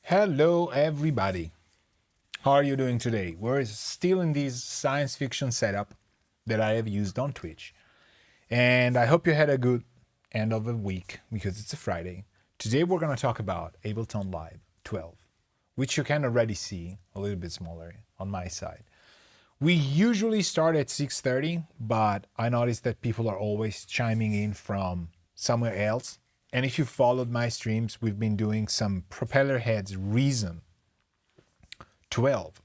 Hello everybody. How are you doing today? We're still in this science fiction setup that I have used on Twitch. And I hope you had a good end of the week because it's a Friday. Today we're going to talk about Ableton Live 12, which you can already see a little bit smaller on my side. We usually start at 6:30, but I noticed that people are always chiming in from somewhere else. And if you followed my streams, we've been doing some Propeller Heads Reason 12.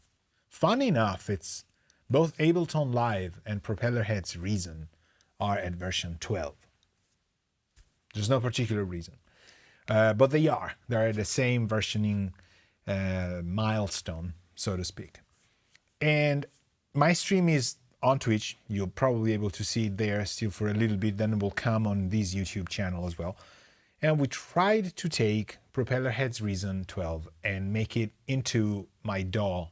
Funny enough, it's both Ableton Live and Propeller Heads Reason are at version 12. There's no particular reason. But they are. They're at the same versioning milestone, so to speak. And my stream is on Twitch. You'll probably be able to see it there still for a little bit. Then it will come on this YouTube channel as well. And we tried to take Propeller Heads Reason 12 and make it into my DAW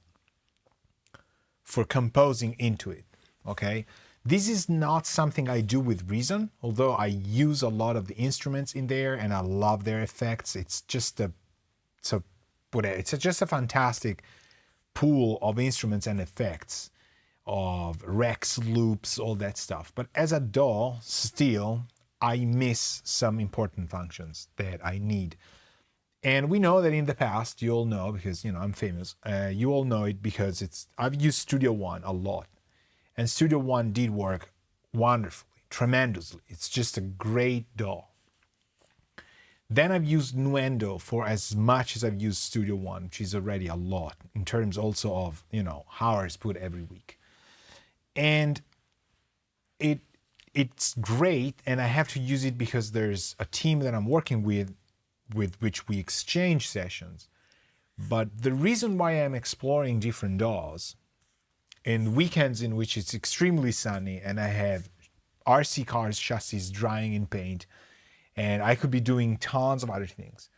for composing into it, okay? This is not something I do with Reason, although I use a lot of the instruments in there and I love their effects. It's just just a fantastic pool of instruments and effects, of Rex loops, all that stuff. But as a DAW, still, I miss some important functions that I need. And we know that in the past, you all know, because, you know, I'm famous, you all know it because I've used Studio One a lot. And Studio One did work wonderfully, tremendously. It's just a great DAW. Then I've used Nuendo for as much as I've used Studio One, which is already a lot in terms also of, you know, hours put every week. And it's great, and I have to use it because there's a team that I'm working with which we exchange sessions. But the reason why I'm exploring different DAWs in weekends in which it's extremely sunny and I have RC cars chassis drying in paint and I could be doing tons of other things,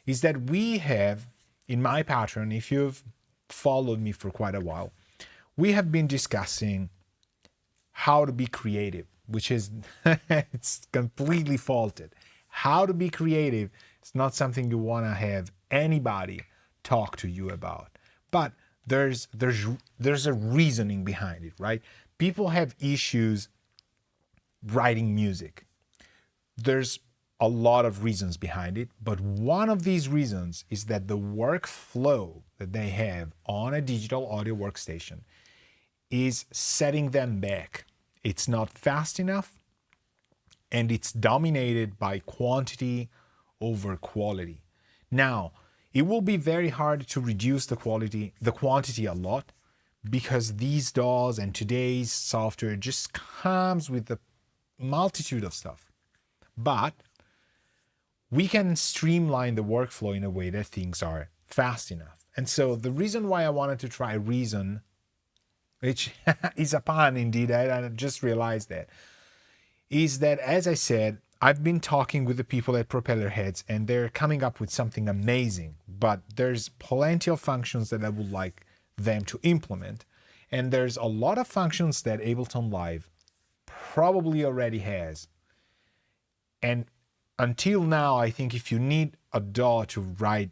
is that we have, in my pattern, if you've followed me for quite a while, we have been discussing how to be creative, which is, it's completely faulted. How to be creative is not something you want to have anybody talk to you about. But there's a reasoning behind it, right? People have issues writing music. There's a lot of reasons behind it, but one of these reasons is that the workflow that they have on a digital audio workstation is setting them back. It's not fast enough, and it's dominated by quantity over quality. Now, it will be very hard to reduce the quantity a lot, because these DAWs and today's software just comes with a multitude of stuff. But we can streamline the workflow in a way that things are fast enough. And so the reason why I wanted to try Reason, which is a pun indeed, I just realized that, is that, as I said, I've been talking with the people at Propeller Heads and they're coming up with something amazing, but there's plenty of functions that I would like them to implement. And there's a lot of functions that Ableton Live probably already has. And until now, I think if you need a DAW to write,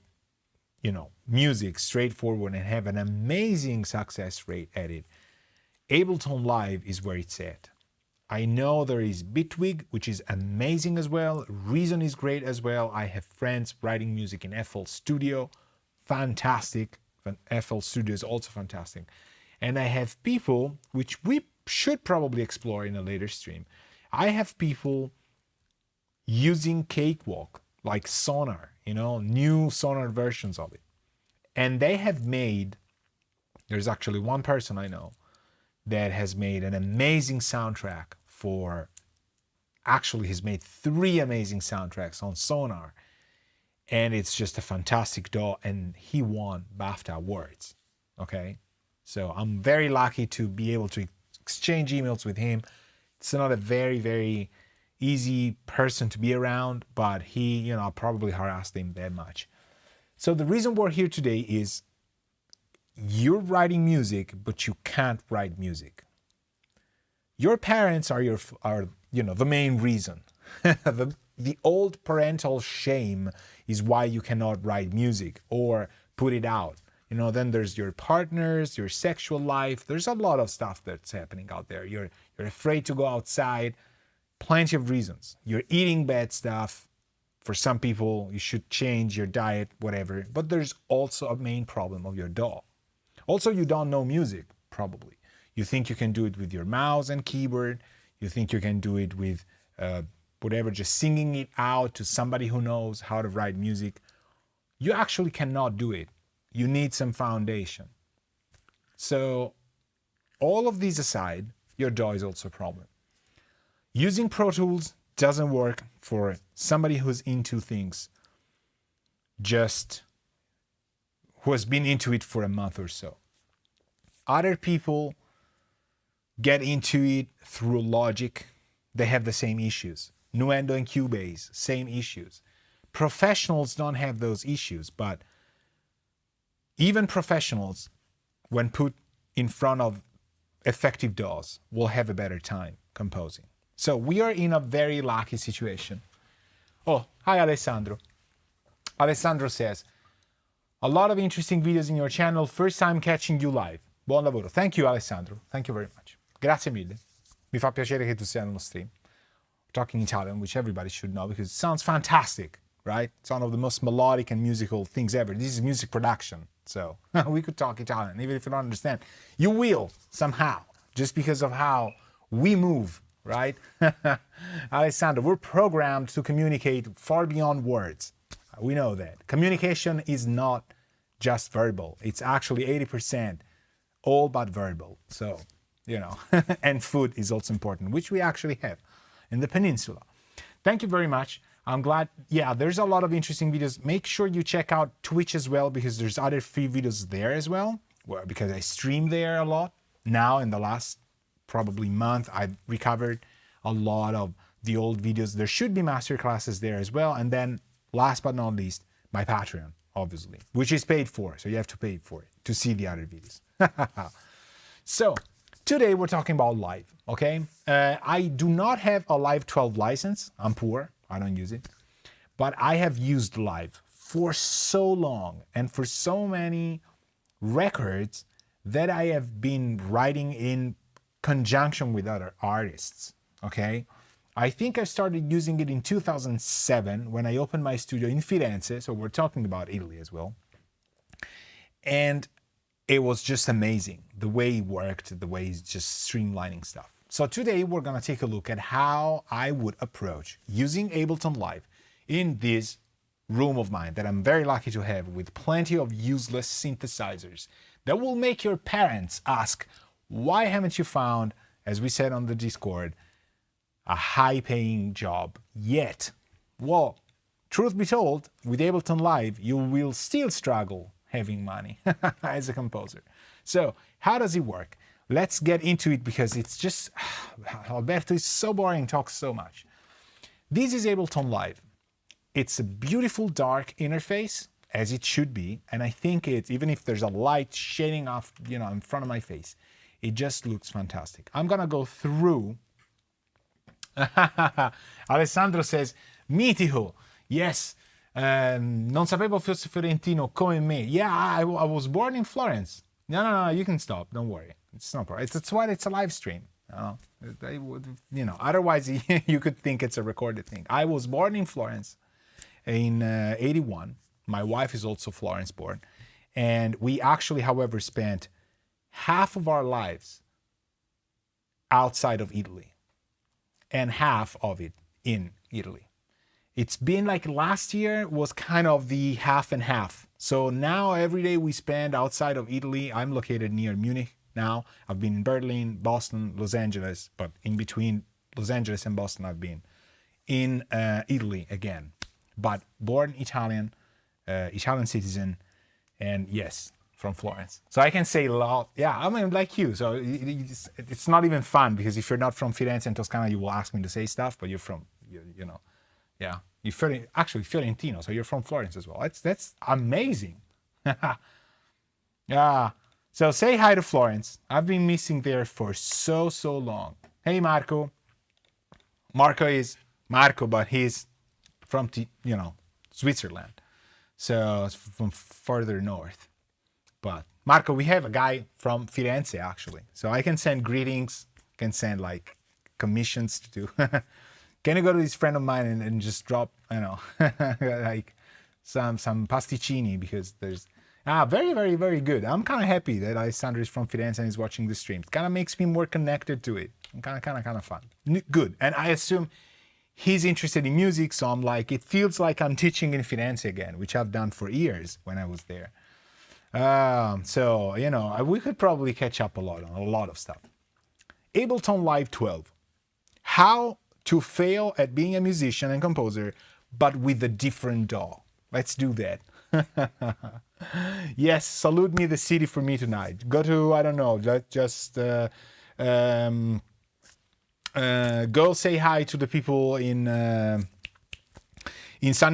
you know, music straightforward and have an amazing success rate at it, Ableton Live is where it's at. I know there is Bitwig, which is amazing as well. Reason is great as well. I have friends writing music in FL Studio. Fantastic. FL Studio is also fantastic. And I have people, which we should probably explore in a later stream. I have people using Cakewalk, like Sonar, you know, new Sonar versions of it. And they have made, there's actually one person I know that has made an amazing soundtrack for, actually he's made 3 amazing soundtracks on Sonar. And it's just a fantastic DAW, and he won BAFTA awards, okay? So I'm very lucky to be able to exchange emails with him. It's not a very, very easy person to be around, but he, you know, probably harassed him that much. So the reason we're here today is you're writing music, but you can't write music. Your parents are you know, the main reason. The old parental shame is why you cannot write music, or put it out. You know, then there's your partners, your sexual life. There's a lot of stuff that's happening out there. You're afraid to go outside. Plenty of reasons. You're eating bad stuff. For some people, you should change your diet, whatever. But there's also a main problem of your DAW. Also, you don't know music, probably. You think you can do it with your mouse and keyboard. You think you can do it with whatever, just singing it out to somebody who knows how to write music. You actually cannot do it. You need some foundation. So all of these aside, your DAW is also a problem. Using Pro Tools doesn't work for somebody who's into things, just who has been into it for a month or so. Other people get into it through Logic. They have the same issues. Nuendo and Cubase, same issues. Professionals don't have those issues, but even professionals, when put in front of effective DAWs, will have a better time composing. So we are in a very lucky situation. Oh, hi Alessandro. Alessandro says, a lot of interesting videos in your channel. First time catching you live. Buon lavoro. Thank you, Alessandro. Thank you very much. Grazie mille. Mi fa piacere che tu sia nello stream. Talking Italian, which everybody should know because it sounds fantastic, right? It's one of the most melodic and musical things ever. This is music production. So we could talk Italian, even if you don't understand. You will, somehow, just because of how we move, right? Alessandro, we're programmed to communicate far beyond words. We know that. Communication is not just verbal. It's actually 80% all but verbal. So, you know, and food is also important, which we actually have in the peninsula. Thank you very much. I'm glad. Yeah, there's a lot of interesting videos. Make sure you check out Twitch as well, because there's other free videos there as well, because I stream there a lot. Now in the last probably month, I've recovered a lot of the old videos. There should be masterclasses there as well. And then last but not least, my Patreon, obviously, which is paid for. So you have to pay for it to see the other videos. So today we're talking about live, okay? I do not have a Live 12 license. I'm poor. I don't use it. But I have used Live for so long and for so many records that I have been writing in conjunction with other artists, okay? I think I started using it in 2007 when I opened my studio in Firenze, so we're talking about Italy as well. And it was just amazing, the way it worked, the way it's just streamlining stuff. So today we're gonna take a look at how I would approach using Ableton Live in this room of mine that I'm very lucky to have, with plenty of useless synthesizers that will make your parents ask, why haven't you found, as we said on the Discord, a high-paying job yet? Well, truth be told, with Ableton Live, you will still struggle having money as a composer. So how does it work? Let's get into it, because it's just, Alberto is so boring, talks so much. This is Ableton Live. It's a beautiful dark interface, as it should be, and I think it's, even if there's a light shading off, you know, in front of my face, it just looks fantastic. I'm gonna go through. Alessandro says, mitico, yes, non sapevo fosse fiorentino come me. Yeah, I was born in Florence. No, you can stop, don't worry. It's not problem. That's why it's a live stream. You know, otherwise you could think it's a recorded thing. I was born in Florence in 81. My wife is also Florence born. And we actually, however, spent half of our lives outside of Italy and half of it in Italy. It's been like last year was kind of the half and half. So now every day we spend outside of Italy. I'm located near Munich now. I've been in Berlin, Boston, Los Angeles, but in between Los Angeles and Boston, I've been in Italy again. But born Italian, Italian citizen, and yes, from Florence. So I can say a lot. Yeah, I mean, like you. So it's not even fun, because if you're not from Firenze and Toscana, you will ask me to say stuff, but you're from, you know, yeah, you're actually Fiorentino, so you're from Florence as well. That's amazing. Yeah. So say hi to Florence. I've been missing there for so long. Hey, Marco. Marco is Marco, but he's from, you know, Switzerland. So it's from further north. But Marco, we have a guy from Firenze actually. So I can send greetings, can send like commissions to do. Can you go to this friend of mine and just drop, you know, like some pasticcini, because there's very, very, very good. I'm kind of happy that Alessandro is from Firenze and is watching the stream. It kind of makes me more connected to it. Kind of fun. Good. And I assume he's interested in music, so I'm like, it feels like I'm teaching in Firenze again, which I've done for years when I was there. So, you know, we could probably catch up a lot on a lot of stuff. Ableton Live 12. How to fail at being a musician and composer, but with a different DAW. Let's do that. Yes, salute me the city for me tonight. Go to, I don't know, just go say hi to the people in San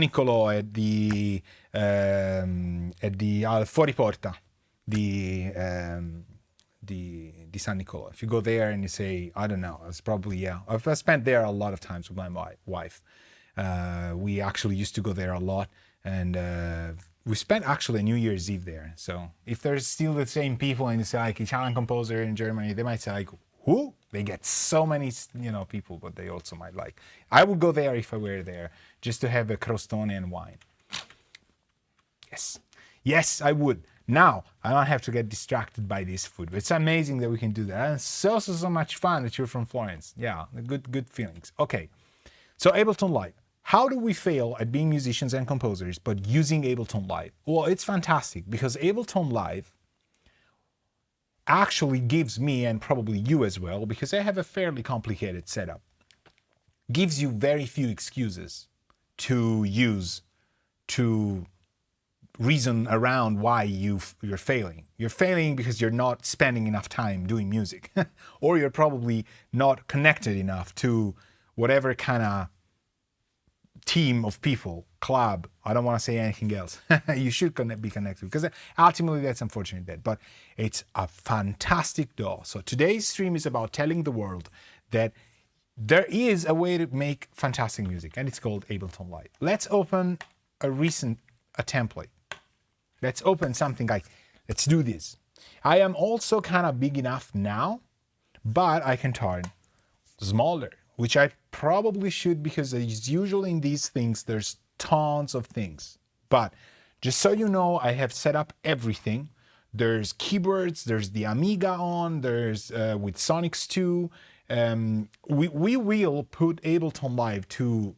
Niccolò at the fuori porta di San Niccolò. If you go there and you say, I don't know, it's probably, yeah. I've spent there a lot of times with my wife. We actually used to go there a lot, and we spent actually New Year's Eve there. So if there's still the same people and you say like Italian composer in Germany, they might say like, who? They get so many, you know, people, but they also might like. I would go there if I were there, just to have a crostone and wine. Yes, I would. Now, I don't have to get distracted by this food. It's amazing that we can do that. And so much fun that you're from Florence. Yeah, good feelings. Okay, so Ableton Live. How do we fail at being musicians and composers, but using Ableton Live? Well, it's fantastic, because Ableton Live actually gives me, and probably you as well, because I have a fairly complicated setup, gives you very few excuses to use to reason around why you're failing. You're failing because you're not spending enough time doing music, or you're probably not connected enough to whatever kind of team of people, club, I don't want to say anything else. You should be connected, because ultimately that's unfortunate that, but it's a fantastic DAW. So today's stream is about telling the world that there is a way to make fantastic music, and it's called Ableton Live. Let's open a template. Let's open something like, let's do this. I am also kind of big enough now, but I can turn smaller, which I probably should, because usually in these things, there's tons of things. But just so you know, I have set up everything. There's keyboards, there's the Amiga on, there's with Sonics 2. We will put Ableton Live to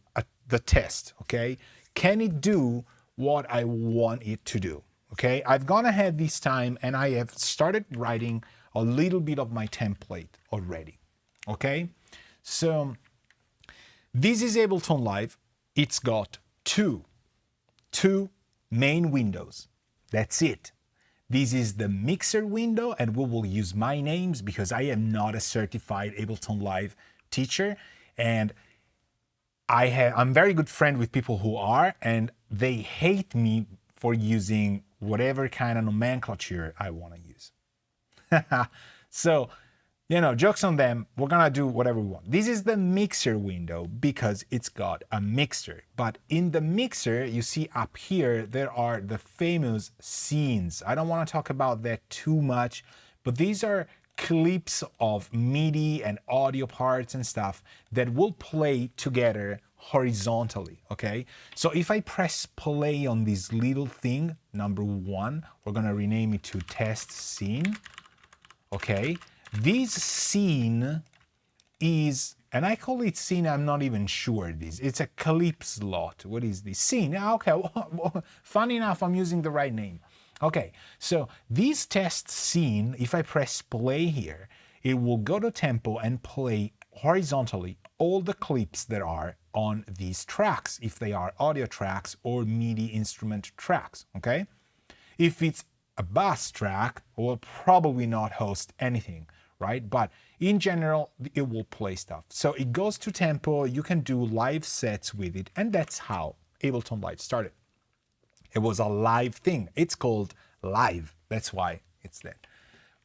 the test, okay? Can it do what I want it to do? Okay, I've gone ahead this time and I have started writing a little bit of my template already. Okay, so this is Ableton Live. It's got two main windows. That's it. This is the mixer window, and we will use my names because I am not a certified Ableton Live teacher, and I'm very good friend with people who are, and they hate me for using whatever kind of nomenclature I want to use. So, you know, jokes on them, we're gonna do whatever we want. This is the mixer window because it's got a mixer. But in the mixer, you see up here, there are the famous scenes. I don't want to talk about that too much, but these are clips of MIDI and audio parts and stuff that will play together horizontally, okay? So if I press play on this little thing, number 1, we're gonna rename it to test scene, okay? This scene is, and I call it scene, I'm not even sure it's a clip slot. What is this? Scene, okay, funny enough, I'm using the right name. Okay, so this test scene, if I press play here, it will go to tempo and play horizontally all the clips that are on these tracks, if they are audio tracks or MIDI instrument tracks, okay? If it's a bass track, it will probably not host anything, right? But in general, it will play stuff. So it goes to tempo, you can do live sets with it, and that's how Ableton Live started. It was a live thing. It's called live. That's why it's that.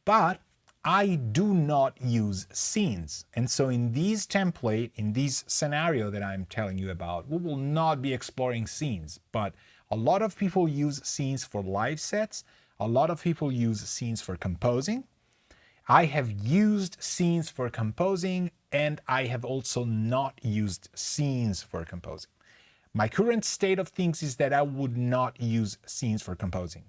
But I do not use scenes. And so in this template, in this scenario that I'm telling you about, we will not be exploring scenes, but A lot of people use scenes for live sets. A lot of people use scenes for composing. I have used scenes for composing, and I have also not used scenes for composing. My current state of things is that I would not use scenes for composing.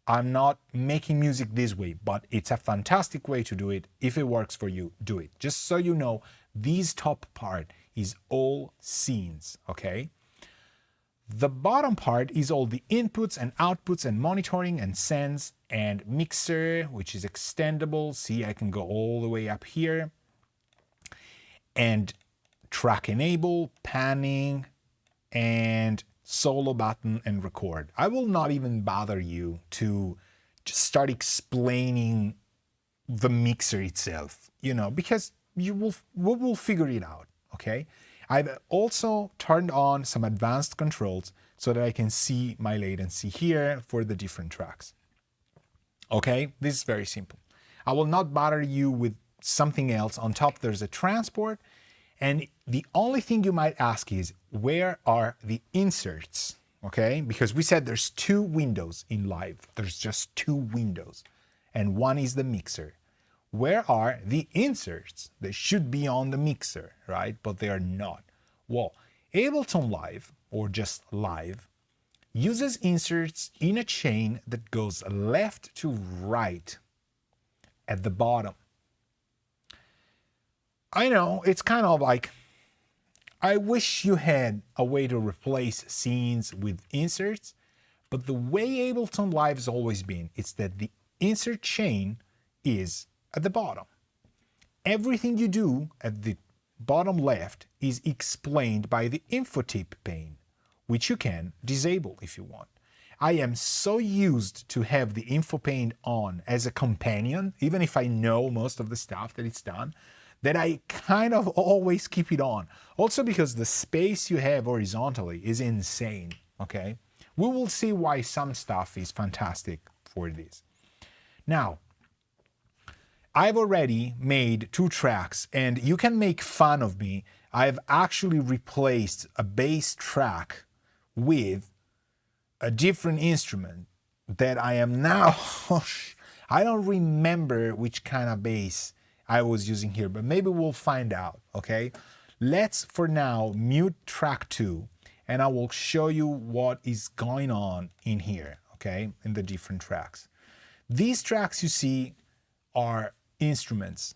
I'm not making music this way, but it's a fantastic way to do it. If it works for you, do it. Just so you know, this top part is all scenes, okay? The bottom part is all the inputs and outputs and monitoring and sends and mixer, which is extendable. See, I can go all the way up here. And track enable, panning, and solo button and record. I will not even bother you to just start explaining the mixer itself, you know, because we will figure it out, okay? I've also turned on some advanced controls so that I can see my latency here for the different tracks. Okay, this is very simple. I will not bother you with something else. On top, there's a transport. And the only thing you might ask is, where are the inserts? Okay, because we said there's two windows in Live. There's just two windows, and one is the mixer. Where are the inserts? They should be on the mixer, right? But they are not. Well, Ableton Live, or just Live, uses inserts in a chain that goes left to right at the bottom. I know, it's kind of like, I wish you had a way to replace scenes with inserts, but the way Ableton Live has always been, it's that the insert chain is at the bottom. Everything you do at the bottom left is explained by the info tip pane, which you can disable if you want. I am so used to have the info pane on as a companion, even if I know most of the stuff that it's done, that I kind of always keep it on. Also because the space you have horizontally is insane, okay? We will see why some stuff is fantastic for this. Now, I've already made 2 tracks, and you can make fun of me. I've actually replaced a bass track with a different instrument that I am now, I don't remember which kind of bass I was using here, but maybe we'll find out, okay? Let's, for now, mute track 2, and I will show you what is going on in here, okay? In the different tracks. These tracks you see are instruments,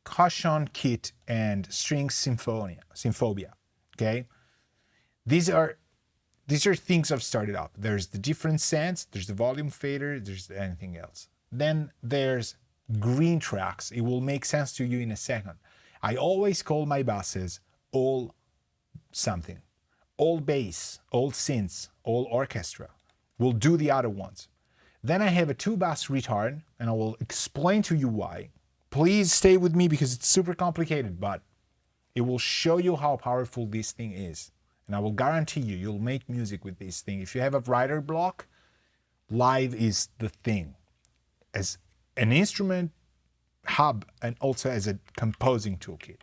Caution Kit and String Symphobia, okay? These are things I've started up. There's the different sends, there's the volume fader, there's anything else. Then there's green tracks. It will make sense to you in a second. I always call my basses all something. All bass, all synths, all orchestra. We'll do the other ones. Then I have a 2-bass retard, and I will explain to you why. Please stay with me because it's super complicated, but it will show you how powerful this thing is. And I will guarantee you, you'll make music with this thing. If you have a writer block, Live is the thing. As an instrument hub and also as a composing toolkit.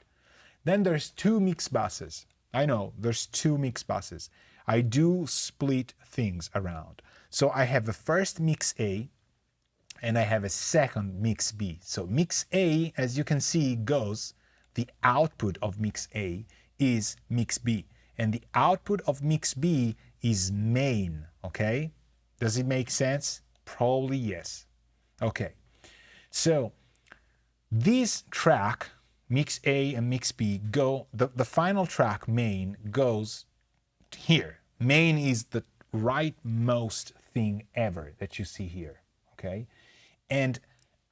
Then there's 2 mix buses. I know, there's 2 mix buses. I do split things around. So I have a first mix A, and I have a second mix B. So mix A, as you can see, goes, the output of mix A is mix B. And the output of mix B is main, okay? Does it make sense? Probably yes. Okay, so this track, mix A and mix B, the final track, main, goes here. Main is the rightmost thing ever that you see here, okay? And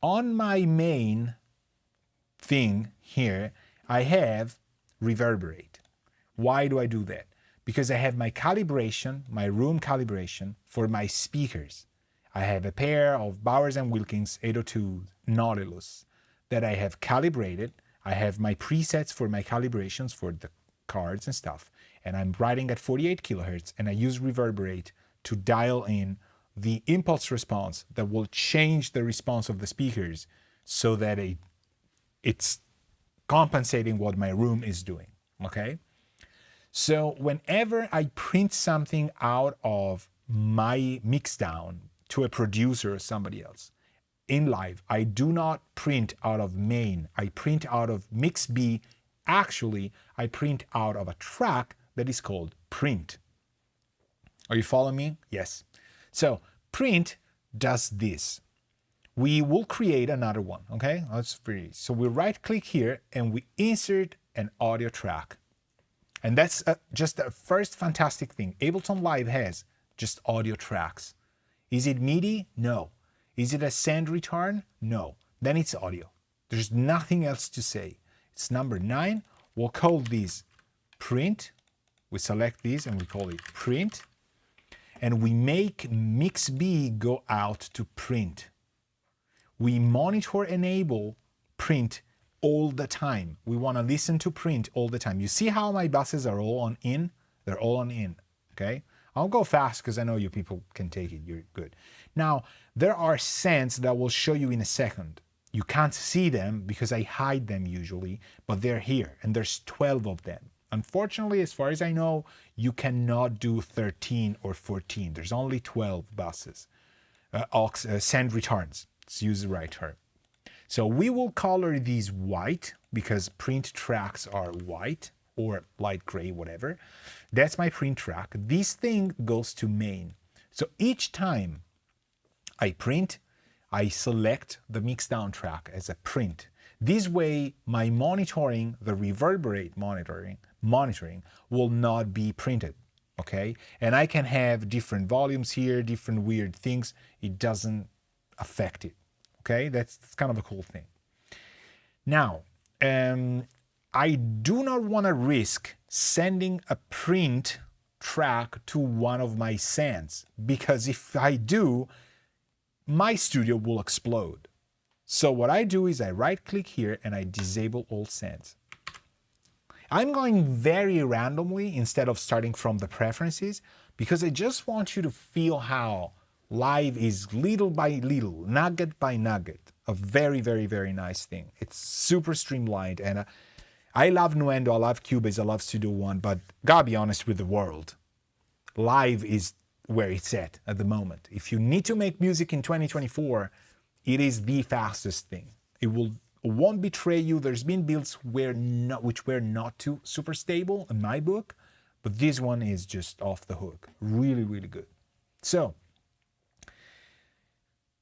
on my main thing here, I have reverberate. Why do I do that? Because I have my calibration, my room calibration for my speakers. I have a pair of Bowers & Wilkins 802 Nautilus that I have calibrated. I have my presets for my calibrations for the cards and stuff. And I'm writing at 48 kilohertz, and I use reverberate to dial in the impulse response that will change the response of the speakers so that it's compensating what my room is doing, okay? So whenever I print something out of my mix down to a producer or somebody else. In live, I do not print out of main. I print out of mix B. Actually, I print out of a track that is called print. Are you following me? Yes. So print does this. We will create another one, okay? That's pretty easy. So we right click here and we insert an audio track. And that's just the first fantastic thing. Ableton Live has just audio tracks. Is it MIDI? No. Is it a send return? No. Then it's audio. There's nothing else to say. It's number 9. We'll call this print. We select this and we call it print. And we make mix B go out to print. We monitor enable print all the time. We want to listen to print all the time. You see how my buses are all on in? They're all on in, okay? I'll go fast because I know you people can take it. You're good. Now, there are sends that will show you in a second. You can't see them because I hide them usually, but they're here, and there's 12 of them. Unfortunately, as far as I know, you cannot do 13 or 14. There's only 12 buses. Send returns. Let's use the right term. So we will color these white because print tracks are white or light gray, whatever. That's my print track. This thing goes to main. So each time I print, I select the mixdown track as a print. This way, my monitoring, the reverberate monitoring will not be printed, okay? And I can have different volumes here, different weird things. It doesn't affect it, okay? That's kind of a cool thing. Now, I do not want to risk sending a print track to one of my sends, because if I do, my studio will explode. So what I do is I right click here and I disable all sends. I'm going very randomly instead of starting from the preferences, because I just want you to feel how live is little by little, nugget by nugget, a very, very, very nice thing. It's super streamlined, and I love Nuendo, I love Cubase, I love Studio One, but gotta be honest with the world. Live is where it's at the moment. If you need to make music in 2024, it is the fastest thing. It won't betray you. There's been builds which were not too super stable in my book, but this one is just off the hook. Really, really good. So,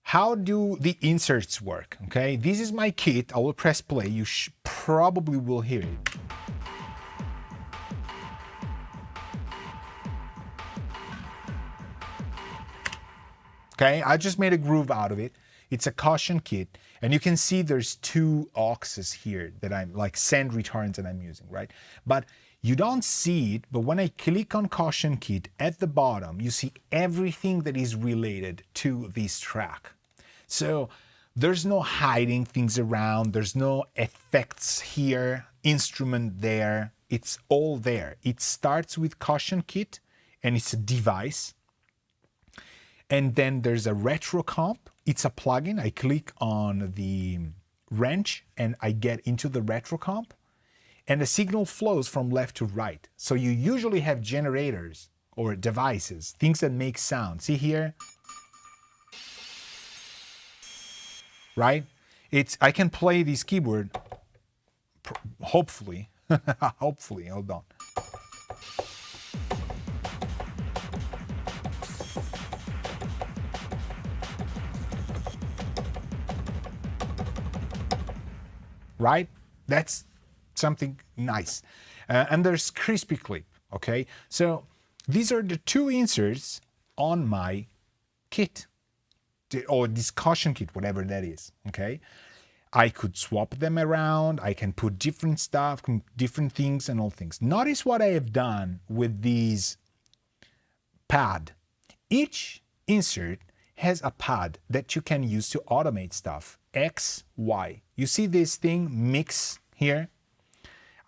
how do the inserts work? Okay, this is my kit. I will press play. You probably will hear it. Okay, I just made a groove out of it. It's a caution kit, and you can see there's 2 auxes here that I'm like send returns that I'm using, right? But you don't see it, but when I click on caution kit at the bottom, you see everything that is related to this track. So there's no hiding things around, there's no effects here, instrument there, it's all there. It starts with caution kit, and it's a device. And then there's a retro comp. It's a plugin. I click on the wrench and I get into the retro comp, and the signal flows from left to right. So you usually have generators or devices, things that make sound. See here? Right? I can play this keyboard, hopefully, hopefully, hold on. Right? That's something nice. And there's crispy clip, okay? So these are the 2 inserts on my kit, or this caution kit, whatever that is, okay? I could swap them around. I can put different stuff, different things and all things. Notice what I have done with these pad. Each insert has a pad that you can use to automate stuff. X, Y. You see this thing, mix here?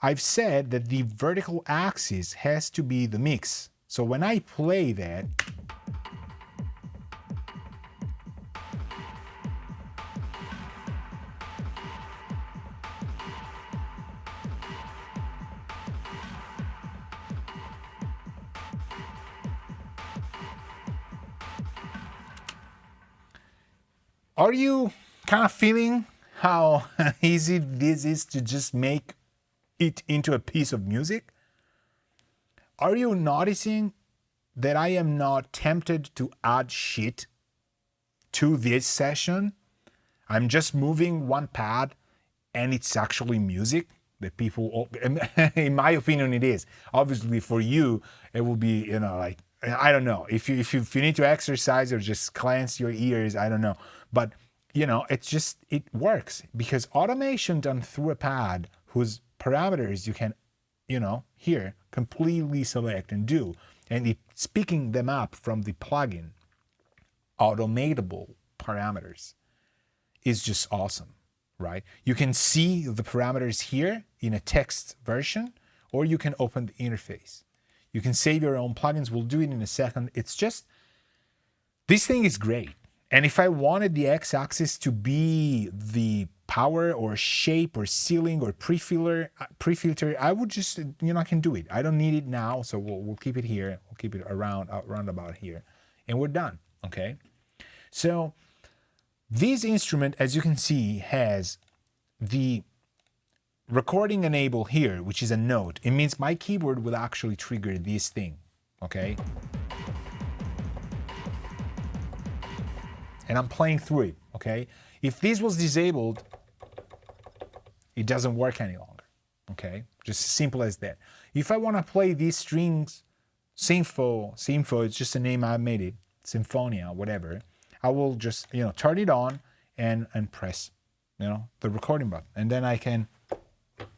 I've said that the vertical axis has to be the mix. So when I play that, Are you kind of feeling how easy this is to just make it into a piece of music? Are you noticing that I am not tempted to add shit to this session? I'm just moving one pad and it's actually music that people, in my opinion, it is. Obviously for you, it will be, you know, like, I don't know. If you need to exercise or just cleanse your ears, I don't know. But, you know, it's just, it works because automation done through a pad whose parameters you can, you know, here completely select and do. And it's picking them up from the plugin, automatable parameters, is just awesome, right? You can see the parameters here in a text version, or you can open the interface. You can save your own plugins. We'll do it in a second. It's just, this thing is great. And if I wanted the x-axis to be the power or shape or ceiling or pre-filter, I would just, you know, I can do it. I don't need it now, so we'll keep it here. We'll keep it around about here, and we're done, okay? So this instrument, as you can see, has the recording enable here, which is a note. It means my keyboard will actually trigger this thing, okay? And I'm playing through it, okay? If this was disabled, it doesn't work any longer, okay? Just simple as that. If I want to play these strings, Sympho, it's just a name I made it, Symphonia, whatever, I will just, you know, turn it on and press, you know, the recording button. And then I can,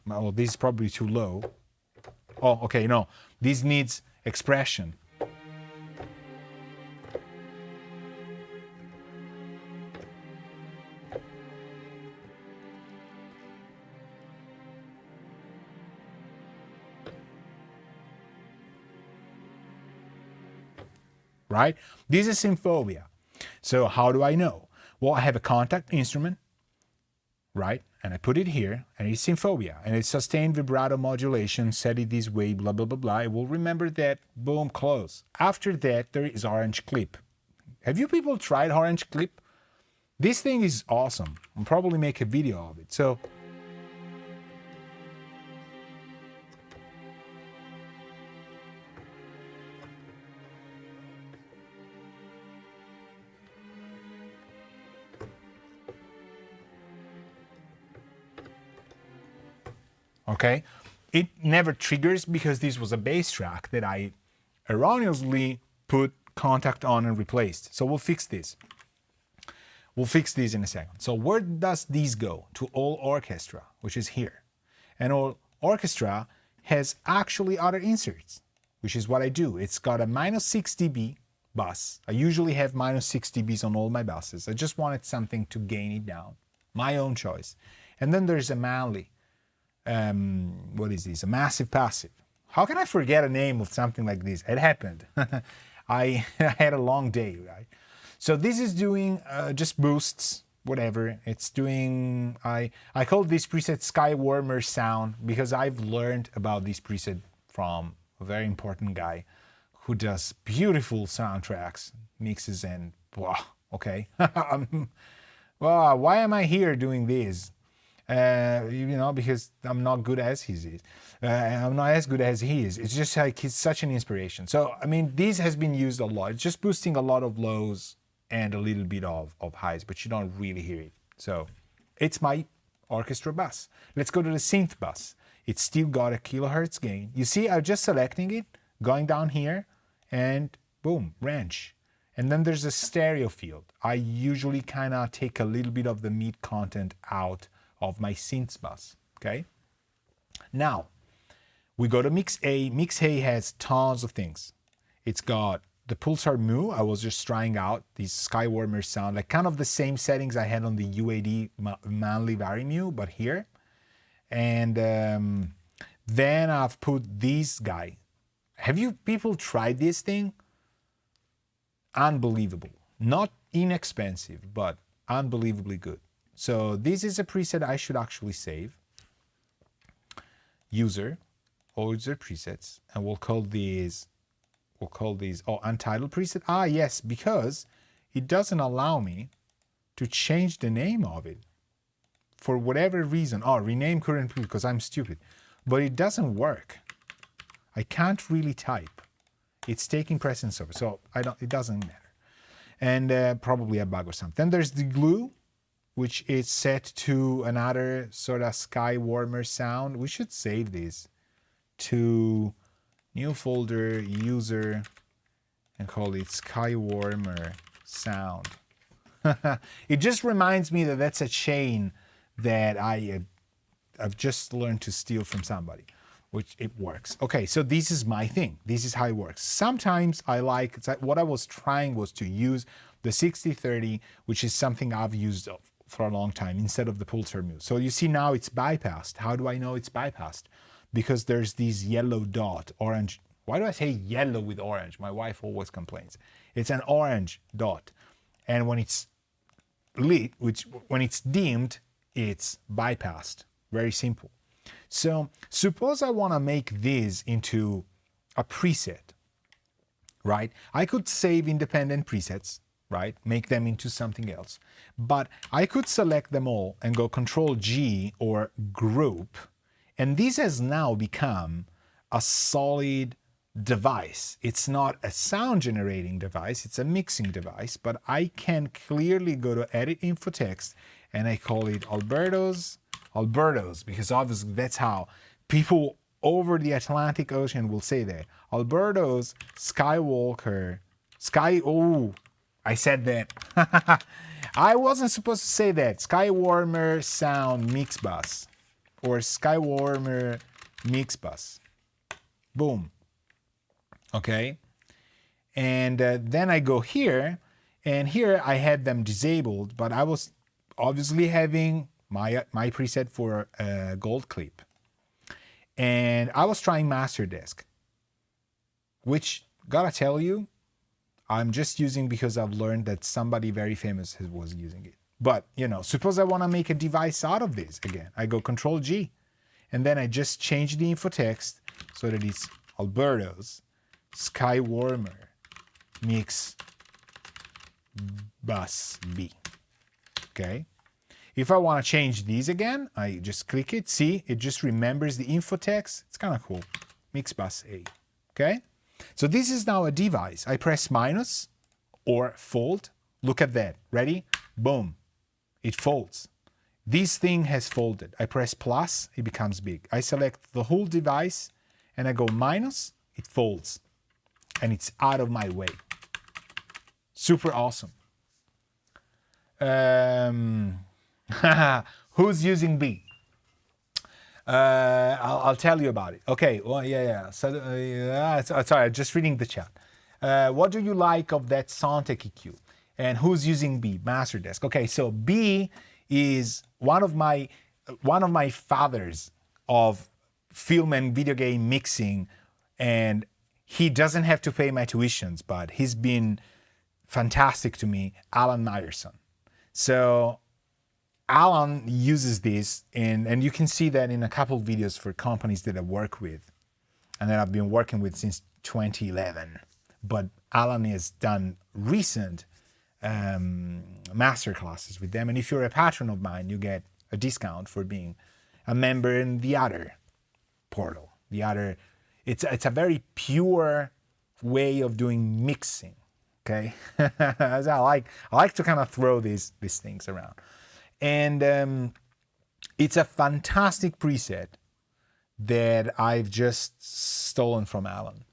well, this is probably too low. Oh, okay, no, this needs expression. Right? This is Symphobia. So how do I know? Well, I have a contact instrument, right? And I put it here, and it's Symphobia, and it's sustained vibrato modulation, set it this way, blah, blah, blah, blah. I will remember that, boom, close. After that, there is Orange Clip. Have you people tried Orange Clip? This thing is awesome. I'll probably make a video of it. So, okay, it never triggers because this was a bass track that I erroneously put contact on and replaced. So we'll fix this. We'll fix this in a second. So where does this go? To all orchestra, which is here. And all orchestra has actually other inserts, which is what I do. It's got a -6 dB bus. I usually have -6 dBs on all my buses. I just wanted something to gain it down. My own choice. And then there's a Manley. What is this? A massive passive. How can I forget a name of something like this? It happened. I had a long day, right? So this is doing just boosts, whatever. It's doing, I call this preset Sky Warmer Sound because I've learned about this preset from a very important guy who does beautiful soundtracks, mixes, and blah, okay. Well, why am I here doing this? You know, because I'm not good as he is. I'm not as good as he is. It's just like he's such an inspiration. So, I mean, this has been used a lot. It's just boosting a lot of lows and a little bit of highs, but you don't really hear it. So, it's my orchestra bus. Let's go to the synth bus. It's still got a kilohertz gain. You see, I'm just selecting it, going down here, and boom, range. And then there's a stereo field. I usually kind of take a little bit of the mid content out of my synths bus, okay? Now, we go to Mix A. Mix A has tons of things. It's got the Pulsar Mu. I was just trying out these Sky Warmer Sound, like kind of the same settings I had on the UAD Manley Vari-Mu, but here. And then I've put this guy. Have you people tried this thing? Unbelievable. Not inexpensive, but unbelievably good. So this is a preset I should actually save. User, all user presets, and we'll call these, untitled preset. Ah, yes, because it doesn't allow me to change the name of it for whatever reason. Oh, rename current because I'm stupid. But it doesn't work. I can't really type. It's taking precedence over. So it doesn't matter. And probably a bug or something. Then there's the glue, which is set to another sort of sky warmer sound. We should save this to new folder, user, and call it sky warmer sound. It just reminds me that that's a chain that I've just learned to steal from somebody, which it works. Okay, so this is my thing. This is how it works. Sometimes I like, what I was trying was to use the 60-30, which is something I've used for a long time, instead of the pull term mute. So you see now it's bypassed. How do I know it's bypassed? Because there's this yellow dot, orange. Why do I say yellow with orange? My wife always complains. It's an orange dot. And when it's lit, when it's dimmed, it's bypassed. Very simple. So suppose I want to make this into a preset, right? I could save independent presets, right? Make them into something else. But I could select them all and go Control G or group. And this has now become a solid device. It's not a sound generating device, it's a mixing device, but I can clearly go to edit info text and I call it Alberto's, because obviously that's how people over the Atlantic Ocean will say that. Alberto's Skywalker, oh, I said that. I wasn't supposed to say that. Skywarmer sound mix bus or Skywarmer mix bus. Boom. Okay, and then I go here, and here I had them disabled, but I was obviously having my preset for gold clip, and I was trying master desk, which gotta tell you, I'm just using because I've learned that somebody very famous was using it. But you know, suppose I want to make a device out of this again. I go Control G, and then I just change the info text so that it's Alberto's Skywarmer mix bus B. Okay. If I want to change these again, I just click it. See, it just remembers the info text. It's kind of cool. Mix bus A. Okay. So this is now a device. I press minus or fold. Look at that. Ready? Boom. It folds. This thing has folded. I press plus, it becomes big. I select the whole device and I go minus, it folds. And it's out of my way. Super awesome. Who's using B? I'll tell you about it. Okay, well, yeah. So, sorry, I'm just reading the chat. What do you like of that Soundtech EQ? And who's using B? Master Desk. Okay, so B is one of my fathers of film and video game mixing, and he doesn't have to pay my tuitions, but he's been fantastic to me, Alan Meyerson. So Alan uses this, and you can see that in a couple of videos for companies that I work with and that I've been working with since 2011. But Alan has done recent master classes with them. And if you're a patron of mine, you get a discount for being a member in the other portal. The other, it's a very pure way of doing mixing. Okay, as I like to kind of throw these things around, and it's a fantastic preset that I've just stolen from Alan,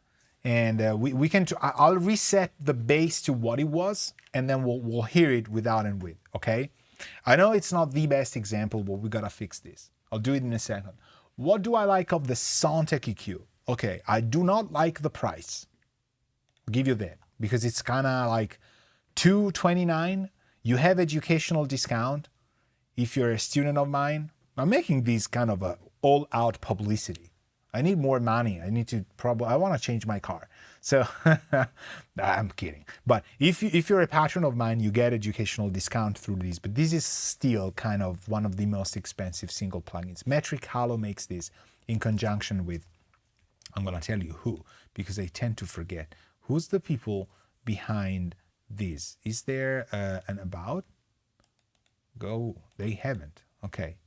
and we can. I'll reset the bass to what it was, and then we'll hear it without and with. Okay, I know it's not the best example, but we gotta fix this. I'll do it in a second. What do I like of the Soundtech EQ? Okay, I do not like the price. I'll give you that. Because it's kind of like $229. You have educational discount if you're a student of mine. I'm making these kind of a all-out publicity. I need more money. I want to change my car. So I'm kidding. But if you're a patron of mine, you get educational discount through these. But this is still kind of one of the most expensive single plugins. Metric Halo makes this in conjunction with, I'm going to tell you who, because I tend to forget. Who's the people behind this? Is there an about? Go, they haven't. Okay.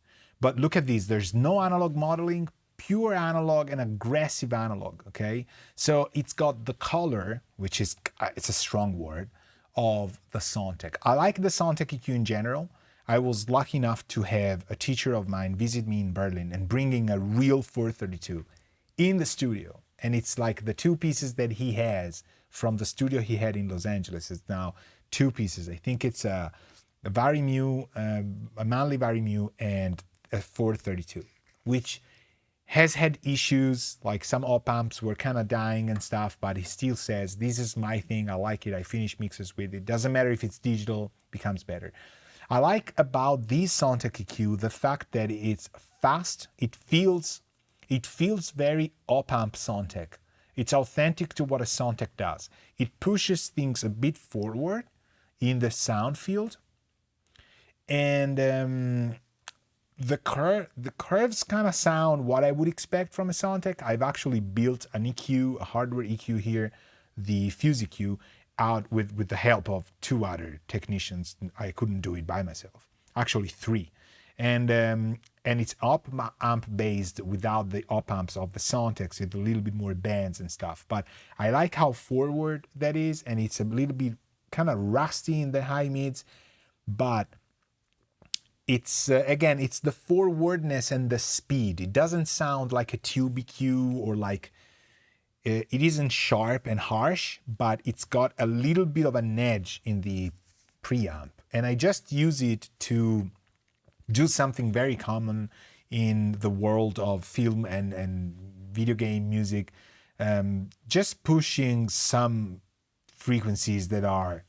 But look at this. There's no analog modeling, pure analog and aggressive analog. Okay. So it's got the color, which is, it's a strong word, of the Soundtech. I like the Soundtech EQ in general. I was lucky enough to have a teacher of mine visit me in Berlin and bringing a real 432 in the studio. And it's like the two pieces that he has from the studio he had in Los Angeles. It's now two pieces. I think it's a Varimu, a Manley Varimu and a 432, which has had issues, like some op amps were kind of dying and stuff, but he still says, this is my thing, I like it, I finish mixes with it. Doesn't matter if it's digital, becomes better. I like about this Soundtech EQ the fact that it's fast, it feels very op amp Soundtech. It's authentic to what a Soundtech does. It pushes things a bit forward in the sound field, and the curves kind of sound what I would expect from a Soundtech. I've actually built an EQ, a hardware EQ here, the Fuse EQ, out with the help of two other technicians. I couldn't do it by myself, actually three. And it's op amp based without the op amps of the Soundtechs, with a little bit more bands and stuff. But I like how forward that is, and it's a little bit kind of rusty in the high mids, but it's again, it's the forwardness and the speed. It doesn't sound like a tube EQ, or like it isn't sharp and harsh, but it's got a little bit of an edge in the preamp. And I just use it to do something very common in the world of film and video game music, just pushing some frequencies that are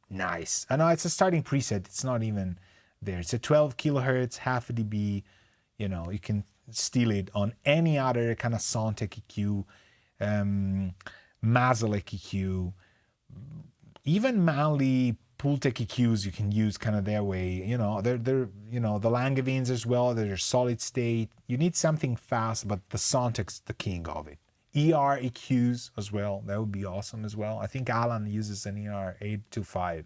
nice. I know it's a starting preset, it's not even there. It's a 12 kilohertz, half a dB. You know, you can steal it on any other kind of Soundtech EQ, Mazalek EQ, even Manley Pultec EQs you can use kind of their way. You know, they're you know, the Langevins as well, they're solid state. You need something fast, but the Soundtech's the king of it. ER EQs as well, that would be awesome as well. I think Alan uses an ER 825.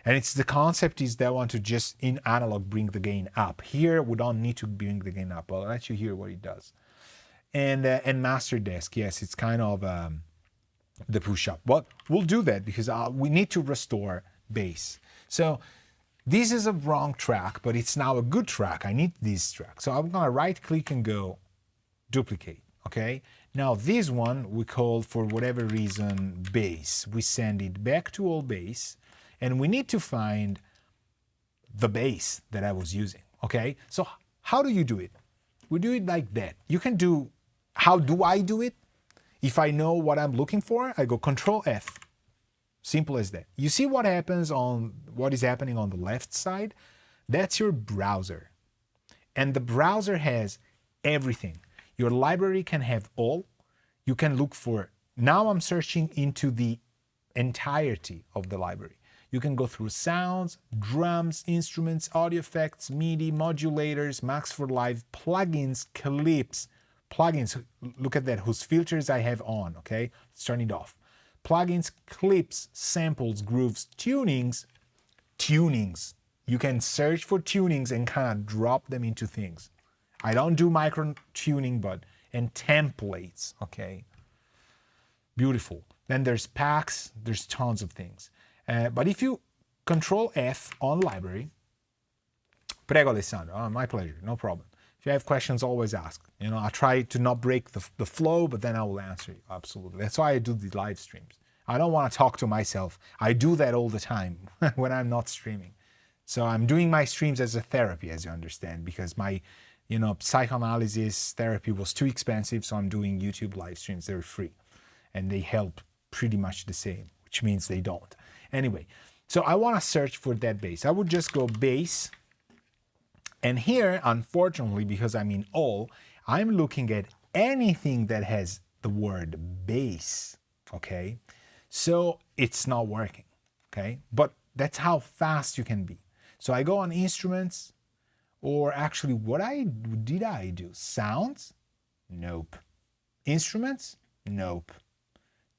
And it's the concept is they want to just in analog bring the gain up. Here we don't need to bring the gain up. I'll let you hear what it does. And Master Desk, yes, it's kind of the push up. But we'll do that because we need to restore bass. So this is a wrong track, but it's now a good track. I need this track. So I'm gonna right click and go duplicate, okay? Now this one we call, for whatever reason, bass. We send it back to all bass, and we need to find the bass that I was using, okay? So how do you do it? We do it like that. You can do, how do I do it? If I know what I'm looking for, I go Control F. Simple as that. You see what happens on, what is happening on the left side? That's your browser. And the browser has everything. Your library can have all. You can look for, now I'm searching into the entirety of the library. You can go through sounds, drums, instruments, audio effects, MIDI, modulators, Max for Live, plugins, clips, plugins, look at that, whose filters I have on, okay? Let's turn it off. Plugins, clips, samples, grooves, tunings. You can search for tunings and kind of drop them into things. I don't do micro tuning, but, and templates, okay? Beautiful. Then there's packs, there's tons of things. But if you Control F on library, prego Alessandro, oh, my pleasure, no problem. If you have questions, always ask. You know, I try to not break the flow, but then I will answer you, absolutely. That's why I do the live streams. I don't want to talk to myself. I do that all the time when I'm not streaming. So I'm doing my streams as a therapy, as you understand, because my, you know, psychoanalysis therapy was too expensive, so I'm doing YouTube live streams. They're free, and they help pretty much the same, which means they don't. Anyway, so I want to search for that bass. I would just go bass. And here, unfortunately, because I'm in all, I'm looking at anything that has the word bass, okay? So it's not working, okay? But that's how fast you can be. So I go on instruments, or actually what did I do? Sounds? Nope. Instruments? Nope.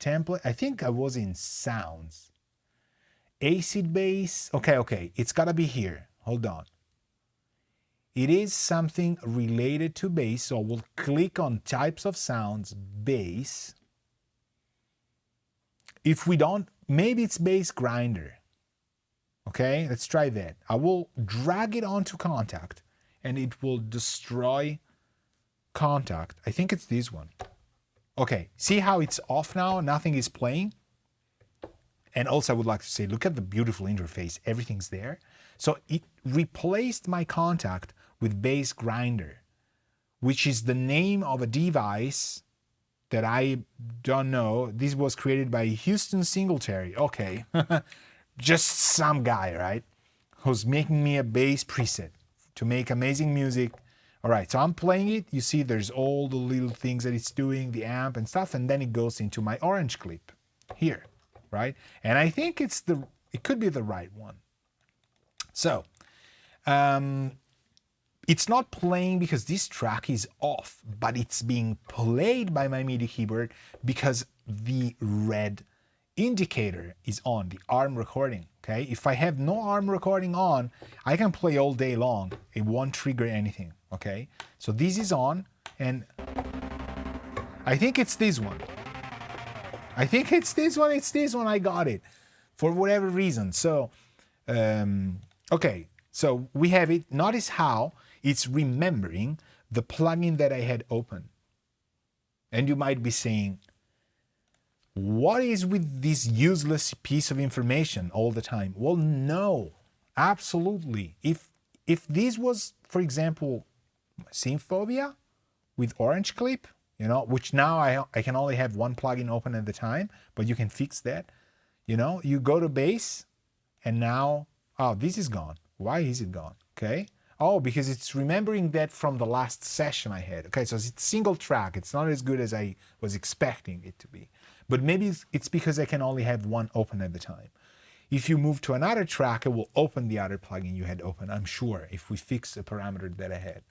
Template? I think I was in sounds. Acid bass? Okay, it's gotta be here. Hold on. It is something related to bass, so we'll click on types of sounds, bass. If we don't, maybe it's bass grinder. Okay, let's try that. I will drag it onto Contact and it will destroy Contact. I think it's this one. Okay, see how it's off now? Nothing is playing. And also I would like to say, look at the beautiful interface. Everything's there. So it replaced my Contact with Bass Grinder, which is the name of a device that I don't know. This was created by Houston Singletary. Okay, just some guy, right? Who's making me a bass preset to make amazing music. All right, so I'm playing it. You see there's all the little things that it's doing, the amp and stuff, and then it goes into my orange clip here, right? And I think it could be the right one. So, it's not playing because this track is off, but it's being played by my MIDI keyboard because the red indicator is on, the arm recording, okay? If I have no arm recording on, I can play all day long. It won't trigger anything, okay? So this is on, and I think it's this one. I think it's this one, I got it, for whatever reason. So, okay, so we have it. Notice how it's remembering the plugin that I had open. And you might be saying, what is with this useless piece of information all the time? Well, no, absolutely. If this was, for example, Synthphobia with Orange Clip, you know, which now I can only have one plugin open at the time, but you can fix that. You know, you go to bass and now, oh, this is gone. Why is it gone? Okay. Oh, because it's remembering that from the last session I had. Okay, so it's single track. It's not as good as I was expecting it to be. But maybe it's because I can only have one open at the time. If you move to another track, it will open the other plugin you had open, I'm sure, if we fix a parameter that I had.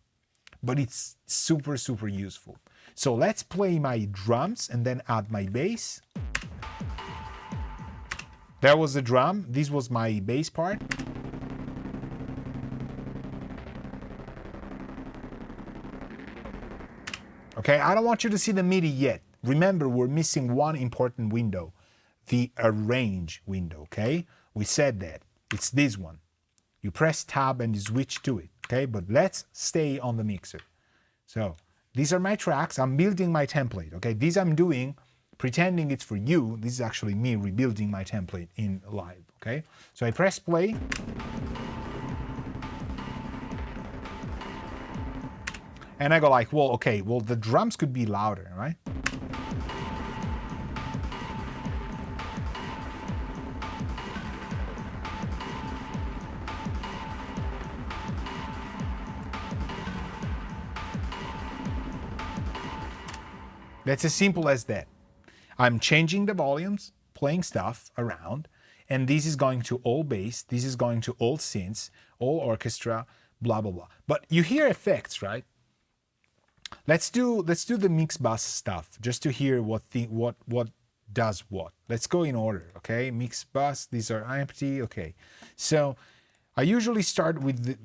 But it's super, super useful. So let's play my drums and then add my bass. There was the drum. This was my bass part. Okay, I don't want you to see the MIDI yet. Remember, we're missing one important window, the arrange window, okay? We said that. It's this one. You press tab and you switch to it, okay? But let's stay on the mixer. So these are my tracks. I'm building my template, okay? These I'm doing, pretending it's for you. This is actually me rebuilding my template in live, okay? So I press play. And I go like, well, okay, well, the drums could be louder, right? That's as simple as that. I'm changing the volumes, playing stuff around, and this is going to all bass, this is going to all synths, all orchestra, blah, blah, blah. But you hear effects, right? Let's do the mix bus stuff just to hear what does what. Let's go in order, okay? Mix bus, these are empty, okay. So I usually start with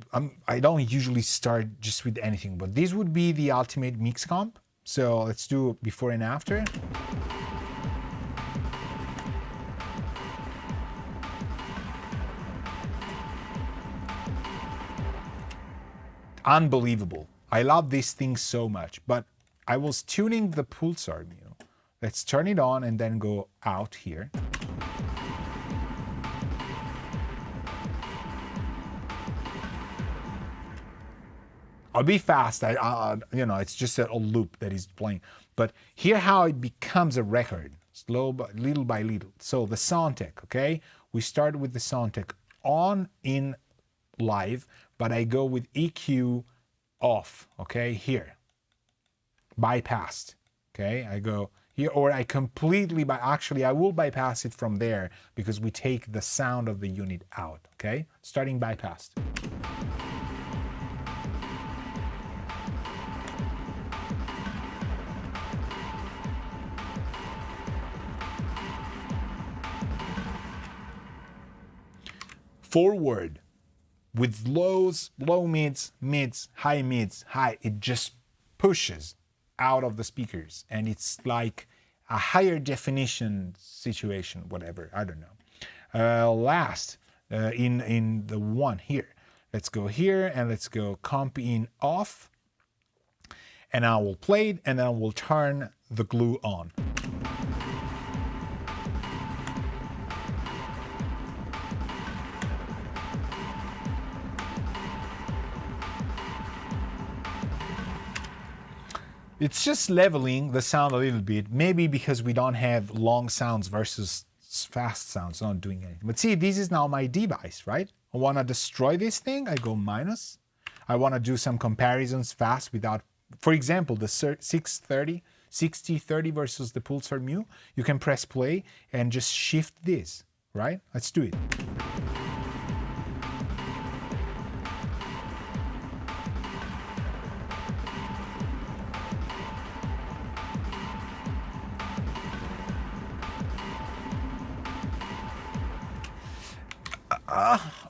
I don't usually start just with anything, but this would be the ultimate mix comp. So let's do before and after. Unbelievable. I love this thing so much, but I was tuning the pulsar, you know. Let's turn it on and then go out here. I'll be fast. You know, it's just a loop that is playing. But hear how it becomes a record, little by little. So the Soundtech, okay? We start with the Soundtech on in live, but I go with EQ off, okay, here, bypassed, okay, I go here, or I completely, actually I will bypass it from there because we take the sound of the unit out, okay, starting bypassed. Forward. with lows, low mids, mids, high, it just pushes out of the speakers, and it's like a higher definition situation, whatever, I don't know. Last, in the one here, let's go here and let's go comp in off, and I will play it, and then I will turn the glue on. It's just leveling the sound a little bit, maybe because we don't have long sounds versus fast sounds, not doing anything. But see, this is now my device, right? I want to destroy this thing, I go minus. I want to do some comparisons fast without, for example, the 630, 60-30 versus the Pulsar Mu. You can press play and just shift this, right? Let's do it.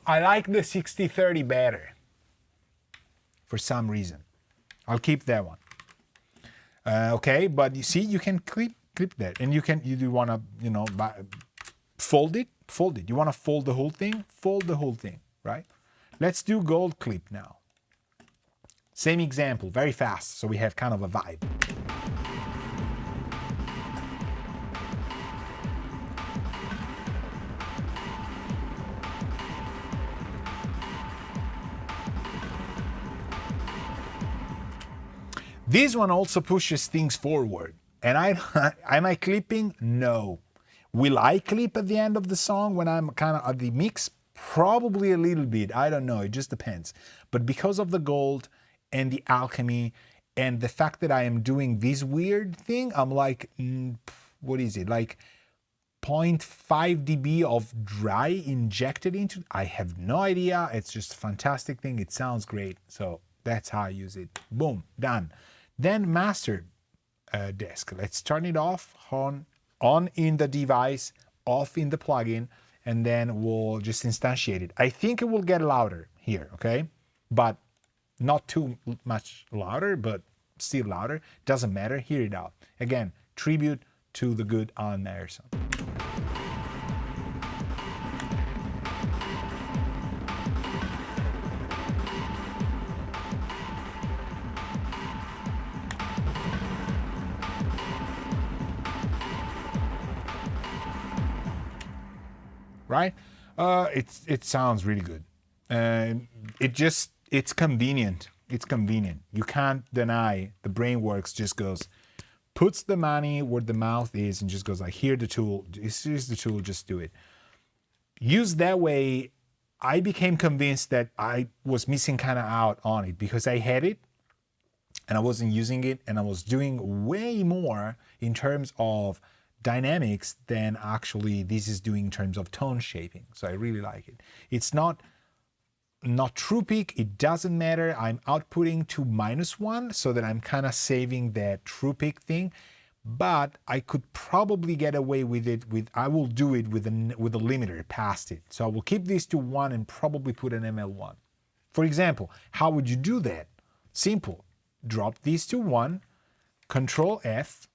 I like the 60-30 better for some reason. I'll keep that one. Okay, but you see, you can clip that, and you do want to, you know, fold it. You want to fold the whole thing, right? Let's do gold clip now. Same example, very fast, so we have kind of a vibe. This one also pushes things forward. And am I clipping? No. Will I clip at the end of the song when I'm kind of at the mix? Probably a little bit. I don't know. It just depends. But because of the gold and the alchemy and the fact that I am doing this weird thing, I'm like, what is it? Like 0.5 dB of dry injected into it? I have no idea. It's just a fantastic thing. It sounds great. So that's how I use it. Boom, done. Then master desk. Let's turn it off, on in the device, off in the plugin, and then we'll just instantiate it. I think it will get louder here, okay? But not too much louder, but still louder. Doesn't matter, hear it out. Again, tribute to the good Alan Meyerson. Right? It sounds really good. It's convenient. It's convenient. You can't deny the brain works, just goes, puts the money where the mouth is and just goes like, here the tool, this is the tool, just do it. Used that way, I became convinced that I was missing kind of out on it because I had it and I wasn't using it, and I was doing way more in terms of dynamics than actually this is doing in terms of tone shaping. So I really like it. It's not true peak, it doesn't matter. I'm outputting to -1 so that I'm kind of saving that true peak thing, but I could probably get away with it I will do it with a limiter past it. So I will keep this to 1 and probably put an ML1. For example, how would you do that? Simple. Drop these to 1, Control F,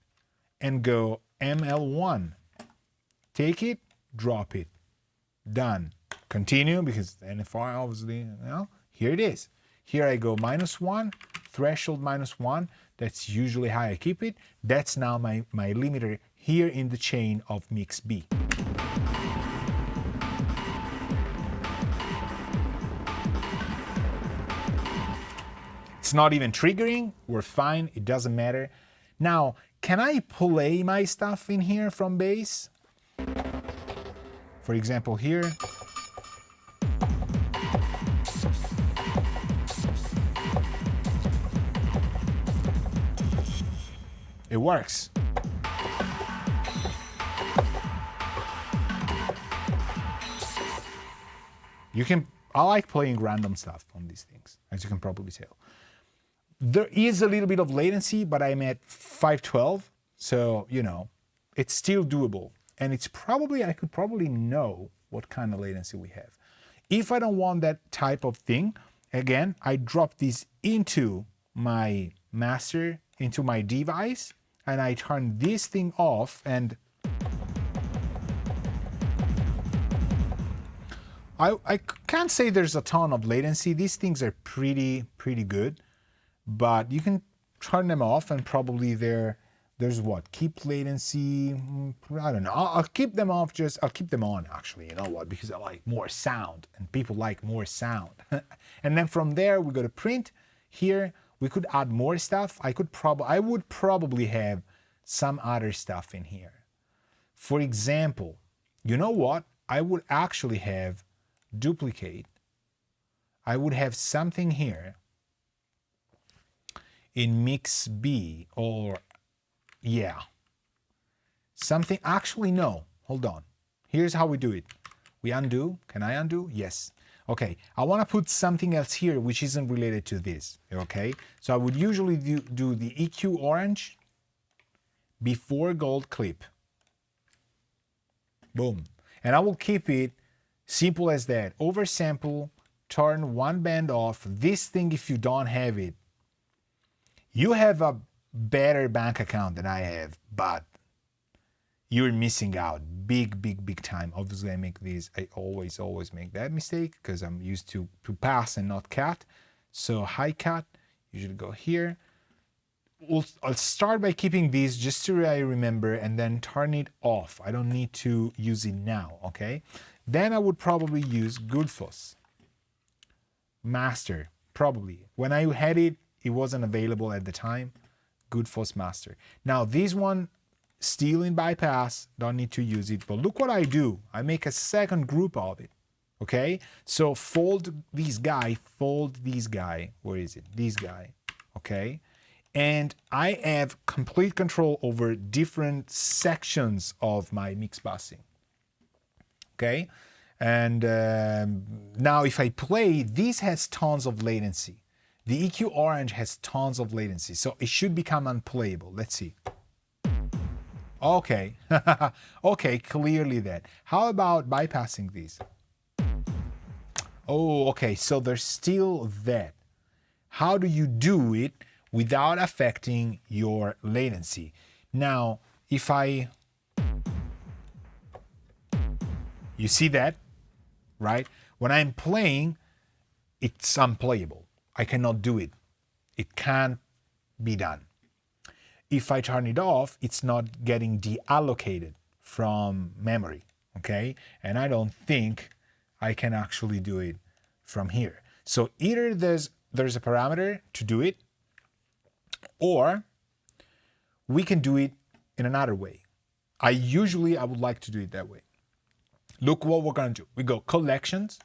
and go ML1. Take it, drop it. Done. Continue, because NFR obviously, you know, here it is. Here I go -1, threshold -1. That's usually how I keep it. That's now my limiter here in the chain of mix B. It's not even triggering. We're fine. It doesn't matter. Now, can I play my stuff in here from bass? For example, here. It works. I like playing random stuff on these things, as you can probably tell. There is a little bit of latency, but I'm at 512, so, you know, it's still doable. And it's probably, I could probably know what kind of latency we have. If I don't want that type of thing, again, I drop this into my master, into my device, and I turn this thing off, and I can't say there's a ton of latency. These things are pretty good, but you can turn them off and probably there's what? Keep latency, I don't know. I'll keep them off, I'll keep them on actually, you know what? Because I like more sound and people like more sound. And then from there we go to print. Here we could add more stuff. I would probably have some other stuff in here. For example, you know what? I would actually have duplicate. I would have something here in mix B, or yeah, something, actually no, hold on. Here's how we do it. We undo. Can I undo? Yes. Okay, I want to put something else here which isn't related to this, okay? So I would usually do the EQ orange before gold clip. Boom. And I will keep it simple as that. Oversample, turn one band off. This thing, if you don't have it, you have a better bank account than I have, but you're missing out big time. Obviously, I always make that mistake because I'm used to pass and not cut. So high cut, usually go here. I'll start by keeping these just so I remember, and then turn it off. I don't need to use it now, okay? Then I would probably use Good Fuzz. Master, probably. When I had it, it wasn't available at the time. Good Fuzz Master. Now this one, still in bypass, don't need to use it, but look what I do. I make a second group of it, okay? So fold this guy, where is it? This guy, okay? And I have complete control over different sections of my mix busing, okay? And now if I play, this has tons of latency. The EQ orange has tons of latency, so it should become unplayable. Let's see. Okay, okay, clearly that. How about bypassing these? Oh, okay, so there's still that. How do you do it without affecting your latency? Now, if you see that, right? When I'm playing, it's unplayable. I cannot do it. It can't be done. If I turn it off, it's not getting deallocated from memory, okay? And I don't think I can actually do it from here. So either there's a parameter to do it, or we can do it in another way. I would like to do it that way. Look what we're gonna do. We go collections,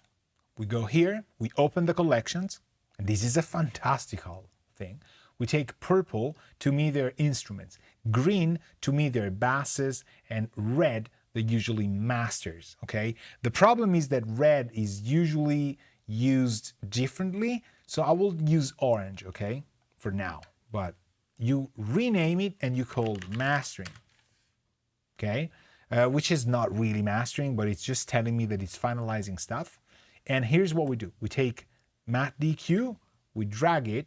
we go here, we open the collections, and this is a fantastical thing. We take purple, to me they're instruments, green, to me they're basses, and red, they're usually masters, okay? The problem is that red is usually used differently, so I will use orange, okay, for now. But you rename it and you call mastering, okay? Which is not really mastering, but it's just telling me that it's finalizing stuff. And here's what we do. We take Math DQ, we drag it.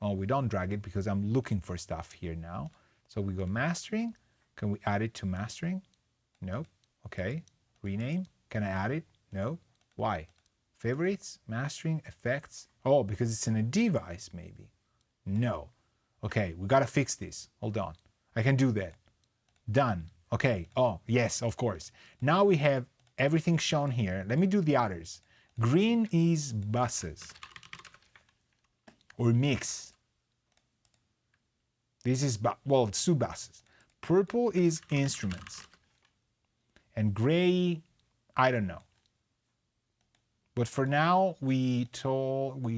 Oh, we don't drag it because I'm looking for stuff here now. So we go mastering. Can we add it to mastering? Nope. Okay. Rename. Can I add it? No. Why? Favorites, mastering, effects. Oh, because it's in a device maybe. No. Okay, we gotta fix this. Hold on. I can do that. Done. Okay. Oh, yes, of course. Now we have everything shown here. Let me do the others. Green is buses or mix. This is, well, two buses. Purple is instruments. And gray, I don't know. But for now, we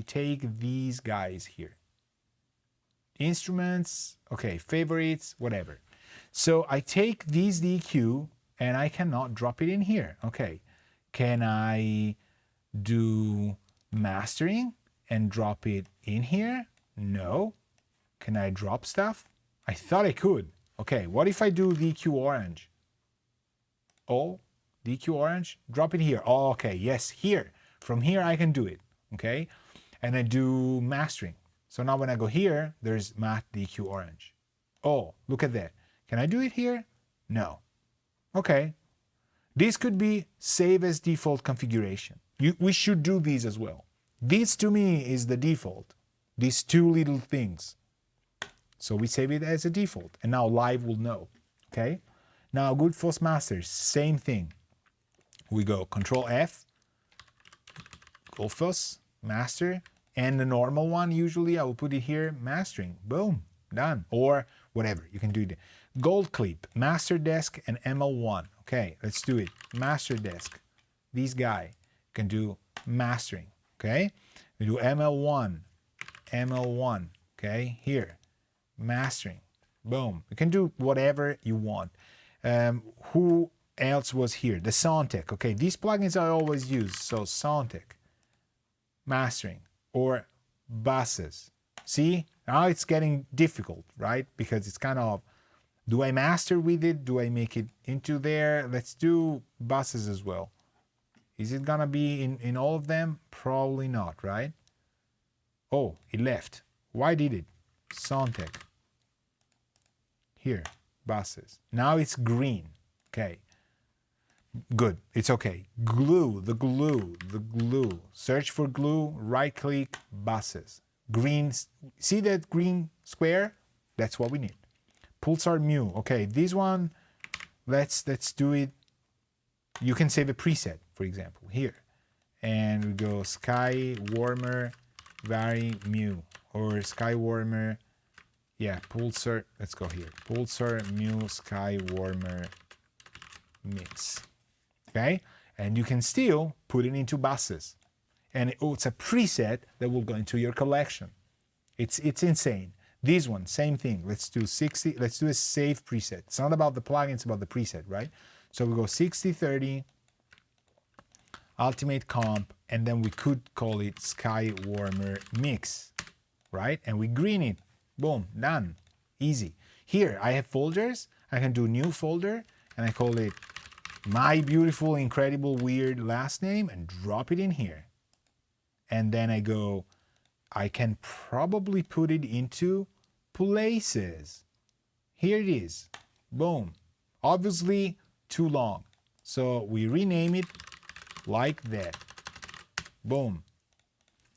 take these guys here. Instruments, okay, favorites, whatever. So I take these DQ and I cannot drop it in here. Okay, can I do mastering and drop it in here? No. Can I drop stuff? I thought I could. Okay, what if I do DQ orange? Oh, DQ orange, drop it here. Oh, okay, yes, here. From here, I can do it, okay? And I do mastering. So now when I go here, there's matte DQ orange. Oh, look at that. Can I do it here? No. Okay. This could be save as default configuration. We should do these as well. This to me is the default. These two little things. So we save it as a default. And now live will know. Okay. Now good force masters, same thing. We go Control F, Gold Fuss, master, and the normal one, usually I will put it here, mastering. Boom, done. Or whatever, you can do it. Gold clip, master desk, and ML1. Okay, let's do it. Master desk. This guy can do mastering. Okay, we do ML1, okay, here, mastering. Boom, you can do whatever you want. Who else was here? The Soundtech. Okay, these plugins I always use. So Soundtech, mastering, or buses. See, now it's getting difficult, right? Because it's kind of, do I master with it? Do I make it into there? Let's do buses as well. Is it gonna be in all of them? Probably not, right? Oh, it left. Why did it? Soundtech. Here, buses. Now it's green. Okay. Good. It's okay. Glue, the glue. Search for glue, right click, buses. Green. See that green square? That's what we need. Pulsar Mu. Okay, this one, let's do it. You can save a preset, for example, here. And we go Sky Warmer Vary Mu, or Sky Warmer, yeah, Pulsar, let's go here. Pulsar Mu Sky Warmer Mix. Okay, and you can still put it into buses. And it's a preset that will go into your collection. It's insane. This one, same thing. Let's do 60. Let's do a save preset. It's not about the plugin, it's about the preset, right? So we go 60-30, Ultimate Comp, and then we could call it Sky Warmer Mix, right? And we green it. Boom, done. Easy. Here, I have folders. I can do new folder, and I call it My Beautiful, Incredible, Weird Last Name, and drop it in here. And then I go, I can probably put it into places. Here it is. Boom. Obviously too long. So we rename it like that. Boom.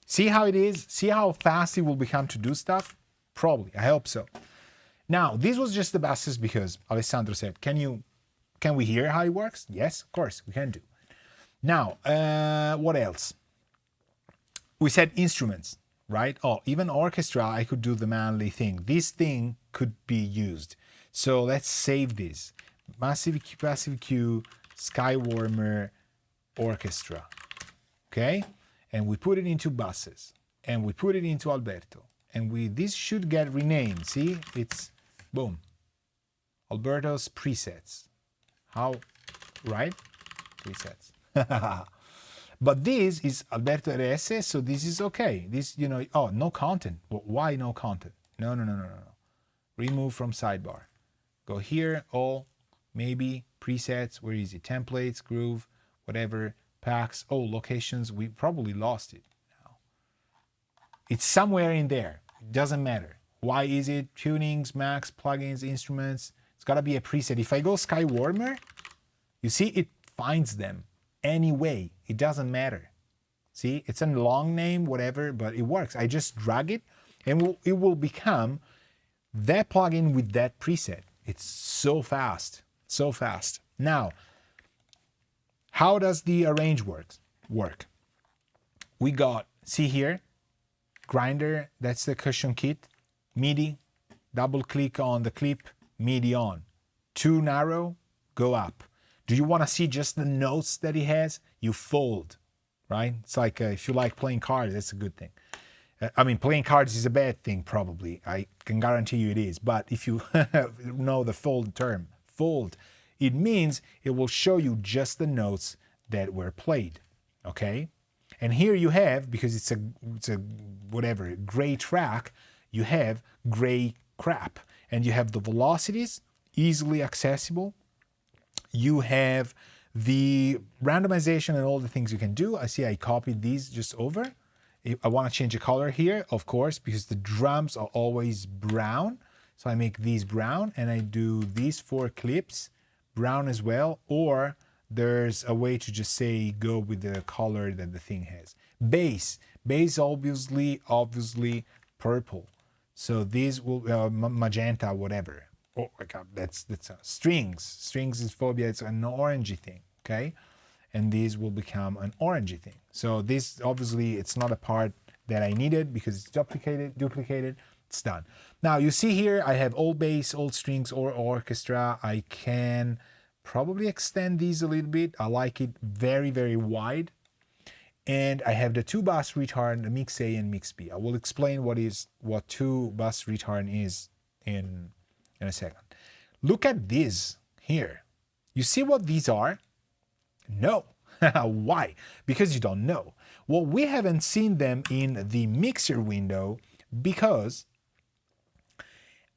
See how it is? See how fast it will become to do stuff? Probably. I hope so. Now, this was just the basis because Alessandro said, can we hear how it works? Yes, of course, we can do. Now, what else? We said instruments, right? Oh, even orchestra, I could do the manly thing. This thing could be used. So let's save this. Passive Q, Sky Warmer, orchestra. Okay? And we put it into buses. And we put it into Alberto. And this should get renamed. See? It's, boom. Alberto's presets. How, right? Presets. But this is Alberto RS, so this is okay. This, you know, oh, no content. Well, why no content? No. Remove from sidebar. Go here, all, maybe, presets, where is it? Templates, groove, whatever, packs, oh, locations, we probably lost it now. It's somewhere in there, it doesn't matter. Why is it? Tunings, max, plugins, instruments, it's gotta be a preset. If I go Sky Warmer, you see it finds them anyway, it doesn't matter. See, it's a long name, whatever, but it works. I just drag it and it will become that plugin with that preset. It's so fast, so fast. Now, how does the arrange work? We got, see here, grinder, that's the cushion kit, MIDI, double click on the clip, MIDI on. Too narrow, go up. Do you want to see just the notes that he has? You fold, right? It's like if you like playing cards, that's a good thing. I mean, playing cards is a bad thing, probably. I can guarantee you it is. But if you know the fold term, fold, it means it will show you just the notes that were played, okay? And here you have, because it's a whatever, gray track, you have gray crap. And you have the velocities, easily accessible. You have The randomization and all the things you can do, I see I copied these just over. If I want to change the color here, of course, because the drums are always brown. So I make these brown and I do these 4 clips brown as well, or there's a way to just say go with the color that the thing has. Bass obviously purple. So these will magenta, whatever. Oh my God, that's strings. Strings is phobia. It's an orangey thing, okay? And these will become an orangey thing. So this obviously it's not a part that I needed because it's duplicated. It's done. Now you see here I have old bass, old strings, or orchestra. I can probably extend these a little bit. I like it very, very wide. And I have the 2 bus return, the mix A and mix B. I will explain what 2 bus return is in a second. Look at this here. You see what these are? No. Why? Because you don't know. Well, we haven't seen them in the mixer window because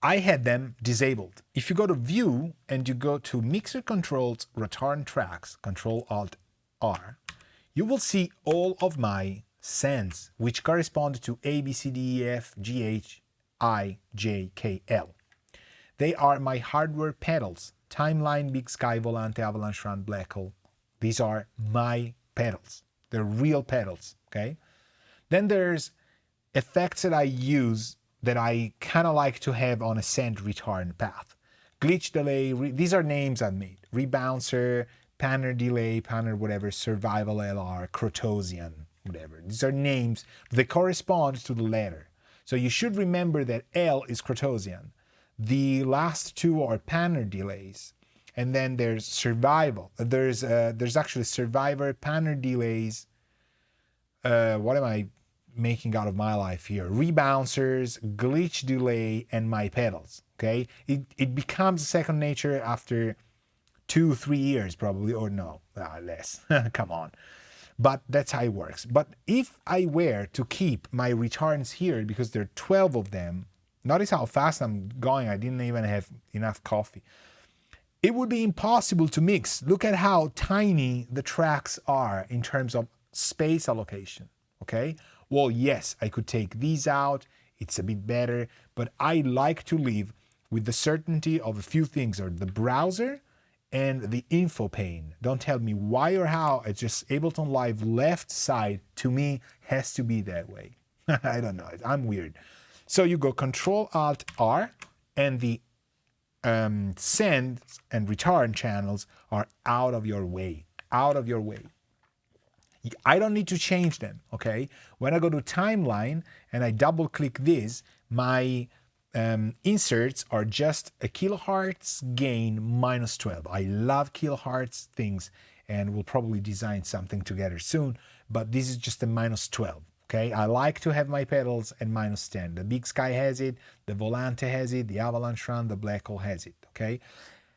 I had them disabled. If you go to View and you go to Mixer Controls, Return Tracks, Control-Alt-R, you will see all of my sends, which correspond to A, B, C, D, E, F, G, H, I, J, K, L. They are my hardware pedals. Timeline, Big Sky, Volante, Avalanche Run, Black Hole. These are my pedals. They're real pedals, okay? Then there's effects that I use that I kind of like to have on a send return path. Glitch delay, these are names I've made. Rebouncer, Panner delay, Panner whatever, Survival LR, Crotosian, whatever. These are names that correspond to the letter. So you should remember that L is Crotosian. The last 2 are Panner delays. And then there's Survival. There's actually Survivor, Panner delays. What am I making out of my life here? Rebouncers, glitch delay, and my pedals. Okay? It becomes second nature after 2-3 years probably, or no, less. Come on. But that's how it works. But if I were to keep my returns here, because there are 12 of them, notice how fast I'm going. I didn't even have enough coffee. It would be impossible to mix. Look at how tiny the tracks are in terms of space allocation, okay? Well, yes, I could take these out. It's a bit better, but I like to live with the certainty of a few things, or the browser and the info pane. Don't tell me why or how. It's just Ableton Live left side to me has to be that way. I don't know. I'm weird. So you go Control-Alt-R and the send and return channels are out of your way. Out of your way. I don't need to change them, okay? When I go to timeline and I double click this, my inserts are just a kilohertz gain minus 12. I love kilohertz things and we'll probably design something together soon, but this is just a minus 12, okay? I like to have my pedals at minus 10. The Big Sky has it, the Volante has it, the Avalanche Run, the Black Hole has it, okay?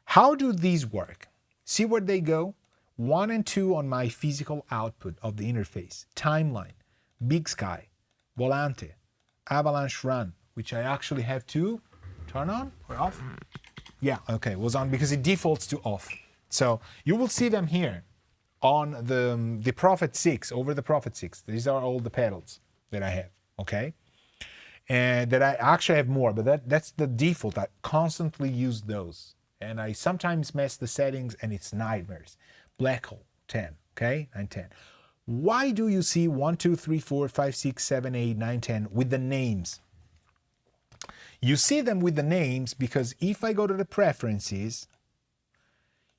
How do these work? See where they go? 1 and 2 on my physical output of the interface. Timeline, Big Sky, Volante, Avalanche Run, which I actually have to turn on or off. Yeah, okay, it was on because it defaults to off. So you will see them here on the Prophet 6, over the Prophet 6. These are all the pedals that I have, okay? And that I actually have more, but that's the default. I constantly use those. And I sometimes mess the settings and it's nightmares. Black Hole, 10, okay? 9, 10. Why do you see 1, 2, 3, 4, 5, 6, 7, 8, 9, 10 with the names? You see them with the names because if I go to the preferences,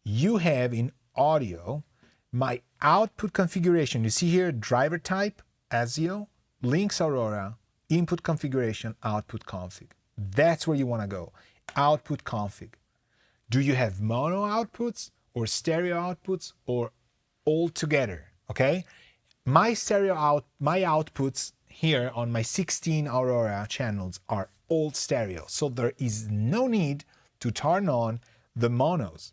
you have in audio my output configuration. You see here driver type, ASIO, Lynx Aurora, input configuration, output config. That's where you want to go. Output config. Do you have mono outputs or stereo outputs or all together? Okay? My outputs here on my 16 Aurora channels are all stereo. So there is no need to turn on the monos.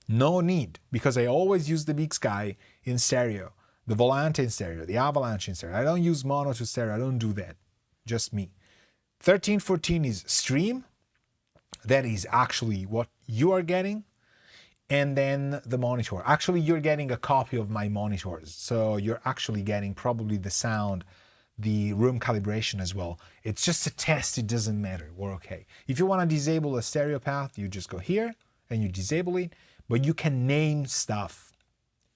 No need, because I always use the Big Sky in stereo, the Volante in stereo, the Avalanche in stereo. I don't use mono to stereo. I don't do that. Just me. 1314 is stream. That is actually what you are getting. and then the monitor. Actually, you're getting a copy of my monitors, so you're actually getting probably the sound, the room calibration as well. It's just a test, it doesn't matter, we're okay. If you want to disable a stereo path, you just go here and you disable it, but you can name stuff.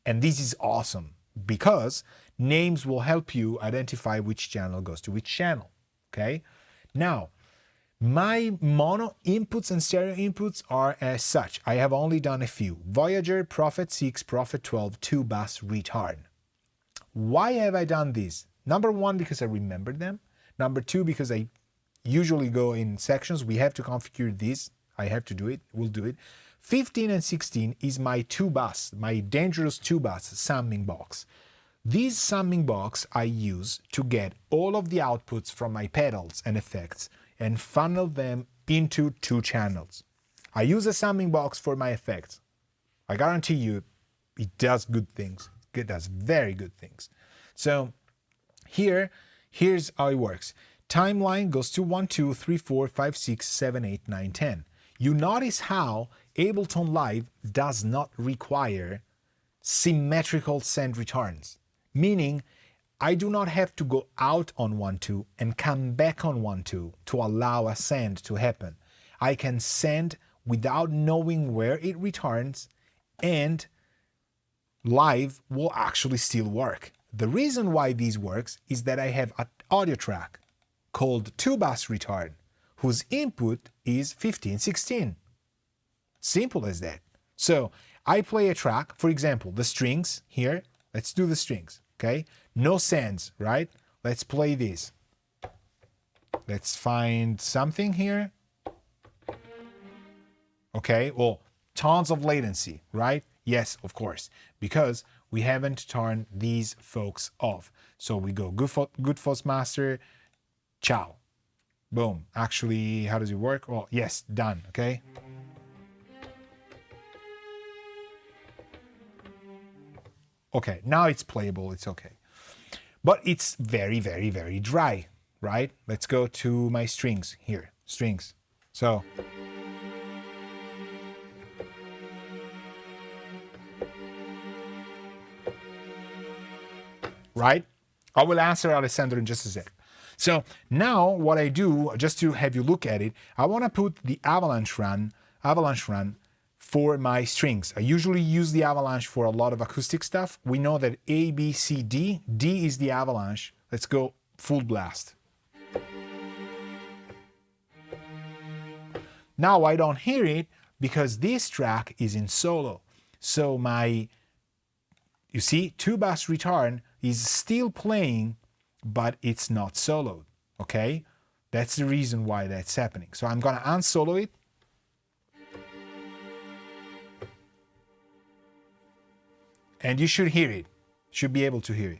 And this is awesome because names will help you identify which channel goes to which channel, okay? Now, my mono inputs and stereo inputs are as such. I have only done a few. Voyager, Prophet 6, Prophet 12, 2 bass return. Why have I done this? Number one, because I remembered them. Number two, because I usually go in sections. We have to configure this. I have to do it. We'll do it. 15 and 16 is my 2 bass, my dangerous 2 bass summing box. This summing box I use to get all of the outputs from my pedals and effects and funnel them into 2 channels. I use a summing box for my effects. I guarantee you it does good things. It does very good things. So here's how it works. Timeline goes to 1, 2, 3, 4, 5, 6, 7, 8, 9, 10. You notice how Ableton Live does not require symmetrical send returns, meaning I do not have to go out on 1, 2 and come back on 1, 2 to allow a send to happen. I can send without knowing where it returns, and Live will actually still work. The reason why this works is that I have an audio track called 2 bass return, whose input is 15, 16. Simple as that. So I play a track, for example, the strings here. Let's do the strings, okay? No sends, right? Let's play this. Let's find something here. Okay, well, tons of latency, right? Yes, of course, because we haven't turned these folks off. So we go good false master, ciao. Boom. Actually, how does it work? Well, yes, done, okay? Okay, now it's playable, it's okay. But it's very, very, very dry, right? Let's go to my strings here, strings. So, right? I will answer Alessandro in just a sec. So now what I do, just to have you look at it, I want to put the avalanche run for my strings. I usually use the avalanche for a lot of acoustic stuff. We know that A, B, C, D. D is the avalanche. Let's go full blast. Now I don't hear it because this track is in solo. So my, you see, 2 bass return is still playing, but it's not soloed, okay? That's the reason why that's happening. So I'm gonna unsolo it. And you should hear it, should be able to hear it.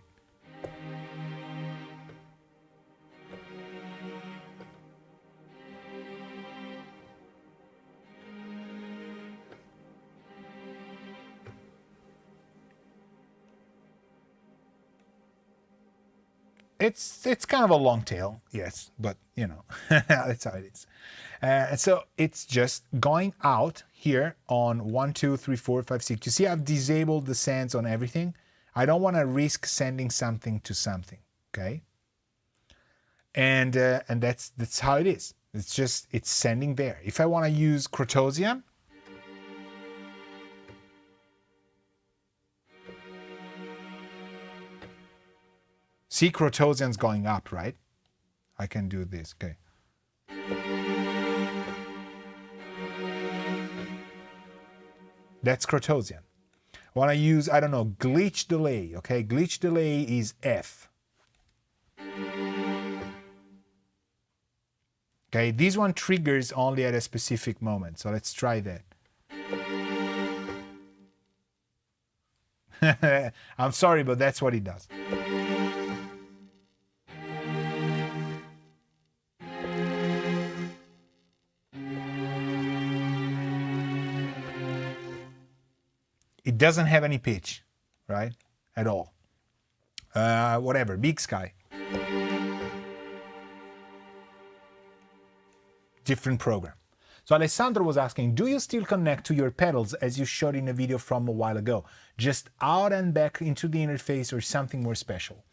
It's kind of a long tail, yes, but you know, that's how it is. And so it's just going out here on 1, 2, 3, 4, 5, 6. You see I've disabled the sends on everything. I don't want to risk sending something to something, okay? And that's how it is. It's sending there. If I want to use Crotosian, see, Crotosian's going up, right? I can do this, okay. That's Crotosian. I want to use, I don't know, glitch delay, okay? Glitch delay is F. Okay, this one triggers only at a specific moment, so let's try that. I'm sorry, but that's what it does. It doesn't have any pitch, right? At all. Whatever, Big Sky. Different program. So Alessandro was asking, do you still connect to your pedals as you showed in a video from a while ago? Just out and back into the interface or something more special?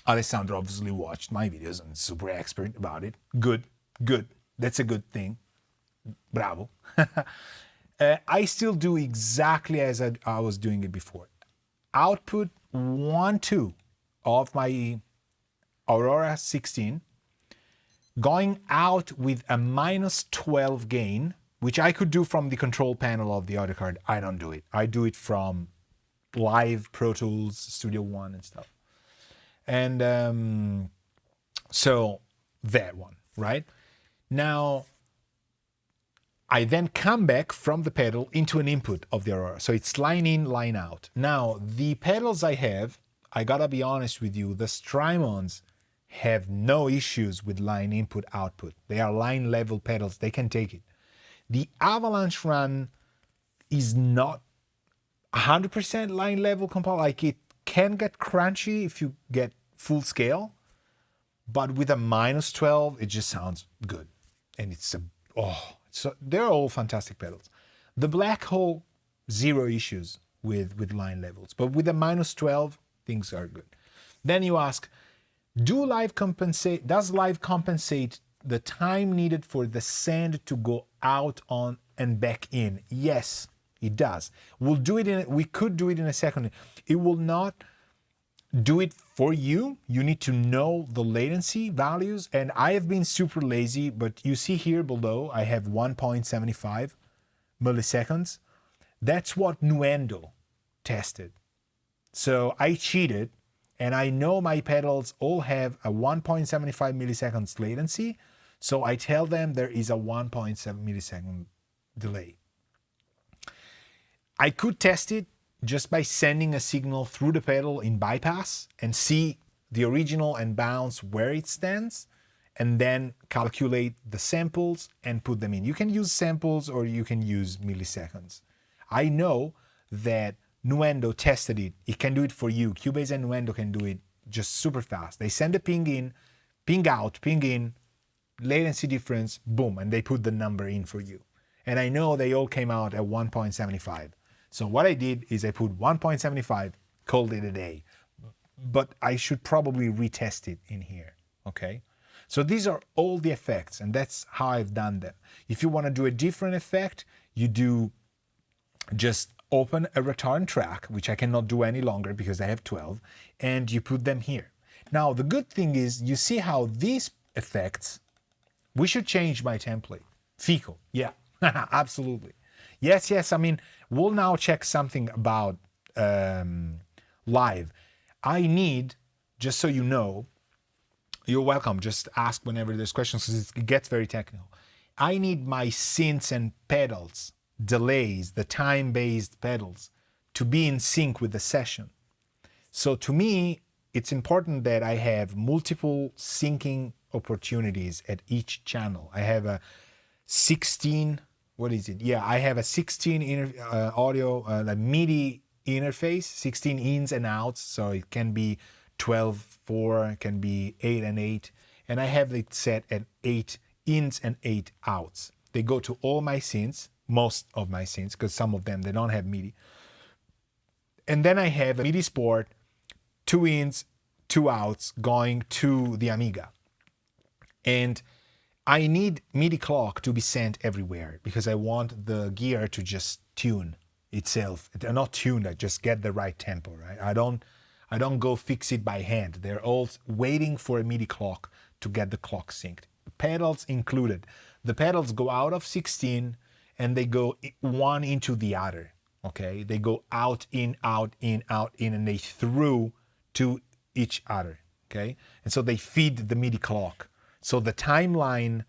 Alessandro obviously watched my videos and is super expert about it. Good, good. That's a good thing. Bravo. I still do exactly as I was doing it before. Output 1, 2 of my Aurora 16, going out with a -12 gain, which I could do from the control panel of the audio card. I don't do it. I do it from live Pro Tools, Studio One and stuff. And so that one, right? Now, I then come back from the pedal into an input of the Aurora. So it's line in, line out. Now, the pedals I have, I gotta be honest with you, the Strymons have no issues with line input output. They are line level pedals, they can take it. The Avalanche Run is not 100% line level compatible. Like, it can get crunchy if you get full scale, but with a -12, it just sounds good. And it's so they're all fantastic pedals. The Black Hole, zero issues with line levels, but with a -12, things are good. Then you ask, does live compensate the time needed for the send to go out on and back in? Yes, it does. We could do it in a second. It will not do it for you. You need to know the latency values, and I have been super lazy, but you see here below I have 1.75 milliseconds. That's what Nuendo tested. So I cheated, and I know my pedals all have a 1.75 milliseconds latency, so I tell them there is a 1.7 millisecond delay. I could test it just by sending a signal through the pedal in bypass and see the original and bounce where it stands, and then calculate the samples and put them in. You can use samples or you can use milliseconds. I know that Nuendo tested it. It can do it for you. Cubase and Nuendo can do it just super fast. They send a ping in, ping out, ping in, latency difference, boom, and they put the number in for you. And I know they all came out at 1.75. So what I did is I put 1.75, called it a day. But I should probably retest it in here, okay? So these are all the effects, and that's how I've done them. If you want to do a different effect, you do just open a return track, which I cannot do any longer because I have 12, and you put them here. Now, the good thing is, you see how these effects, we should change my template. Fico, yeah, absolutely. Yes, I mean, we'll now check something about live. I need, just so you know, you're welcome, just ask whenever there's questions because it gets very technical. I need my synths and pedals, delays, the time-based pedals, to be in sync with the session. So to me, it's important that I have multiple syncing opportunities at each channel. I have a 16, what is it? Yeah, I have a 16 audio, a MIDI interface, 16 ins and outs. So it can be 12/4, it can be 8 and 8. And I have it set at 8 ins and 8 outs. They go to all my synths, most of my synths, because some of them, they don't have MIDI. And then I have a MIDI Sport, 2 ins, 2 outs going to the Amiga. And I need MIDI clock to be sent everywhere because I want the gear to just tune itself. Not tune, I just get the right tempo, right? I don't go fix it by hand. They're all waiting for a MIDI clock to get the clock synced. Pedals included. The pedals go out of 16 and they go one into the other, okay? They go out, in, out, in, out, in, and they through to each other, okay? And so they feed the MIDI clock. So the timeline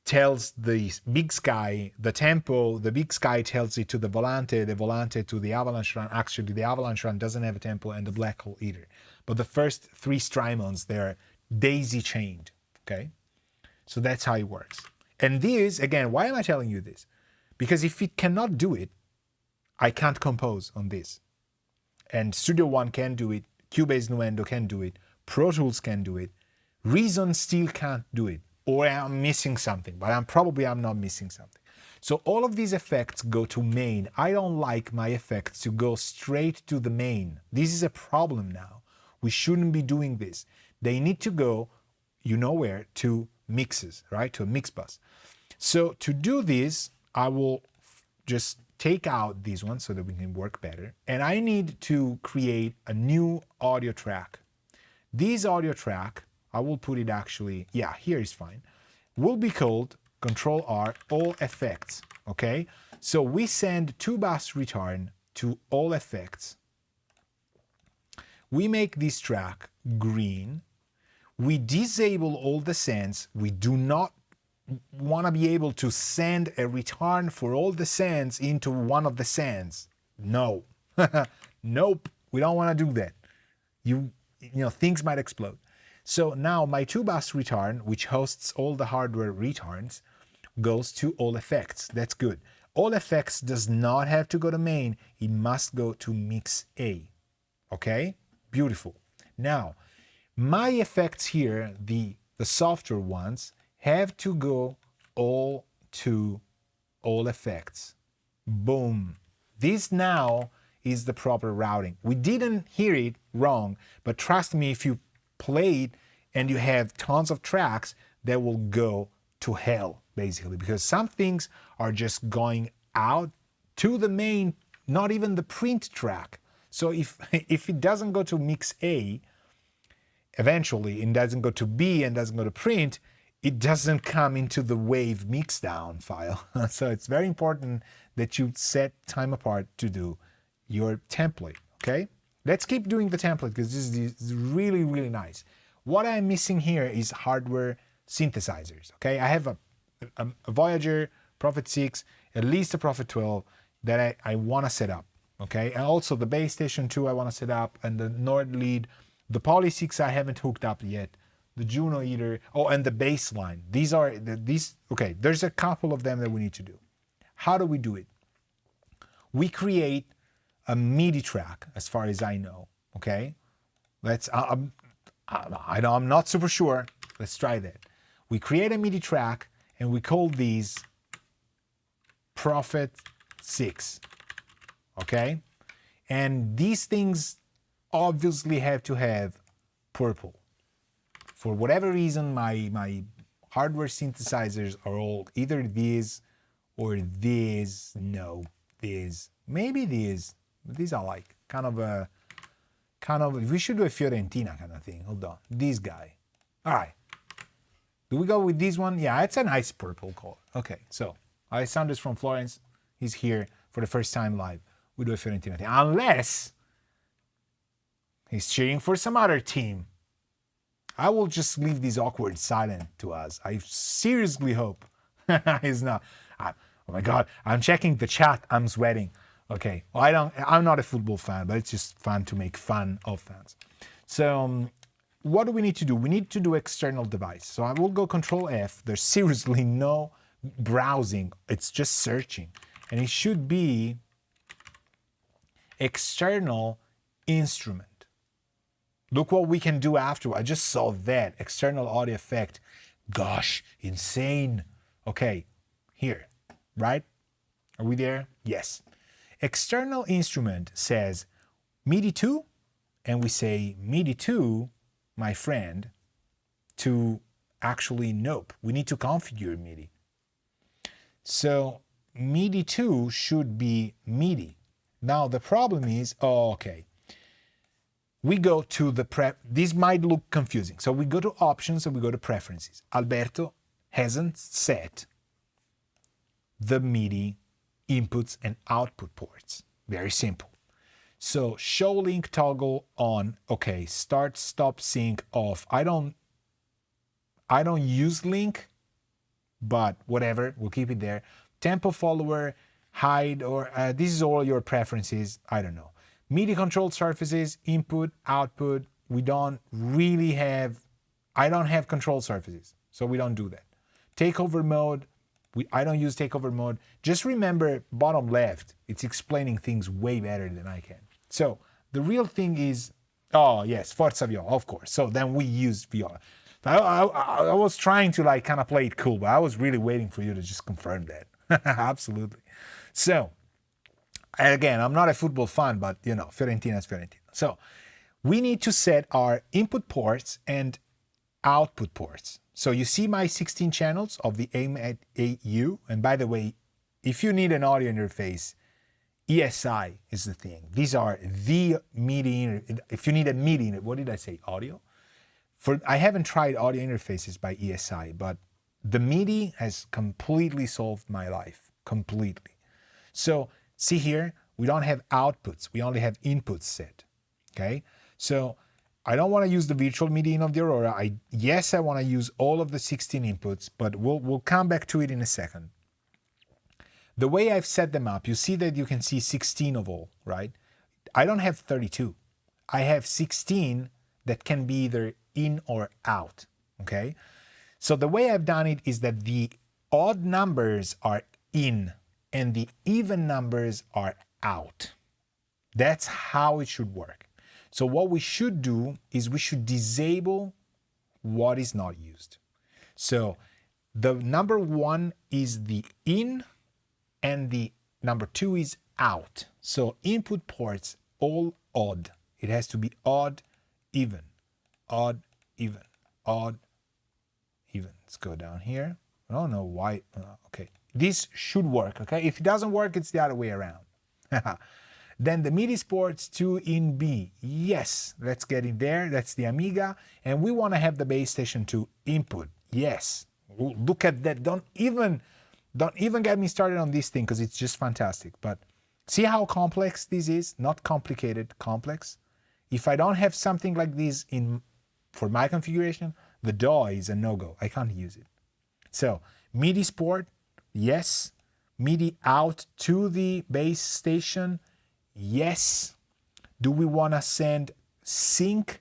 tells the Big Sky the tempo, the Big Sky tells it to the Volante to the Avalanche Run. Actually, the Avalanche Run doesn't have a tempo and the Black Hole either. But the first 3 Strymons, they're daisy-chained, okay? So that's how it works. And this, again, why am I telling you this? Because if it cannot do it, I can't compose on this. And Studio One can do it, Cubase Nuendo can do it, Pro Tools can do it, Reason still can't do it. or I'm missing something, but I'm not missing something. So all of these effects go to main. I don't like my effects to go straight to the main. This is a problem now. We shouldn't be doing this. They need to go, you know where, to mixes, right? To a mix bus. So to do this, I will just take out these ones so that we can work better. And I need to create a new audio track. This audio track, I will put it actually, yeah, here is fine, will be called Control R, all effects, okay? So we send 2-bus return to all effects. We make this track green. We disable all the sends. We do not want to be able to send a return for all the sends into one of the sends. No. Nope. We don't want to do that. You know, things might explode. So now my 2-bus return, which hosts all the hardware returns, goes to all effects. That's good. All effects does not have to go to main. It must go to mix A. Okay? Beautiful. Now, my effects here, the softer ones, have to go all to all effects. Boom. This now is the proper routing. We didn't hear it wrong, but trust me, if you play it and you have tons of tracks, that will go to hell, basically, because some things are just going out to the main, not even the print track. So if it doesn't go to mix A, eventually it doesn't go to B and doesn't go to print, it doesn't come into the wave mixdown file. So it's very important that you set time apart to do your template, okay? Let's keep doing the template because this is really, really nice. What I'm missing here is hardware synthesizers, okay? I have a Voyager, Prophet 6, at least a Prophet 12 that I want to set up, okay? And also the base station 2 I want to set up, and the Nord lead. The Poly 6 I haven't hooked up yet. The Juno Eater, oh, and the bass line. These, okay, there's a couple of them that we need to do. How do we do it? We create a MIDI track, as far as I know, okay? I'm not super sure. Let's try that. We create a MIDI track and we call these Prophet 6, okay? And these things obviously have to have purple. For whatever reason, my hardware synthesizers are all either this or this. No, this. Maybe this. These are like kind of, we should do a Fiorentina kind of thing. Hold on. This guy. All right. Do we go with this one? Yeah, it's a nice purple color. Okay, so Alessandro's from Florence. He's here for the first time live. We do a Fiorentina thing. Unless he's cheering for some other team. I will just leave this awkward silent to us. I seriously hope he's not. Oh my God, I'm checking the chat. I'm sweating. Okay, well, I'm not a football fan, but it's just fun to make fun of fans. So what do we need to do? We need to do external device. So I will go Control F. There's seriously no browsing. It's just searching. And it should be external instrument. Look what we can do after. I just saw that. External audio effect. Gosh, insane. Okay, here, right? Are we there? Yes. External instrument says MIDI 2, and we say MIDI 2, my friend, to actually, nope. We need to configure MIDI. So MIDI 2 should be MIDI. Now the problem is, oh, okay. We go to the this might look confusing. So we go to options and we go to preferences. Alberto hasn't set the MIDI inputs and output ports. Very simple. So show link toggle on. Okay, start, stop, sync off. I don't use link, but whatever, we'll keep it there. Tempo follower, hide, or this is all your preferences. I don't know. MIDI controlled surfaces, input, output. We don't really have, I don't have control surfaces, so we don't do that. Takeover mode, I don't use takeover mode. Just remember bottom left, it's explaining things way better than I can. So the real thing is, oh yes, Forza Viola, of course. So then we use Viola. I was trying to like kind of play it cool, but I was really waiting for you to just confirm that. Absolutely. So, again, I'm not a football fan, but you know, Fiorentina's Fiorentina. So, we need to set our input ports and output ports. So you see my 16 channels of the AIM8U. And by the way, if you need an audio interface, ESI is the thing. These are the MIDI. If you need a MIDI, what did I say? Audio? I haven't tried audio interfaces by ESI, but the MIDI has completely solved my life. Completely. So see here, we don't have outputs. We only have inputs set. Okay? So I don't want to use the virtual MIDI of the Aurora. Yes, I want to use all of the 16 inputs, but we'll come back to it in a second. The way I've set them up, you see that you can see 16 of all, right? I don't have 32. I have 16 that can be either in or out, okay? So the way I've done it is that the odd numbers are in and the even numbers are out. That's how it should work. So what we should do is we should disable what is not used. So the number 1 is the in and the number 2 is out. So input ports all odd. It has to be odd, even, odd, even, odd, even. Let's go down here. I don't know why. Okay, this should work. Okay, if it doesn't work, it's the other way around. Then the MIDI ports 2 in B. Yes, let's get in there. That's the Amiga. And we want to have the base station 2 input. Yes. Look at that. Don't even get me started on this thing because it's just fantastic. But see how complex this is? Not complicated, complex. If I don't have something like this for my configuration, the DAW is a no-go. I can't use it. So MIDI port, yes. MIDI out to the base station, yes. Do we want to send sync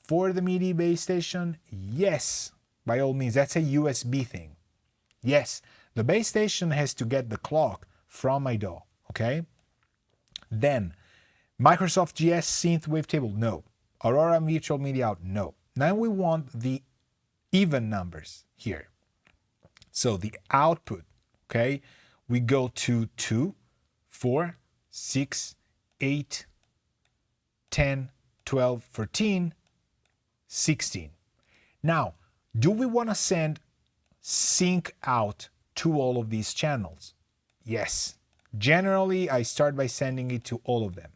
for the MIDI base station? Yes, by all means. That's a USB thing. Yes, the base station has to get the clock from my DAW, okay? Then, Microsoft GS synth wavetable, no. Aurora virtual MIDI out, no. Now we want the even numbers here. So the output, okay? We go to 2, 4, 6, 8, 10, 12, 14, 16. Now, do we want to send sync out to all of these channels? Yes. Generally, I start by sending it to all of them.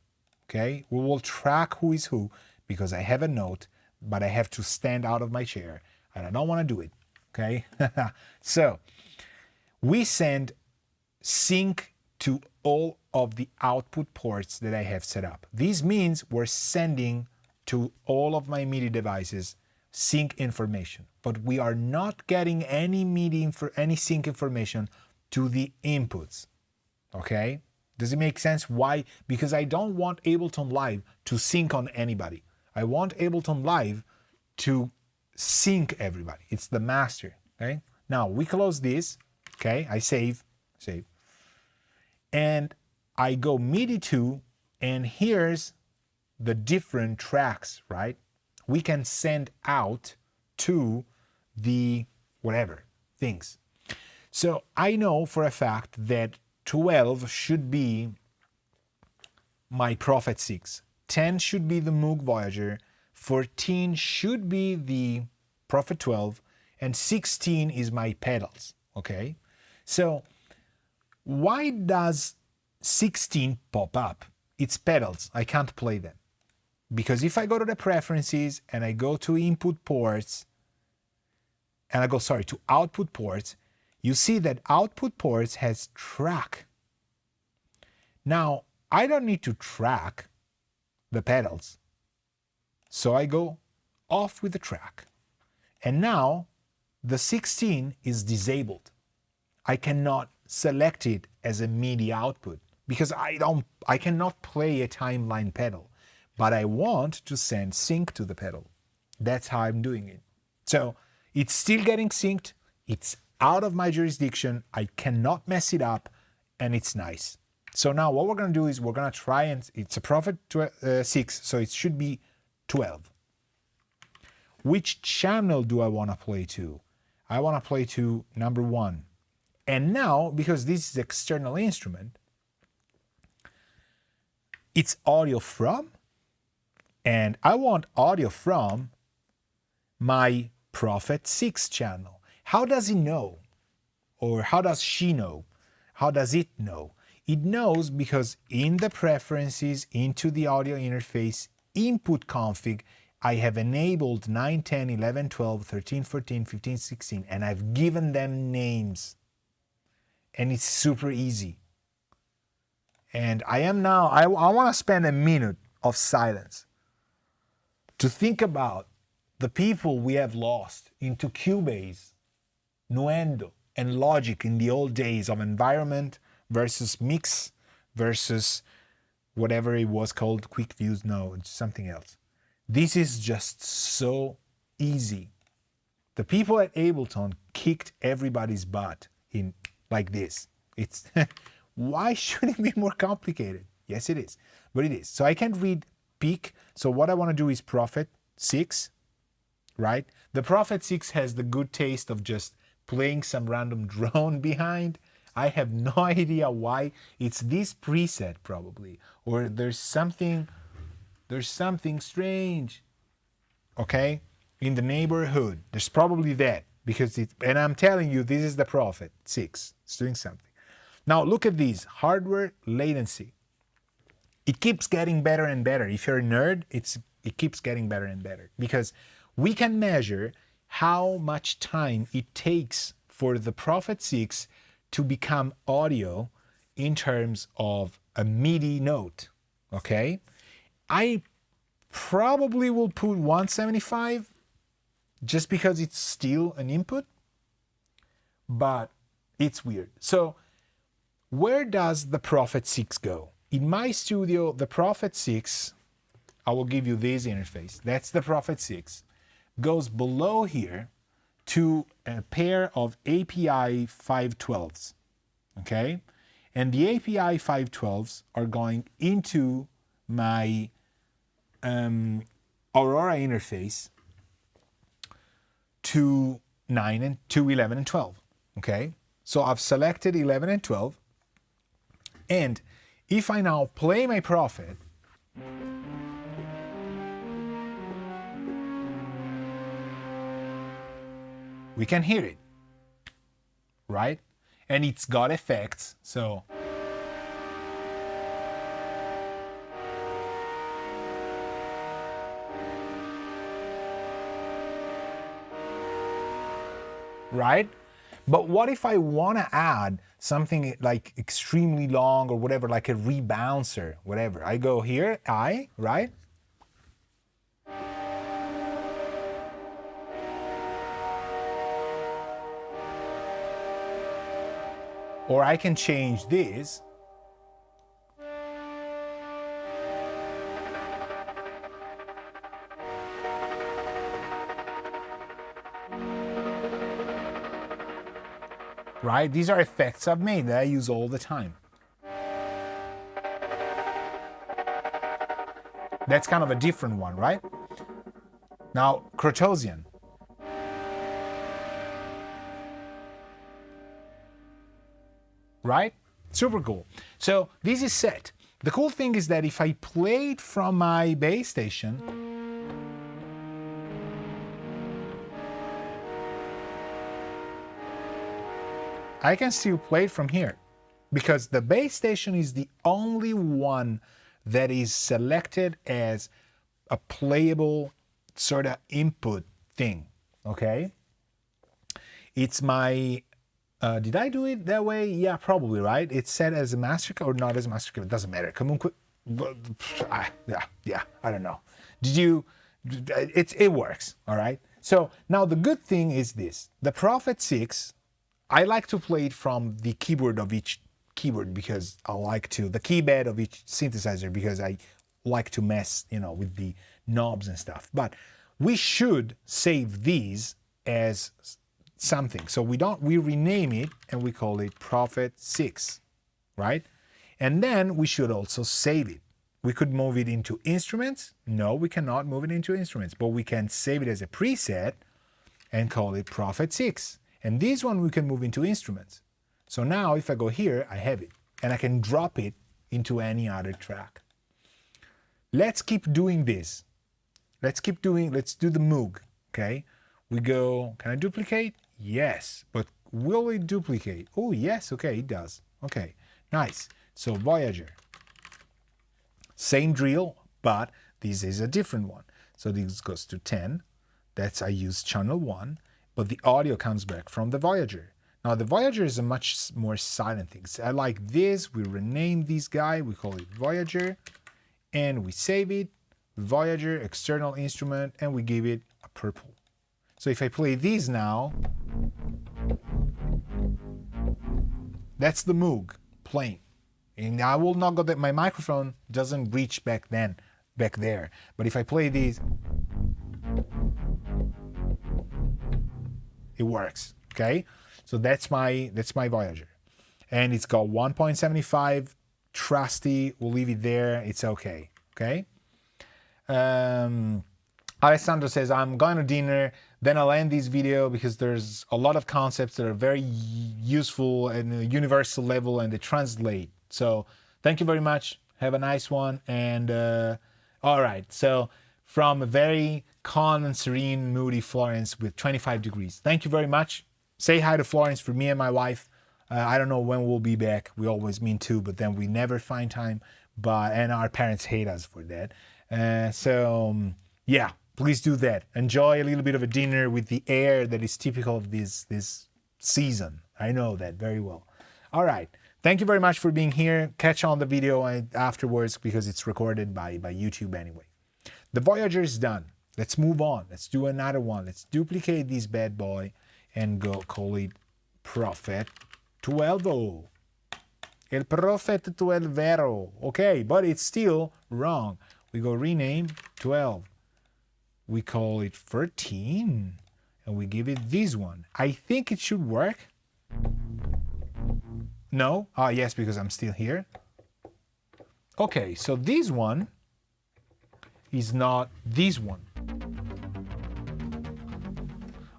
Okay? We will track who is who because I have a note, but I have to stand out of my chair and I don't want to do it. Okay? So, we send sync to all of the output ports that I have set up. This means we're sending to all of my MIDI devices sync information, but we are not getting any any sync information to the inputs. Okay? Does it make sense? Why? Because I don't want Ableton Live to sync on anybody. I want Ableton Live to sync everybody. It's the master. Okay? Now we close this. Okay? I save. And I go MIDI 2, and here's the different tracks, right? We can send out to the whatever things. So I know for a fact that 12 should be my Prophet 6, 10 should be the Moog Voyager, 14 should be the Prophet 12, and 16 is my pedals, okay? So why does 16 pop up? It's pedals, I can't play them. Because if I go to the preferences and I go to input ports, and I go, to output ports, you see that output ports has track. Now, I don't need to track the pedals. So I go off with the track. And now the 16 is disabled. I cannot select it as a MIDI output because I cannot play a timeline pedal. But I want to send sync to the pedal. That's how I'm doing it. So it's still getting synced. It's out of my jurisdiction. I cannot mess it up, and it's nice. So now what we're going to do is we're going to try and it's a Prophet 6, so it should be 12. which channel do I want to play to? I want to play to number 1. And now, because this is external instrument, it's audio from, and I want audio from my Prophet 6 channel. How does he know? Or how does she know? How does it know? It knows because in the preferences, into the audio interface, input config, I have enabled 9, 10, 11, 12, 13, 14, 15, 16, and I've given them names. And it's super easy. And I want to spend a minute of silence to think about the people we have lost into Cubase, Nuendo, and Logic in the old days of environment versus mix versus whatever it was called, quick views. No, it's something else. This is just so easy. The people at Ableton kicked everybody's butt in like this. It's why should it be more complicated? Yes, it is, but it is. So I can read peak. So what I want to do is Prophet 6, right? The Prophet 6 has the good taste of just playing some random drone behind. I have no idea why. It's this preset probably, or there's something strange, okay, in the neighborhood. There's probably that, because and I'm telling you, this is the Prophet 6. It's doing something. Now look at these, hardware latency. It keeps getting better and better. If you're a nerd, it keeps getting better and better, because we can measure how much time it takes for the Prophet 6 to become audio in terms of a MIDI note, okay? I probably will put 175 just because it's still an input, but it's weird. So where does the Prophet 6 go? In my studio, the Prophet 6, I will give you this interface. That's the Prophet 6. Goes below here to a pair of API 512s, okay? And the API 512s are going into my Aurora interface to 9 and to 11 and 12, okay? So I've selected 11 and 12, and if I now play my Prophet, we can hear it, right? And it's got effects, so right? But what if I want to add something like extremely long or whatever, like a rebouncer, whatever? I go here, right? Or I can change this. Right? These are effects I've made that I use all the time. That's kind of a different one, right? Now, Crotosian. Right? Super cool. So this is set. The cool thing is that if I play it from my base station, I can still play it from here, because the base station is the only one that is selected as a playable sort of input thing, okay? It's my, did I do it that way? Yeah, probably, right? It's set as a master or not as a master, it doesn't matter. Comunque, yeah, I don't know. It works, all right? So now the good thing is this, the Prophet 6, I like to play it from the keyboard of each keyboard because I like to, the keypad of each synthesizer, because I like to mess, with the knobs and stuff. But we should save these as something. So we rename it and we call it Prophet 6, right? And then we should also save it. We could move it into instruments. No, we cannot move it into instruments, but we can save it as a preset and call it Prophet 6. And this one we can move into instruments. So now if I go here, I have it, and I can drop it into any other track. Let's keep doing this. Let's do the Moog, okay? We go, can I duplicate? Yes, but will it duplicate? Oh, yes, okay, it does. Okay, nice. So Voyager. Same drill, but this is a different one. So this goes to 10. That's, I use channel 1, but the audio comes back from the Voyager. Now the Voyager is a much more silent thing. So I like this, we rename this guy, we call it Voyager, and we save it, Voyager, external instrument, and we give it a purple. So if I play these now, that's the Moog playing. And I will not go that my microphone doesn't reach back there. But if I play these, it works. Okay? So that's my Voyager. And it's got 1.75, trusty, we'll leave it there, it's okay. Okay? Alessandro says, I'm going to dinner, then I'll end this video because there's a lot of concepts that are very useful and a universal level and they translate. So thank you very much. Have a nice one. And all right. So from a very calm and serene, moody Florence with 25 degrees. Thank you very much. Say hi to Florence for me and my wife. I don't know when we'll be back. We always mean to, but then we never find time. And our parents hate us for that. Yeah, please do that. Enjoy a little bit of a dinner with the air that is typical of this season. I know that very well. All right. Thank you very much for being here. Catch on the video afterwards because it's recorded by YouTube anyway. The Voyager is done. Let's move on. Let's do another one. Let's duplicate this bad boy and go call it Prophet 12. El Prophet 12. Okay, but it's still wrong. We go rename 12. We call it 13. And we give it this one. I think it should work. No? Ah, yes, because I'm still here. Okay, so this one is not this one.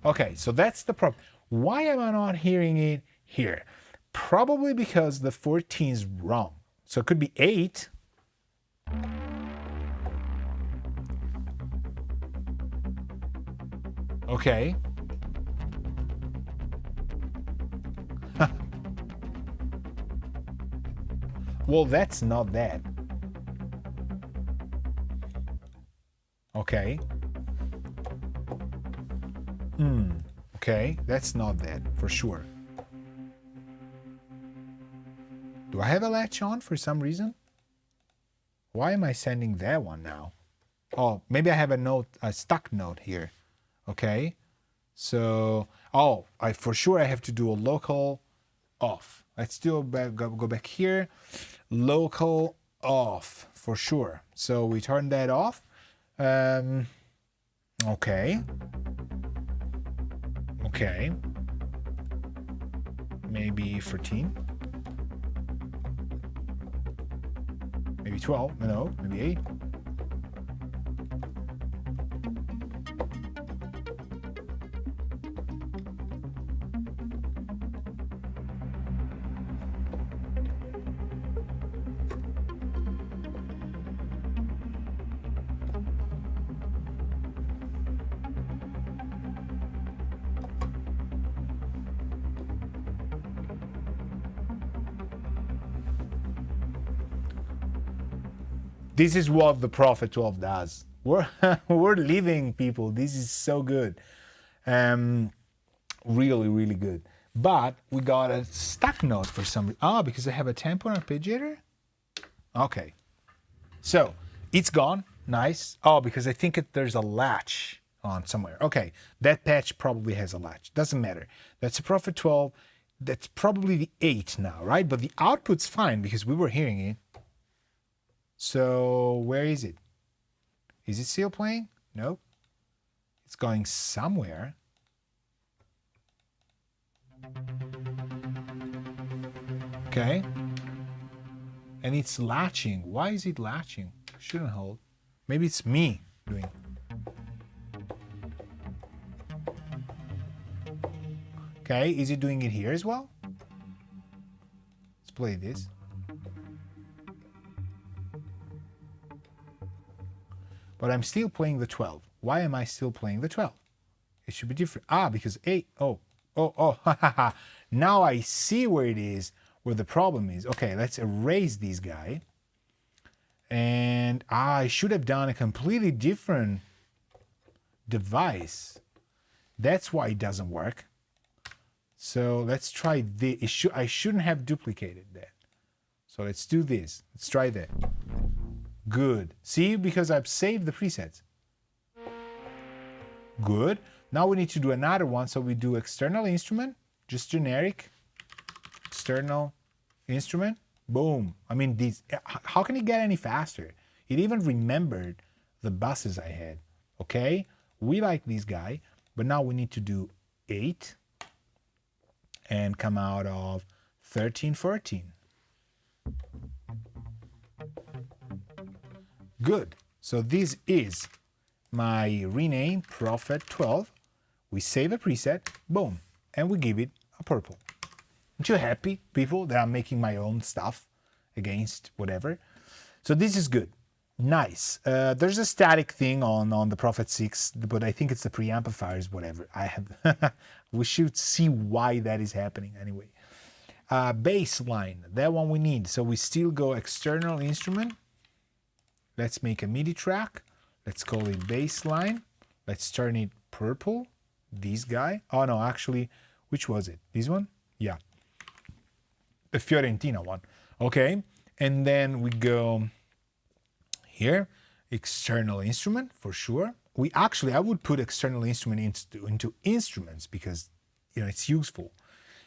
Okay, so that's the problem. Why am I not hearing it here? Probably because the 14 is wrong. So it could be 8. Okay. Well, that's not that. Okay. Okay, that's not that for sure. Do I have a latch on for some reason? Why am I sending that one now? Oh, maybe I have a stuck note here. Okay. So, for sure I have to do a local off. Let's do go back here. Local off for sure. So we turn that off. Okay. Okay. Maybe 14. Maybe 12. No, maybe 8. This is what the Prophet 12 does. We're living, people. This is so good. Really, really good. But we got a stuck note for some reason. Because I have a tempo arpeggiator? Okay. So, it's gone. Nice. Because I think there's a latch on somewhere. Okay. That patch probably has a latch. Doesn't matter. That's a Prophet 12. That's probably the 8 now, right? But the output's fine because we were hearing it. So where is it? Is it still playing? Nope. It's going somewhere. Okay. And it's latching. Why is it latching? Shouldn't hold. Maybe it's me doing it. Okay, is it doing it here as well? Let's play this. But I'm still playing the 12. Why am I still playing the 12? It should be different. Ah, because 8. Oh, now I see where it is, where the problem is. Okay, let's erase this guy. And I should have done a completely different device. That's why it doesn't work. So let's try this. I shouldn't have duplicated that. So let's do this. Let's try that. Good. See, because I've saved the presets. Good. Now we need to do another one. So we do external instrument, just generic external instrument. Boom. I mean, these. How can it get any faster? It even remembered the buses I had. Okay. We like this guy, but now we need to do 8 and come out of 13, 14. Good. So this is my rename Prophet 12. We save a preset, boom, and we give it a purple. Aren't you happy, people, that I'm making my own stuff against whatever? So this is good. Nice. There's a static thing on the Prophet 6, but I think it's the preamplifiers, whatever. I have. We should see why that is happening anyway. Bass line, that one we need. So we still go external instrument. Let's make a MIDI track. Let's call it bass line. Let's turn it purple. This guy. Oh no, actually, which was it? This one? Yeah. The Fiorentina one. Okay. And then we go here, external instrument for sure. I would put external instrument into instruments because, you know, it's useful.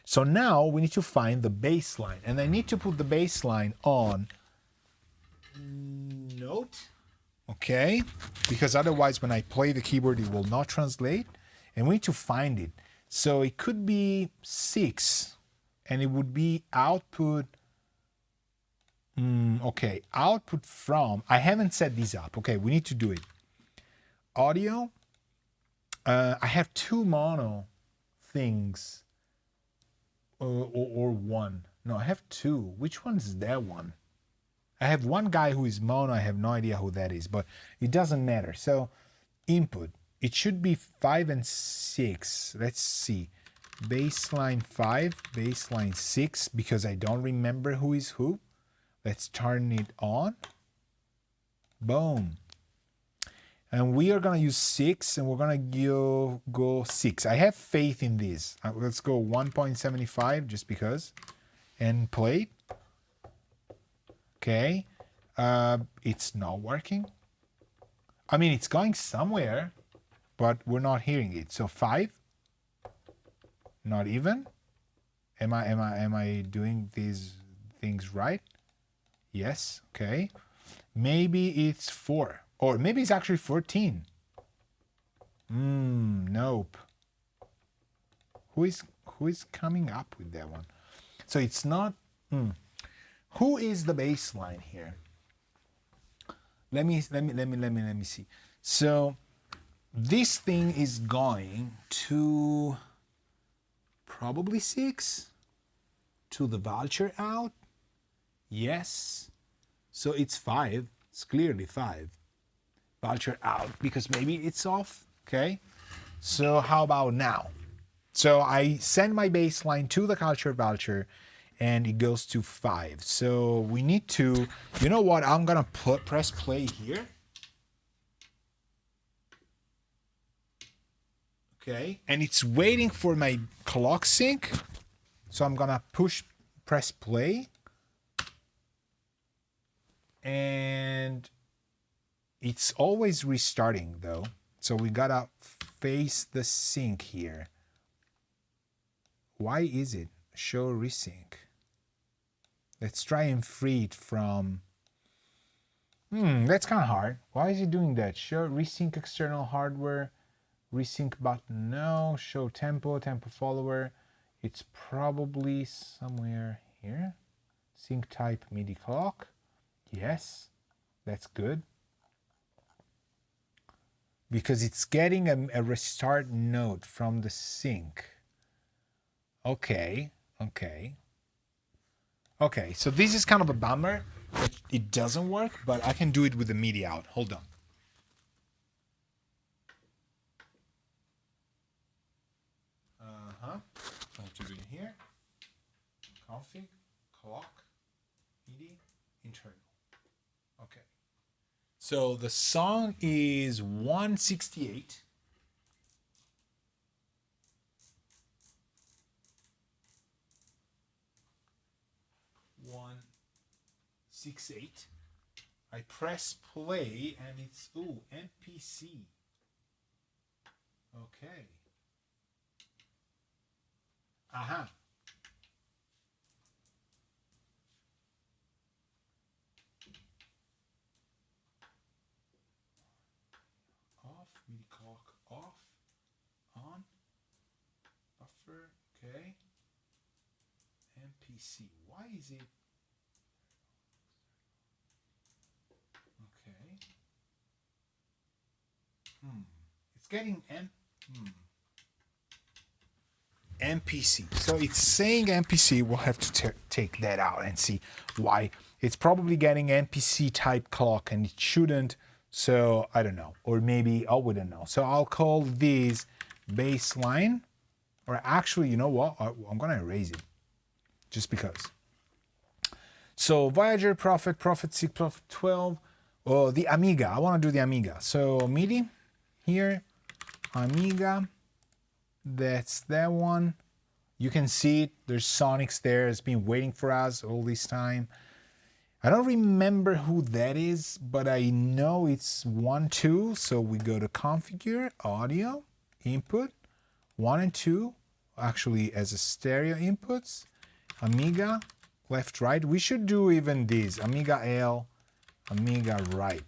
So now we need to find the bass line, and I need to put the bass line on note, okay? Because otherwise when I play the keyboard, it will not translate, and we need to find it. So it could be 6, and it would be output. Okay, output from, I haven't set these up. Okay, we need to do it. Audio, I have 2 mono things, or 1. No, I have 2. Which one is that one? I have one guy who is mono. I have no idea who that is, but it doesn't matter. So input, it should be 5 and 6. Let's see. Baseline 5, baseline 6, because I don't remember who is who. Let's turn it on. Boom. And we are going to use 6, and we're going to go 6. I have faith in this. Let's go 1.75 just because. And play. Okay. It's not working. I mean, it's going somewhere, but we're not hearing it. So 5. Not even. Am I doing these things right? Yes. Okay. Maybe it's 4. Or maybe it's actually 14. Nope. Who is coming up with that one? So it's not. Who is the bass line here? Let me see. So this thing is going to probably 6 to the vulture out. Yes. So it's 5. It's clearly 5. Vulture out because maybe it's off. Okay. So how about now? So I send my bass line to the culture vulture and it goes to 5. So we need to, you know what? I'm going to press play here. Okay. And it's waiting for my clock sync. So I'm going to press play. And it's always restarting though. So we gotta face the sync here. Why is it? Show resync. Let's try and free it from. That's kind of hard. Why is it doing that? Show resync external hardware. Resync button, no. Show tempo, tempo follower. It's probably somewhere here. Sync type MIDI clock. Yes. That's good. Because it's getting a restart note from the sync. Okay, okay. Okay, so this is kind of a bummer that it doesn't work, but I can do it with the MIDI out. Hold on. I have to do it here. Config, clock, MIDI, internal. Okay. So the song is 168. I press play and it's MPC. Okay. Aha. Off, MIDI clock off, on, buffer, okay. MPC. Why is it? Okay. It's getting MPC. So it's saying MPC. We'll have to take that out and see why. It's probably getting MPC type clock and it shouldn't. So I don't know. Or maybe, we don't know. So I'll call this baseline. Or actually, you know what? I'm going to erase it. Just because. So Voyager, Prophet 6, Prophet 12. Oh, the Amiga. I want to do the Amiga. So MIDI here. Amiga. That's that one. You can see it. There's Sonics there. It's been waiting for us all this time. I don't remember who that is, but I know it's 1, 2. So we go to configure, audio, input, 1 and 2, actually as a stereo inputs, Amiga, left, right. We should do even this, Amiga L, Amiga right.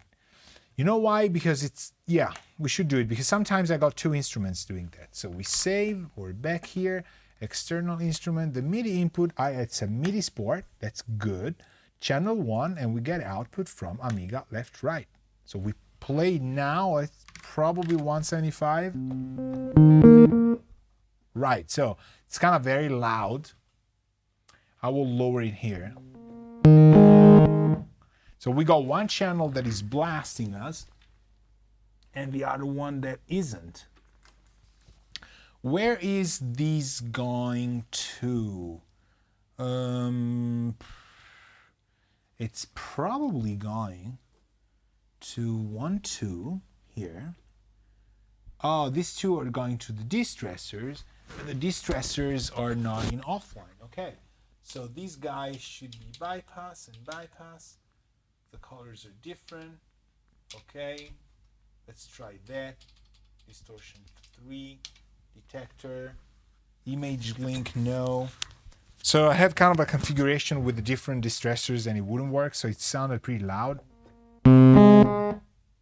You know why? Because it's, yeah, we should do it because sometimes I got 2 instruments doing that. So we save, we're back here, external instrument, the MIDI input, it's a MIDI Sport, that's good. Channel 1, and we get output from Amiga left, right. So we play now, it's probably 175. Right, so it's kind of very loud. I will lower it here. So we got one channel that is blasting us and the other one that isn't. Where is this going to? It's probably going to 1, 2 here. Oh, these 2 are going to the distressors, and the distressors are not in offline. Okay, so these guys should be bypass and bypass. The colors are different. Okay, let's try that. Distortion 3, detector, image link, no. So I have kind of a configuration with the different distressors and it wouldn't work, so it sounded pretty loud.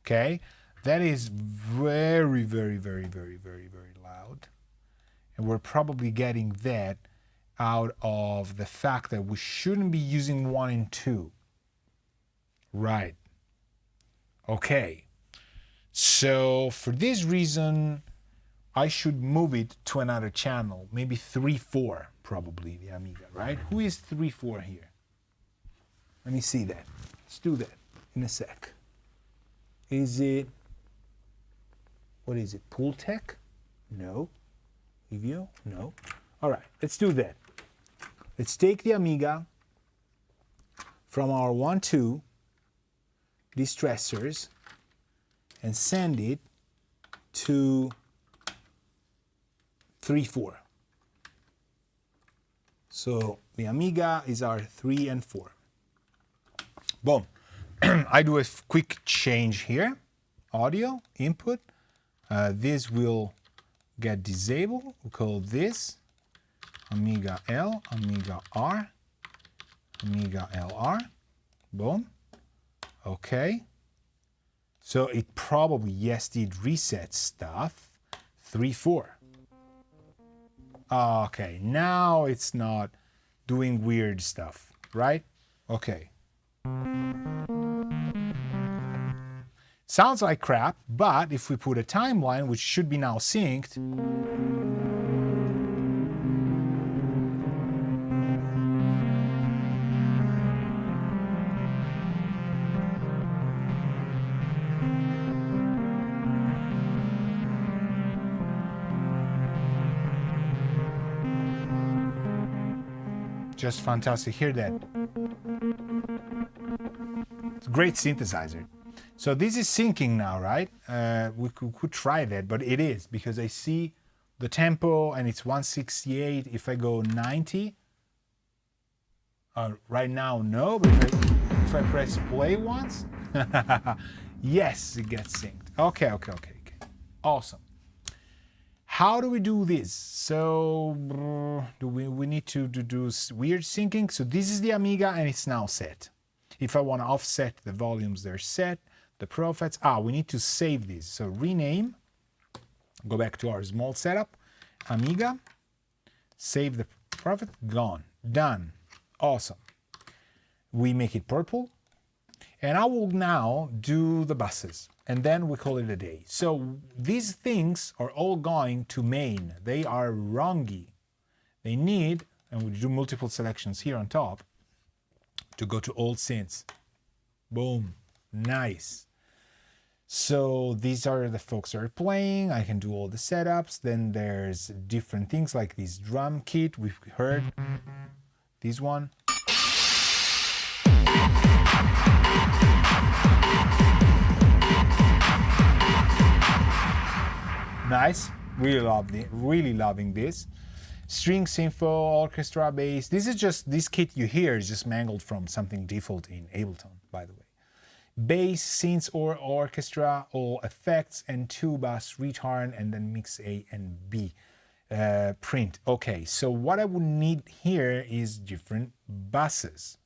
Okay, that is very, very, very, very, very, very loud. And we're probably getting that out of the fact that we shouldn't be using 1 and 2. Right. Okay. So for this reason, I should move it to another channel, maybe 3, 4, probably the Amiga, right? Who is 3, 4 here? Let me see that. Let's do that in a sec. Is it, what is it, Pooltech? No. Evio? No. All right, let's do that. Let's take the Amiga from our 1, 2 distressors and send it to 3, 4. So the Amiga is our 3 and 4. Boom. I do a quick change here. Audio, input. This will get disabled. We call this Amiga L, Amiga R, Amiga LR. Boom. Okay. So it probably, yes, did reset stuff. 3, 4. Okay, now it's not doing weird stuff, right? Okay. Sounds like crap, but if we put a timeline, which should be now synced, just fantastic. Hear that? It's a great synthesizer. So this is syncing now, right? We could try that, but it is, because I see the tempo and it's 168. If I go 90, right now, no, but if I press play once, yes, it gets synced. Okay. Awesome. How do we do this? So we need to do weird syncing. So this is the Amiga and it's now set. If I want to offset the volumes, they're set. The profits, we need to save this. So rename, go back to our small setup, Amiga, save the profit, gone, done, awesome. We make it purple, and I will now do the buses, and then we call it a day. So these things are all going to main. They are wrongy. They need, and we do multiple selections here on top, to go to old synths. Boom, nice. So these are the folks that are playing. I can do all the setups. Then there's different things like this drum kit we've heard. This one. Nice. Really loving this. String syntho, orchestra, bass. This kit you hear is just mangled from something default in Ableton, by the way. Bass, synths or orchestra, all effects, and two bass return, and then mix A and B. Print. Okay, so what I would need here is different buses.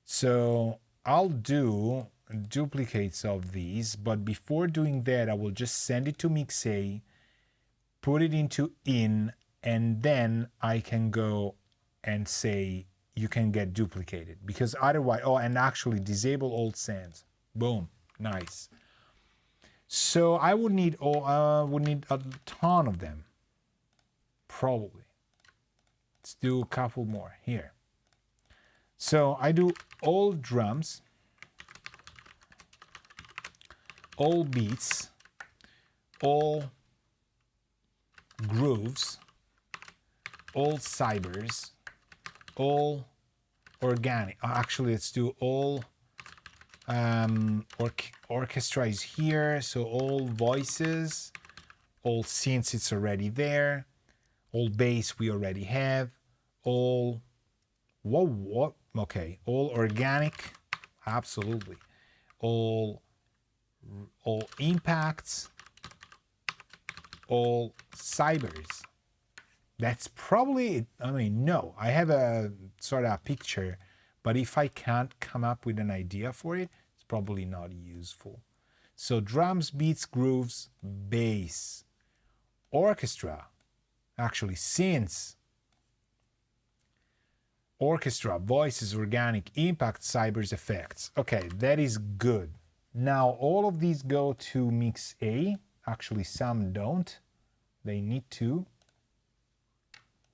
So I'll do duplicates of these, but before doing that, I will just send it to mix A, put it into in, and then I can go and say, you can get duplicated, because otherwise, and actually disable old sands. Boom, nice. So I would need a ton of them, probably. Let's do a couple more here. So I do all drums, all beats, all grooves, all cybers, all organic. Actually, let's do all orchestra is here, so all voices, all synths, it's already there, all bass we already have, all okay, all organic, absolutely, all impacts, all cybers. That's probably, no, I have a sort of picture, but if I can't come up with an idea for it, it's probably not useful. So drums, beats, grooves, bass, orchestra, actually synths, orchestra, voices, organic, impact, cybers, effects. Okay, that is good. Now all of these go to mix A. Actually, some don't. They need to.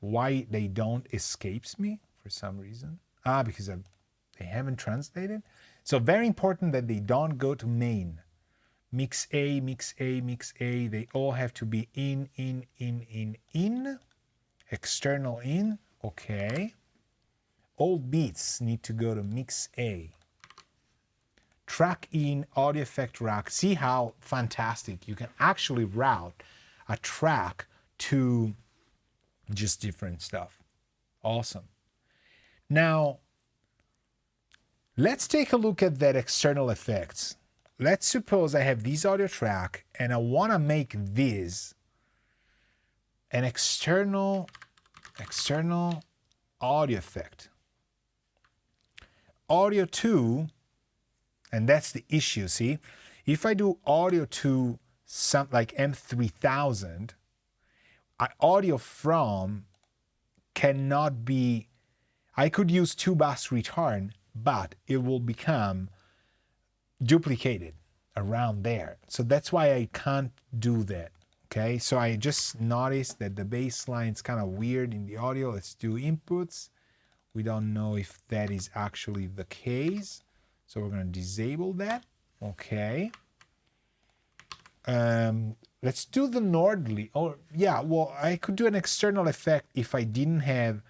Why they don't escapes me for some reason. Because they haven't translated. So very important that they don't go to main. Mix A, mix A, mix A. They all have to be in. External in. Okay. All beats need to go to mix A. Track in, audio effect rack. See how fantastic you can actually route a track to just different stuff. Awesome. Now, let's take a look at that external effects. Let's suppose I have this audio track and I want to make this an external audio effect. Audio 2, and that's the issue, see? If I do audio to something like M3000, audio from cannot be, I could use two bass return, but it will become duplicated. around there. So that's why I can't do that. Okay, so I just noticed that the bass line's kind of weird in the audio. Let's do inputs. We don't know if that is actually the case. So we're going to disable that. Okay. Let's do the Nordly. Oh, yeah, well, I could do an external effect if I didn't have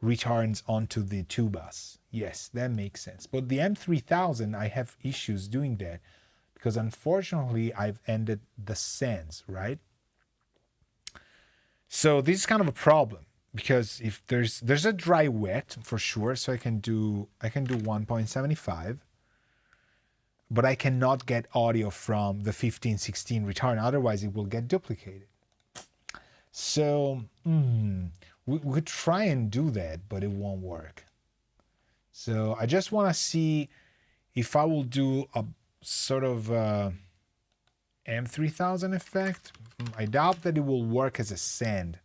returns onto the tubas. Yes, that makes sense. But the M3000, I have issues doing that because unfortunately I've ended the sends, right? So this is kind of a problem because if there's a dry wet for sure, so I can do 1.75. But I cannot get audio from the 1516 return, otherwise it will get duplicated. So we could try and do that, but it won't work. So I just want to see if I will do a sort of M3000 effect. I doubt that it will work as a send,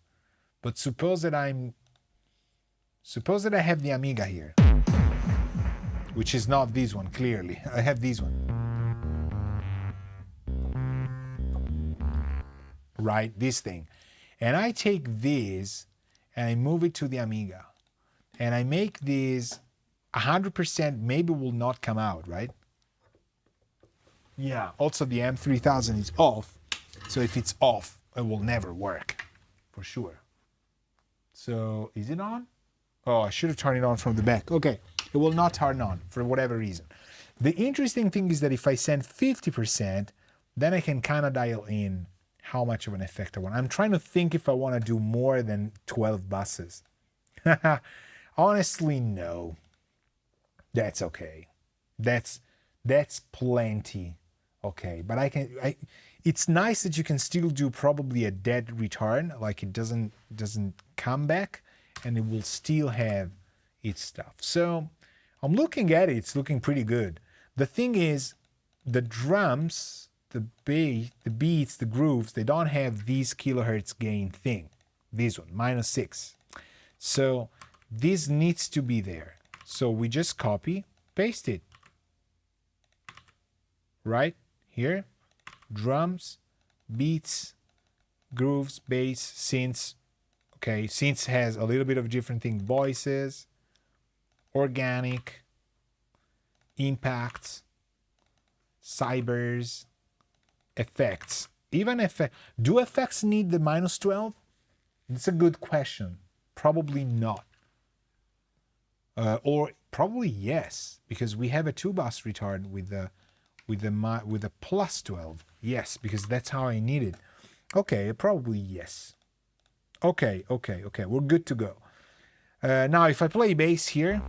but suppose that I have the Amiga here, which is not this one, clearly. I have this one. Right, this thing. And I take this and I move it to the Amiga. And I make this 100%, maybe will not come out, right? Yeah, also the M3000 is off. So if it's off, it will never work, for sure. So is it on? Oh, I should have turned it on from the back. Okay. It will not turn on for whatever reason. The interesting thing is that if I send 50%, then I can kind of dial in how much of an effect I want. I'm trying to think if I want to do more than 12 buses. Honestly, no. That's okay. That's plenty. Okay, but it's nice that you can still do probably a dead return, like it doesn't come back, and it will still have its stuff. So I'm looking at it, it's looking pretty good. The thing is, the drums, the bass, the beats, the grooves, they don't have these kilohertz gain thing. This one, -6. So this needs to be there. So we just copy, paste it. Right here, drums, beats, grooves, bass, synths. Okay, synths has a little bit of different thing, voices, organic, impacts, cybers, effects. Even effect. Do effects need the -12? It's a good question. Probably not. Or probably yes, because we have a 2-bus retard with the +12. Yes, because that's how I need it. Okay, probably yes. Okay, we're good to go. Now, if I play bass here.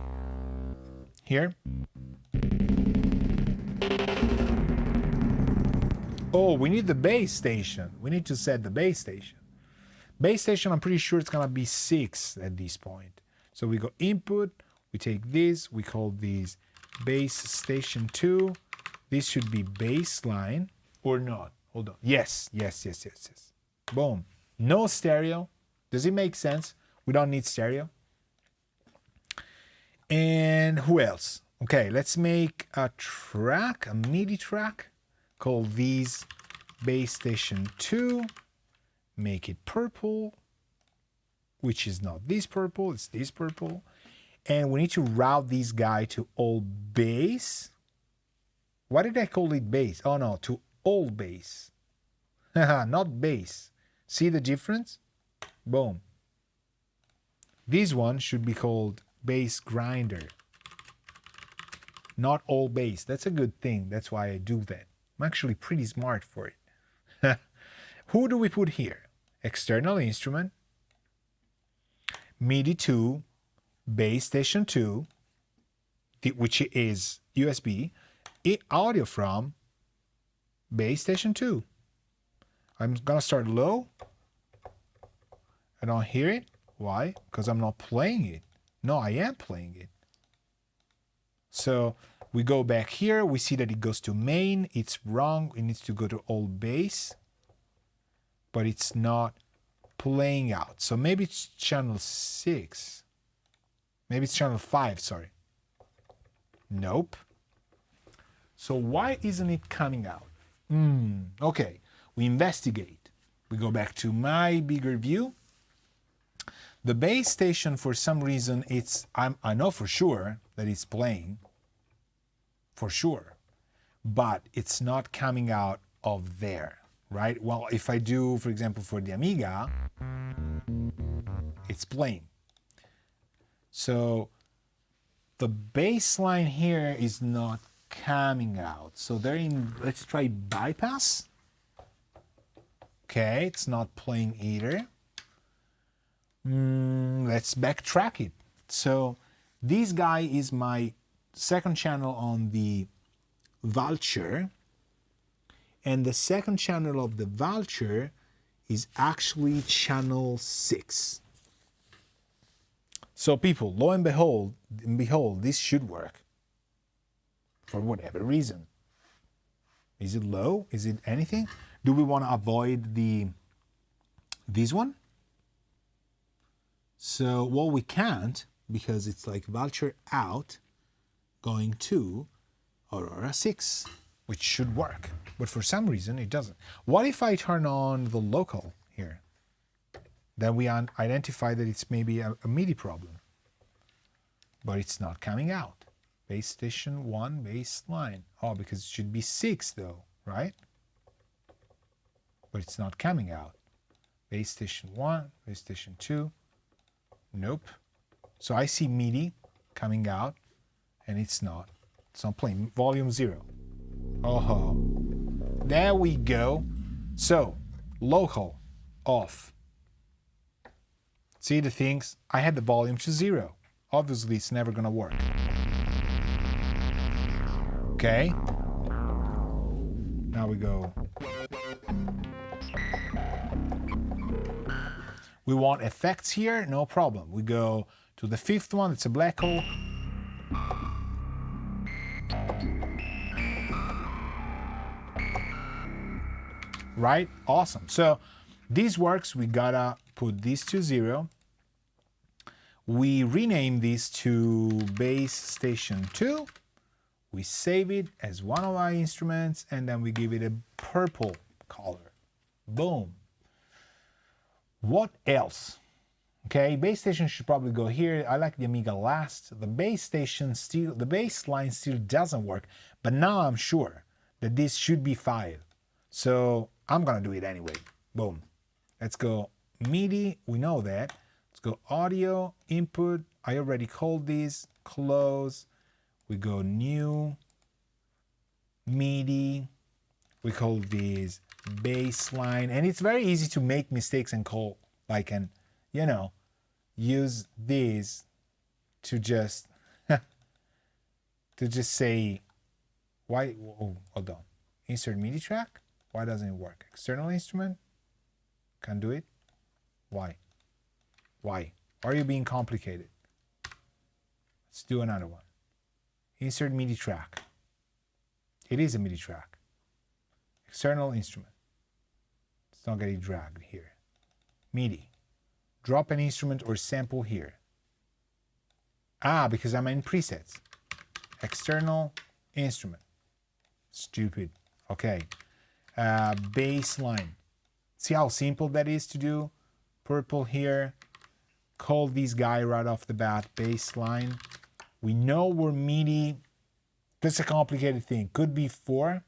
Oh, we need the bass station. We need to set the bass station. Bass station, I'm pretty sure it's gonna be 6 at this point. So we go input, we take this, we call this bass station 2. This should be baseline or not. Hold on. Yes. Boom. No stereo. Does it make sense? We don't need stereo. And who else? Okay, let's make a track, a MIDI track. Call these bass station 2. Make it purple, which is not this purple, it's this purple. And we need to route this guy to all bass. Why did I call it bass? Oh no, to all bass. Not bass. See the difference? Boom. This one should be called bass grinder. Not all bass. That's a good thing. That's why I do that. I'm actually pretty smart for it. Who do we put here? External instrument, MIDI 2, bass station 2, which is USB, audio from bass station 2. I'm gonna start low. I don't hear it. Why? Because I'm not playing it. No, I am playing it. So we go back here. We see that it goes to main. It's wrong. It needs to go to all bass. But it's not playing out. So maybe it's channel 6. Maybe it's channel 5, sorry. Nope. So why isn't it coming out? Okay, we investigate. We go back to my bigger view. The bass station, for some reason, I know for sure that it's playing, for sure, but it's not coming out of there, right? Well, if I do, for example, for the Amiga, it's playing. So the bass line here is not coming out. So let's try bypass. Okay, it's not playing either. Let's backtrack it. So this guy is my second channel on the vulture, and the second channel of the vulture is actually channel 6. So people, lo and behold, this should work for whatever reason. Is it low? Is it anything? Do we want to avoid this one? So, well, we can't, because it's like vulture out going to Aurora 6, which should work. But for some reason, it doesn't. What if I turn on the local here? Then we identify that it's maybe a MIDI problem. But it's not coming out. Bass station 1, bass line. Oh, because it should be 6 though, right? But it's not coming out. Bass station 1, bass station 2. Nope. So I see MIDI coming out, and it's not. It's not playing. Volume 0. Oh, there we go. So, local, off. See the things? I had the volume to 0. Obviously, it's never gonna work. Okay. Now we go. We want effects here, no problem. We go to the 5th one, it's a black hole. Right? Awesome. So this works. We gotta put this to 0. We rename this to bass station 2. We save it as one of our instruments, and then we give it a purple color. Boom. What else? Okay, bass station should probably go here. I like the Amiga last. The bass line still doesn't work, but now I'm sure that this should be 5. So I'm gonna do it anyway. Boom. Let's go MIDI, we know that. Let's go audio, input. I already called these, close. We go new, MIDI. We call these baseline, and it's very easy to make mistakes and call like and use these to just say why. Oh, hold on. Insert MIDI track. Why doesn't it work? External instrument. Can't do it. Why? Why are you being complicated? Let's do another one. Insert MIDI track. It is a MIDI track. External instrument. It's not getting dragged here. MIDI. Drop an instrument or sample here. Ah, because I'm in presets. External instrument. Stupid. Okay. Bass line. See how simple that is to do? Purple here. Call this guy right off the bat. Bass line. We know we're MIDI. That's a complicated thing. Could be 4.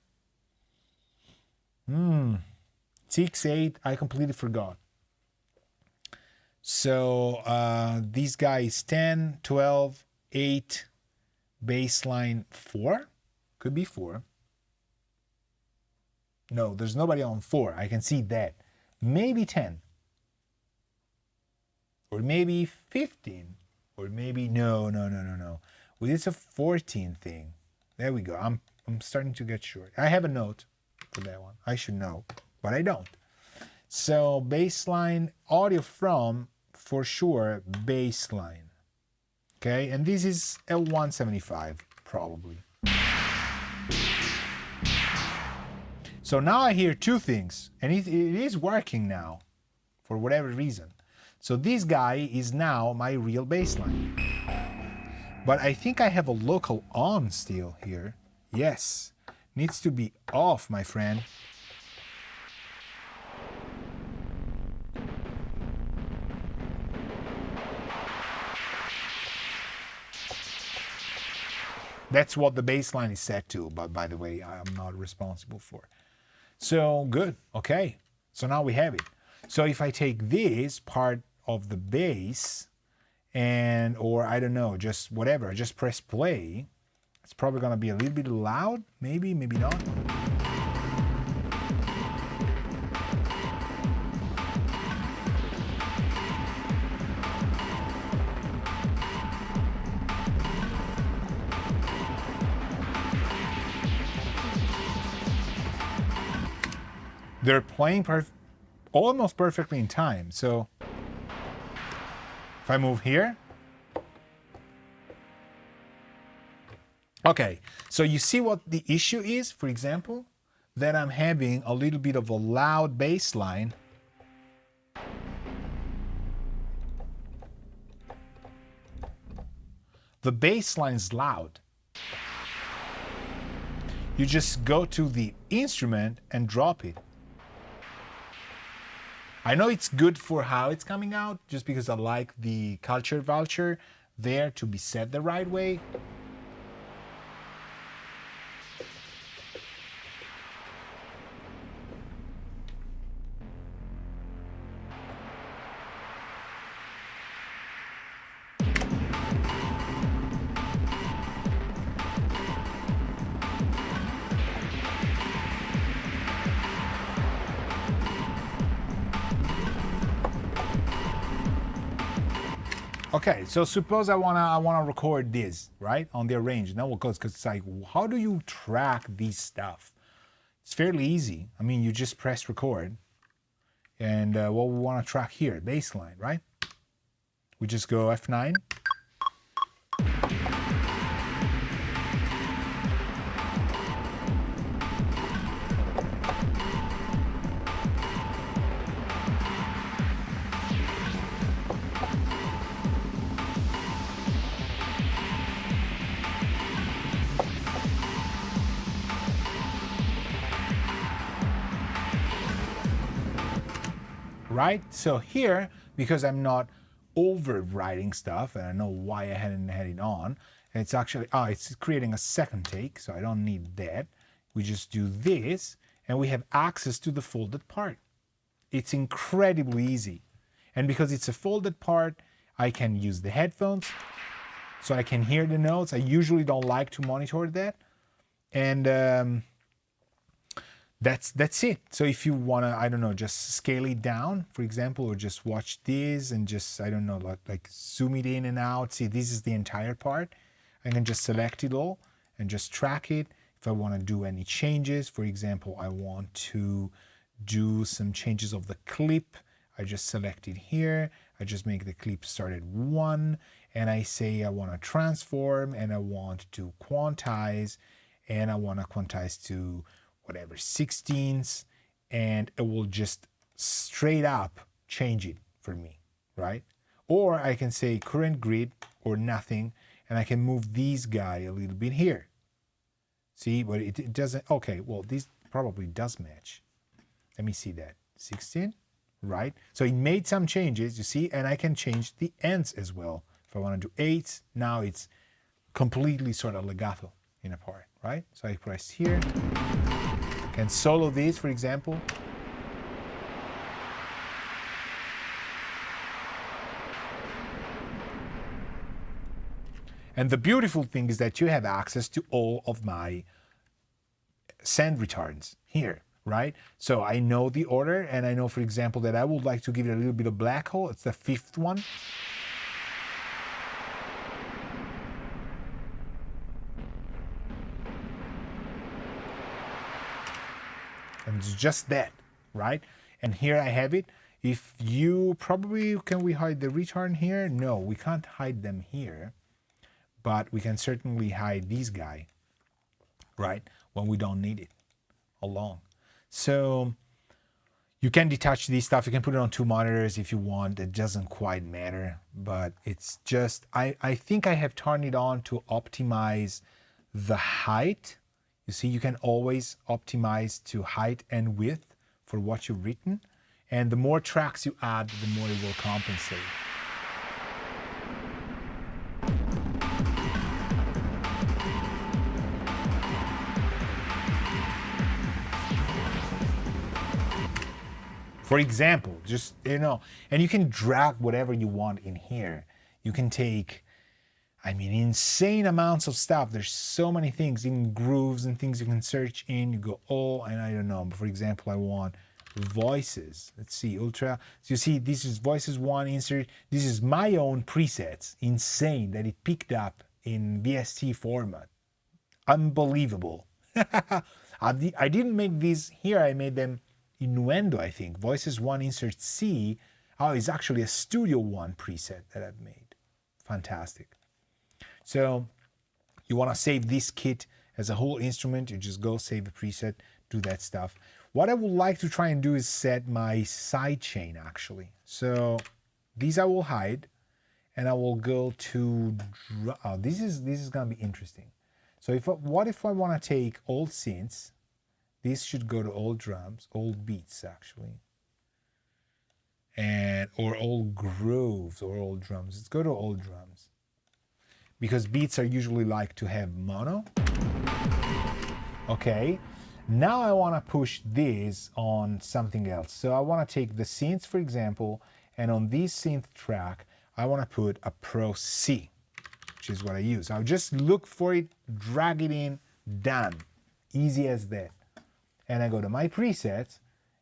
6, 8, I completely forgot. So this guy is 10, 12, 8, baseline 4. Could be 4. No, there's nobody on 4. I can see that. Maybe 10. Or maybe 15. Or maybe, no. Well, it's a 14 thing. There we go. I'm starting to get short. I have a note for that one. I should know, but I don't. So baseline audio from, for sure, baseline. Okay, and this is L175 probably. So now I hear 2 things, and it is working now for whatever reason. So this guy is now my real baseline. But I think I have a local on still here. Yes. needs to be off, my friend. That's what the baseline is set to, but by the way, I'm not responsible for it. So good, okay. So now we have it. So if I take this part of the bass and, or I don't know, just whatever, just press play, it's probably gonna be a little bit loud, maybe, maybe not. They're playing almost perfectly in time. So if I move here, okay, so you see what the issue is, for example, that I'm having a little bit of a loud bass line. The bass line is loud. You just go to the instrument and drop it. I know it's good for how it's coming out, just because I like the culture vulture there to be set the right way. Okay, so suppose I wanna record this, right, on the arrange. Now, because it's like, how do you track this stuff? It's fairly easy. I mean, you just press record, and what we want to track here, bass line, right? We just go F9. Right? So here, because I'm not overwriting stuff, and I know why I hadn't had it on, and it's actually, it's creating a second take, so I don't need that. We just do this, and we have access to the folded part. It's incredibly easy. And because it's a folded part, I can use the headphones, so I can hear the notes. I usually don't like to monitor that. And that's it. So if you want to, I don't know, just scale it down, for example, or just watch this and just, I don't know, like zoom it in and out. See, this is the entire part. I can just select it all and just track it. If I want to do any changes, for example, I want to do some changes of the clip. I just select it here. I just make the clip start at 1, and I say I want to transform, and I want to quantize, and I want to quantize to whatever 16ths, and it will just straight up change it for me, right? Or I can say current grid or nothing, and I can move this guy a little bit here. See, but it doesn't, okay, well, this probably does match. Let me see that, 16, right? So it made some changes, you see, and I can change the ends as well. If I want to do 8s, now it's completely sort of legato in a part, right? So I press here. Can solo this, for example. And the beautiful thing is that you have access to all of my send retards here, right? So I know the order, and I know, for example, that I would like to give it a little bit of black hole. It's the 5th one. And it's just that, right? And here I have it. If you probably, can we hide the retard here? No, we can't hide them here, but we can certainly hide this guy, right? When we don't need it along. So you can detach this stuff. You can put it on 2 monitors if you want. It doesn't quite matter, but it's just, I think I have turned it on to optimize the height You see, you can always optimize to height and width for what you've written. And the more tracks you add, the more it will compensate. For example, just, you know, and you can drag whatever you want in here. You can take, I mean, insane amounts of stuff. There's so many things in grooves and things you can search in. You go, oh, and I don't know. But for example, I want voices. Let's see, ultra. So you see, this is voices one insert. This is my own presets. Insane that it picked up in VST format. Unbelievable. I didn't make these here. I made them Innuendo, I think. Voices one insert C. Oh, it's actually a Studio One preset that I've made. Fantastic. So you want to save this kit as a whole instrument. You just go save a preset, do that stuff. What I would like to try and do is set my sidechain actually. So these I will hide, and I will go to, oh, this is gonna be interesting. So what if I want to take old synths? This should go to old drums, old beats actually, and or old grooves or old drums. Let's go to old drums because beats are usually like to have mono. Okay, now I want to push this on something else. So I want to take the synths, for example, and on this synth track, I want to put a Pro C, which is what I use. I'll just look for it, drag it in, done. Easy as that. And I go to my presets,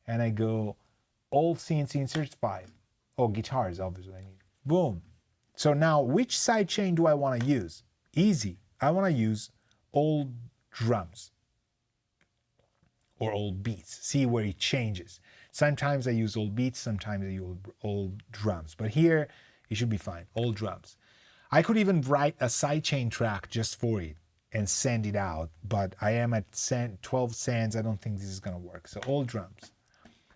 and I go old synths insert 5. Oh, guitars, obviously I need. Boom. So now, which sidechain do I want to use? Easy. I want to use old drums or old beats. See where it changes. Sometimes I use old beats, sometimes I use old drums. But here, it should be fine. Old drums. I could even write a sidechain track just for it and send it out, but I am at 12 sands. I don't think this is gonna work. So old drums.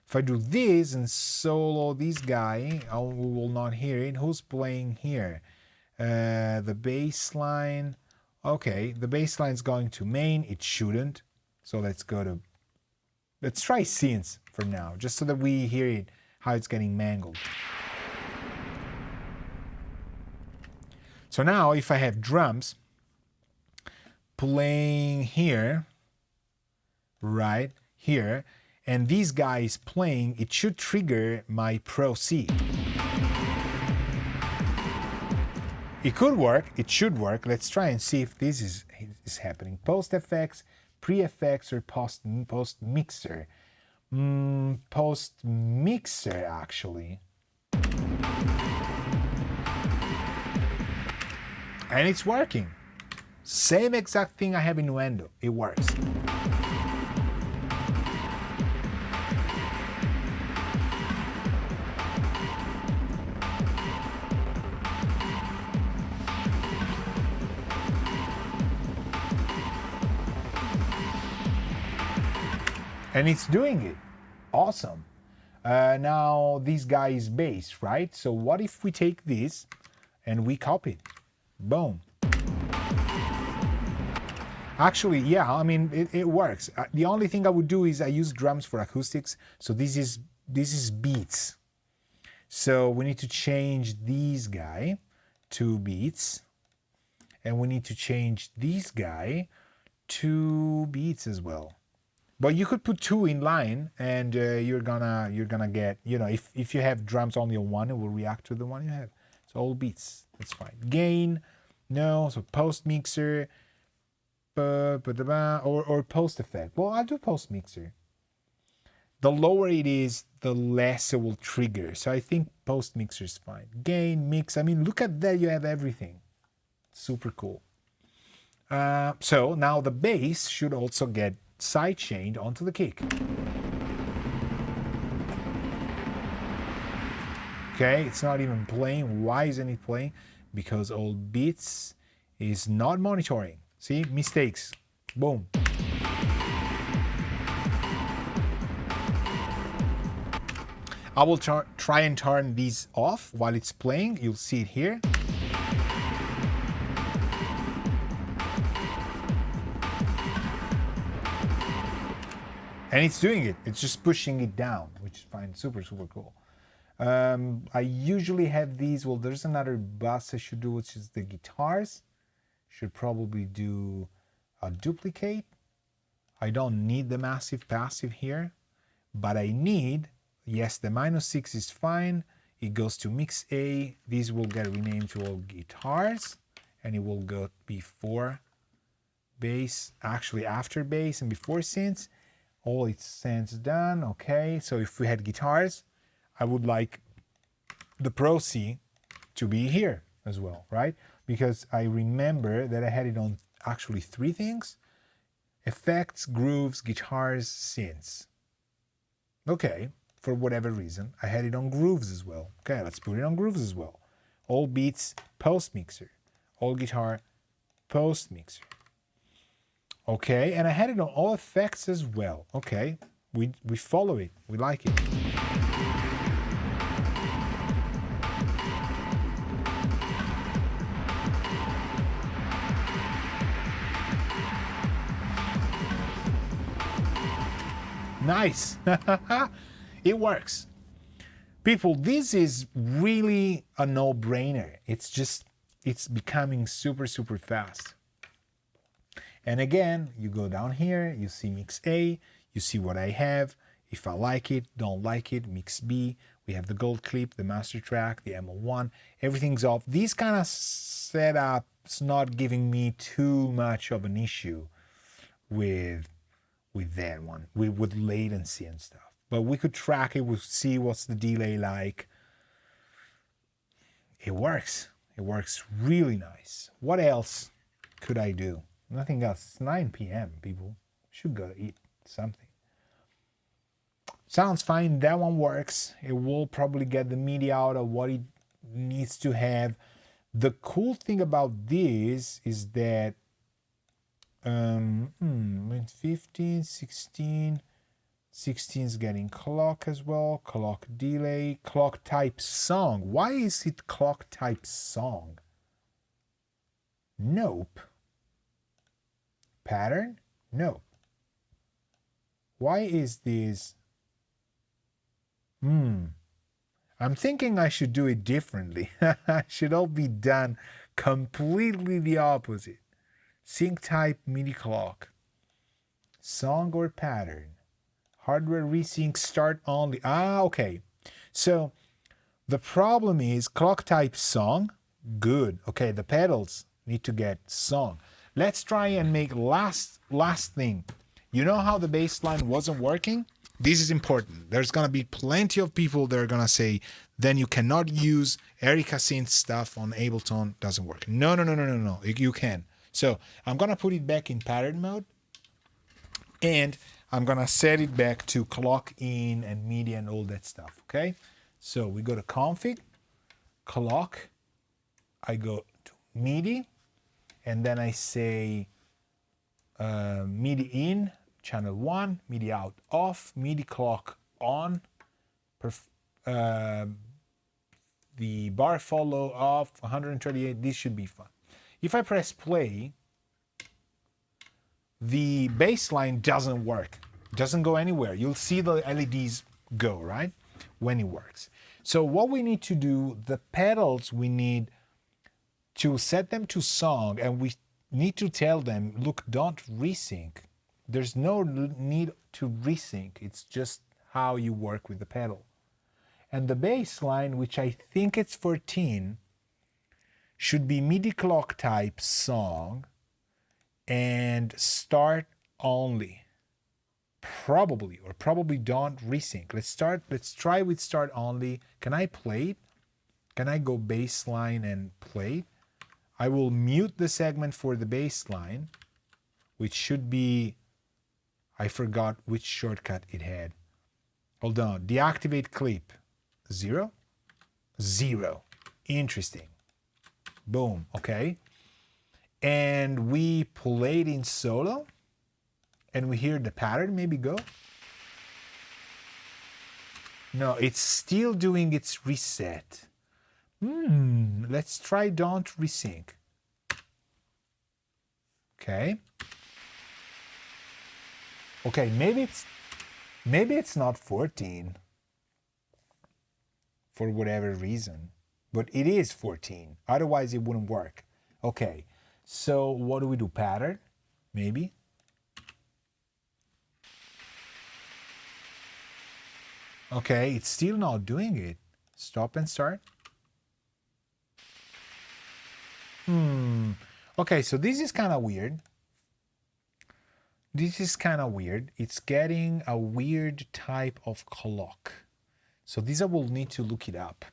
If I do this and solo this guy, we will not hear it. Who's playing here? The bass line. Okay, the bass line is going to main. It shouldn't. So let's try synths for now, just so that we hear it, how it's getting mangled. So now if I have drums playing here, right here, and this guy is playing, it should trigger my Pro C. It could work, it should work. Let's try and see if this is happening. Post effects, pre-effects, or post mixer. Post mixer actually. And it's working. Same exact thing I have in Innuendo. It works. And it's doing it. Awesome. Now this guy is bass, right? So what if we take this and we copy it? Boom. Actually, yeah, I mean, it works. The only thing I would do is I use drums for acoustics. So this is beats. So we need to change this guy to beats. And we need to change this guy to beats as well. But you could put 2 in line, and you're gonna get, you know, if you have drums only on one, it will react to the one you have. So all beats, that's fine. Gain, no. So post mixer, or post effect. Well, I'll do post mixer. The lower it is, the less it will trigger. So I think post mixer is fine. Gain, mix. I mean, look at that. You have everything. Super cool. So now the bass should also get sidechained onto the kick. Okay, it's not even playing. Why isn't it playing? Because old beats is not monitoring. See, mistakes. Boom. I will try and turn these off while it's playing. You'll see it here. And it's doing it. It's just pushing it down, which I find super, super cool. I usually have these. Well, there's another bus I should do, which is the guitars. Should probably do a duplicate. I don't need the massive passive here, but I need, yes, the -6 is fine. It goes to mix A. These will get renamed to all guitars, and it will go before bass, actually after bass and before synths. All its synths done. Okay, so if we had guitars, I would like the Pro C to be here as well, right? Because I remember that I had it on actually 3 things: effects, grooves, guitars, synths. Okay, for whatever reason, I had it on grooves as well. Okay, let's put it on grooves as well. All beats, post mixer. All guitar, post mixer. Okay, and I had it on all effects as well. Okay, we follow it. We like it. Nice. It works. People, this is really a no-brainer. It's becoming super, super fast. And again, you go down here, you see mix A, you see what I have. If I like it, don't like it, mix B. We have the gold clip, the master track, the MO1, everything's off. These kind of setups not giving me too much of an issue with that one, with latency and stuff. But we could track it, we'll see what's the delay like. It works. It works really nice. What else could I do? Nothing else. It's 9 p.m. people. Should go eat something. Sounds fine. That one works. It will probably get the MIDI out of what it needs to have. The cool thing about this is that 15, 16, 16 is getting clock as well. Clock delay, clock type song. Why is it clock type song? Nope. Pattern? No. Why is this? I'm thinking I should do it differently. Should all be done completely the opposite. Sync type MIDI clock. Song or pattern. Hardware resync start only. Okay. So the problem is clock type song. Good. Okay, the pedals need to get song. Let's try and make last thing. You know how the bass line wasn't working? This is important. There's going to be plenty of people that are going to say, then you cannot use Erica Synth stuff on Ableton. Doesn't work. No. You can. So I'm going to put it back in pattern mode. And I'm going to set it back to clock in and MIDI and all that stuff. Okay. So we go to config, clock. I go to MIDI. And then I say MIDI in, channel 1, MIDI out off, MIDI clock on, the bar follow off, 128, this should be fun. If I press play, the bass line doesn't work, doesn't go anywhere. You'll see the LEDs go, right, when it works. So what we need to do, the pedals, we need to set them to song, and we need to tell them, look, don't resync. There's no need to resync. It's just how you work with the pedal. And the bass line, which I think it's 14, should be MIDI clock type song and start only. Probably, or probably don't resync. Let's try with start only. Can I play it? Can I go bass line and play it? I will mute the segment for the bass line, which should be, I forgot which shortcut it had. Hold on, deactivate clip, 0, 0, interesting. Boom, okay. And we play it in solo, and we hear the pattern maybe go. No, it's still doing its reset. Let's try don't resync. Okay. Okay, maybe it's Maybe it's not 14 for whatever reason, but it is 14. Otherwise, it wouldn't work. Okay, so what do we do? Pattern? Maybe. Okay, it's still not doing it. Stop and start. Okay, so this is kind of weird. This is kind of weird. It's getting a weird type of clock. So this I will need to look it up.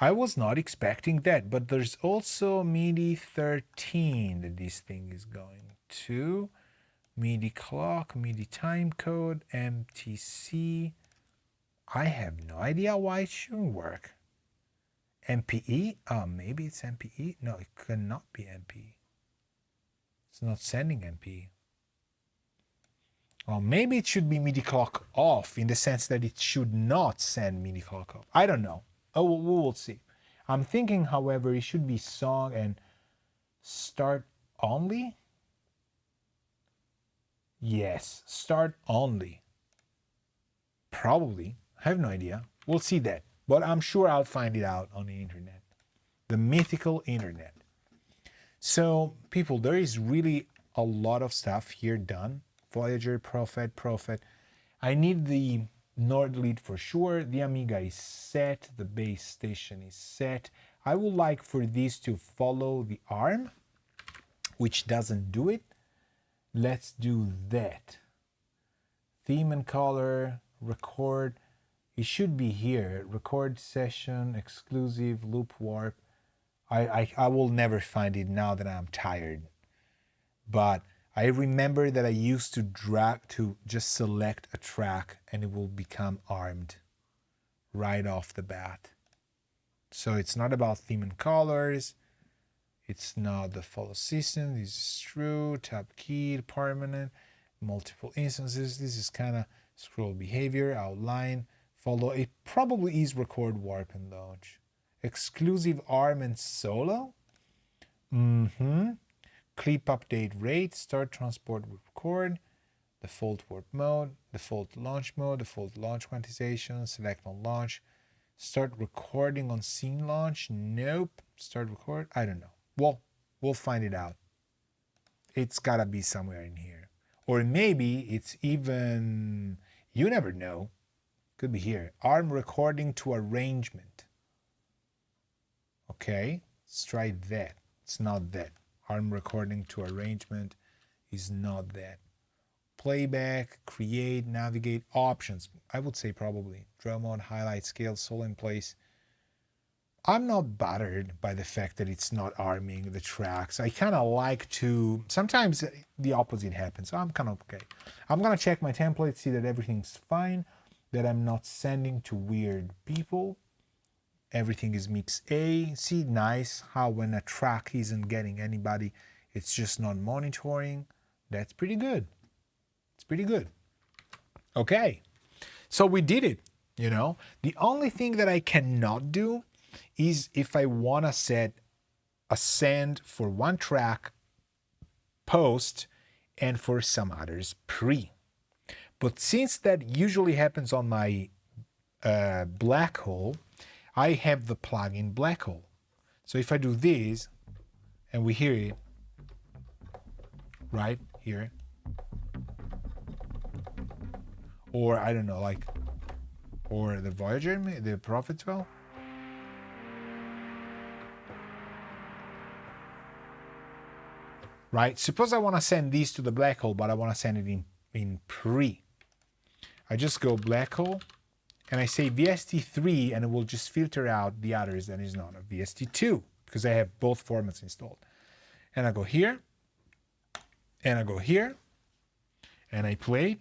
I was not expecting that, but there's also MIDI 13 that this thing is going to. MIDI clock, MIDI time code, MTC. I have no idea why it shouldn't work. MPE? Oh, maybe it's MPE? No, it cannot be MPE. It's not sending MPE. Or maybe it should be MIDI clock off in the sense that it should not send MIDI clock off. I don't know. Oh, we will see. I'm thinking, however, it should be song and start only. Yes, start only. Probably. I have no idea. We'll see that. But I'm sure I'll find it out on the internet. The mythical internet. So, people, there is really a lot of stuff here done. Voyager, Prophet. I need the Nord lead for sure. The Amiga is set. The base station is set. I would like for this to follow the ARM, which doesn't do it. Let's do that. Theme and color, record. It should be here. Record session, exclusive, loop warp. I will never find it now that I'm tired. But I remember that I used to drag to just select a track and it will become armed right off the bat. So it's not about theme and colors. It's not the follow system. This is true. Tab key, permanent, multiple instances. This is kind of scroll behavior, outline, follow. It probably is record, warp, and launch. Exclusive ARM and solo. Clip update rate, start transport record, default warp mode, default launch mode, default launch quantization, select on launch, start recording on scene launch. Nope. Start record. I don't know. Well, we'll find it out. It's gotta be somewhere in here. Or maybe it's even, you never know. Could be here. ARM recording to arrangement. Okay, let's try that. It's not that. ARM recording to arrangement is not that. Playback, create, navigate, options. I would say probably. Draw mode, highlight, scale, solo in place. I'm not bothered by the fact that it's not arming the tracks. I kind of like to, sometimes the opposite happens. So I'm kind of okay. I'm going to check my template, see that everything's fine, that I'm not sending to weird people. Everything is mix A. See, nice how when a track isn't getting anybody, it's just not monitoring. That's pretty good. It's pretty good. Okay, so we did it, you know. The only thing that I cannot do is if I want to set a send for one track, post, and for some others, pre. But since that usually happens on my black hole, I have the plugin black hole. So if I do this, and we hear it, right here, or I don't know, like, or the Voyager, the Prophet 12. Right? Suppose I want to send these to the black hole, but I want to send it in pre. I just go black hole, and I say VST3, and it will just filter out the others that is not a VST2, because I have both formats installed. And I go here, and I go here, and I play it.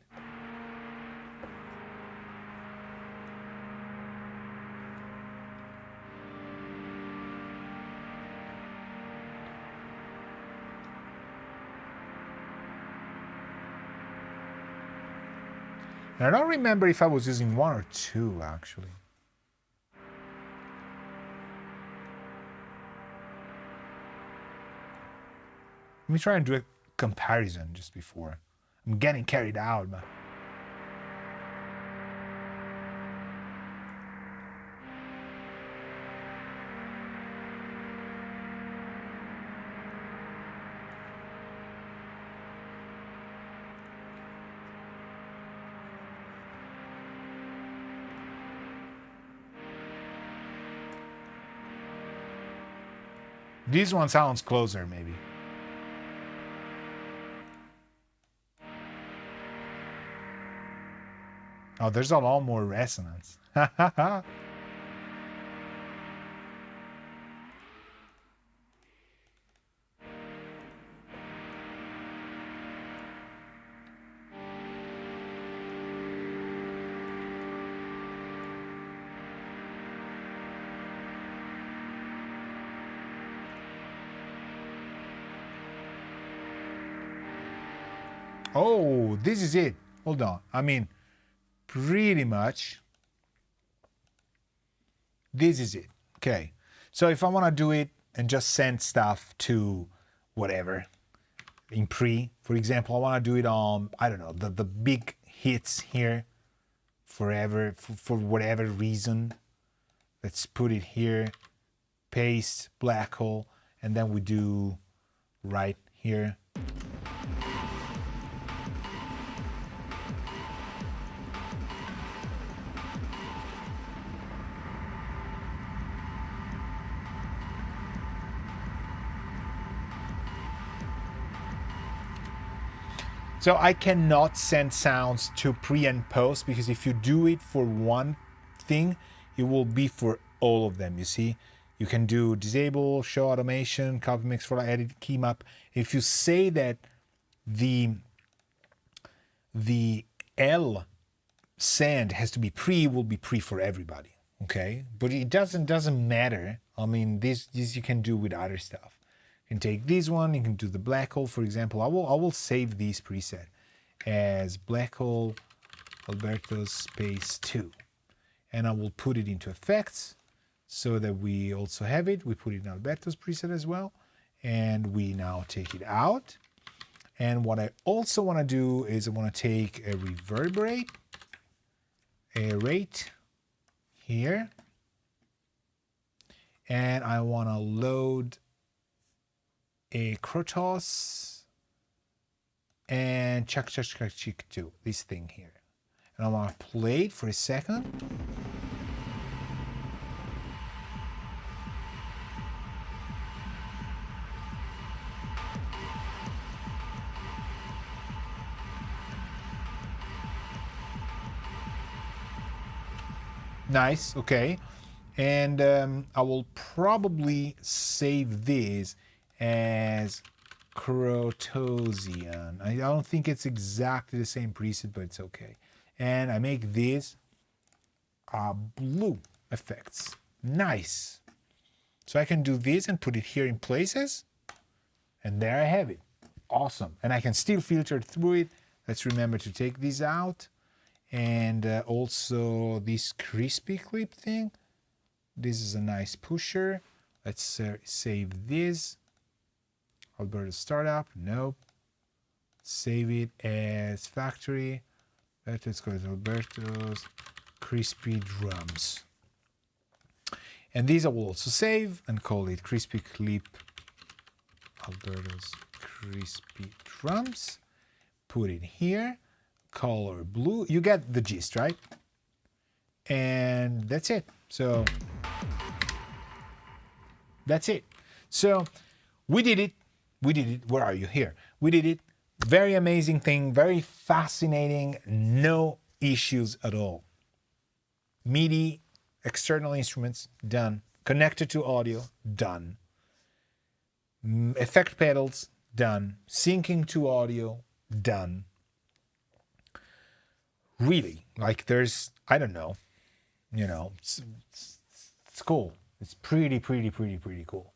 And I don't remember if I was using one or two, actually. Let me try and do a comparison just before. I'm getting carried out, man. This one sounds closer, maybe. Oh, there's a lot more resonance. Oh, this is it. Hold on. I mean, pretty much this is it. Okay. So if I want to do it and just send stuff to whatever in pre, for example, I want to do it on, I don't know, the big hits here forever, for whatever reason. Let's put it here, paste, black hole, and then we do right here. So I cannot send sounds to pre and post, because if you do it for one thing, it will be for all of them, you see? You can do disable, show automation, copy mix for edit, key map. If you say that the L send has to be pre, will be pre for everybody, okay? But it doesn't matter. I mean, this you can do with other stuff. You can take this one, you can do the black hole, for example. I will save this preset as black hole Alberto space 2. And I will put it into effects so that we also have it. We put it in Alberto's preset as well. And we now take it out. And what I also want to do is I want to take a reverberate, a rate here. And I want to load a Krotos and Chak to this thing here. And I want to play it for a second. Nice, okay. And I will probably save this as Crotosian. I don't think it's exactly the same preset, but it's okay. And I make this blue effects. Nice. So I can do this and put it here in places. And there I have it. Awesome. And I can still filter through it. Let's remember to take this out. And also this crispy clip thing. This is a nice pusher. Let's save this. Alberto startup, nope. Save it as factory. Let's go to Alberto's crispy drums. And these I will also save and call it crispy clip Alberto's crispy drums. Put it here, color blue. You get the gist, right? And that's it. So that's it. So we did it. We did it. Where are you? Here. We did it. Very amazing thing. Very fascinating. No issues at all. MIDI, external instruments, done. Connected to audio, done. Effect pedals, done. Syncing to audio, done. Really, like there's, I don't know, you know, it's cool. It's pretty cool.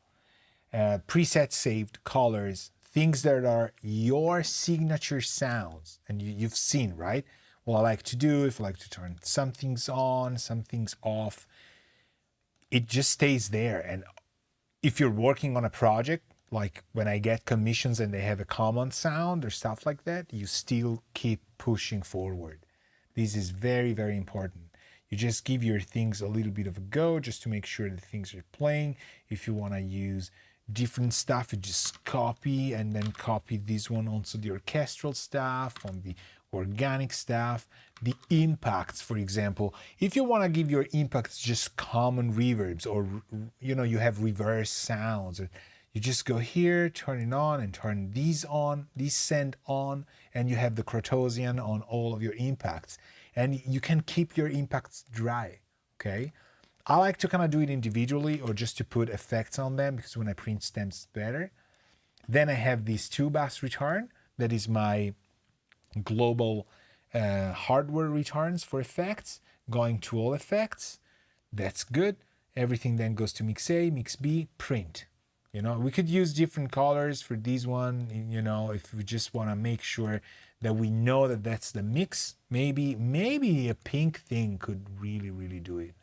Presets saved, colors, things that are your signature sounds, and you've seen, right? What I like to do, if I like to turn some things on, some things off, it just stays there. And if you're working on a project, like when I get commissions and they have a common sound or stuff like that, you still keep pushing forward. This is very important. You just give your things a little bit of a go just to make sure that things are playing. If you want to use different stuff, you just copy and then copy this one onto the orchestral stuff, on the organic stuff, the impacts, for example. If you want to give your impacts just common reverbs, or you know, you have reverse sounds, or You just go here, turn it on, and turn these on, these send on, and you have the Crotosian on all of your impacts. And you can keep your impacts dry, okay? I like to kind of do it individually or just to put effects on them because when I print stems better. Then I have these 2 bass return. That is my global hardware returns for effects, going to all effects. That's good. Everything then goes to mix A, mix B, print. You know, we could use different colors for this one, you know, if we just want to make sure that we know that that's the mix. Maybe a pink thing could really do it.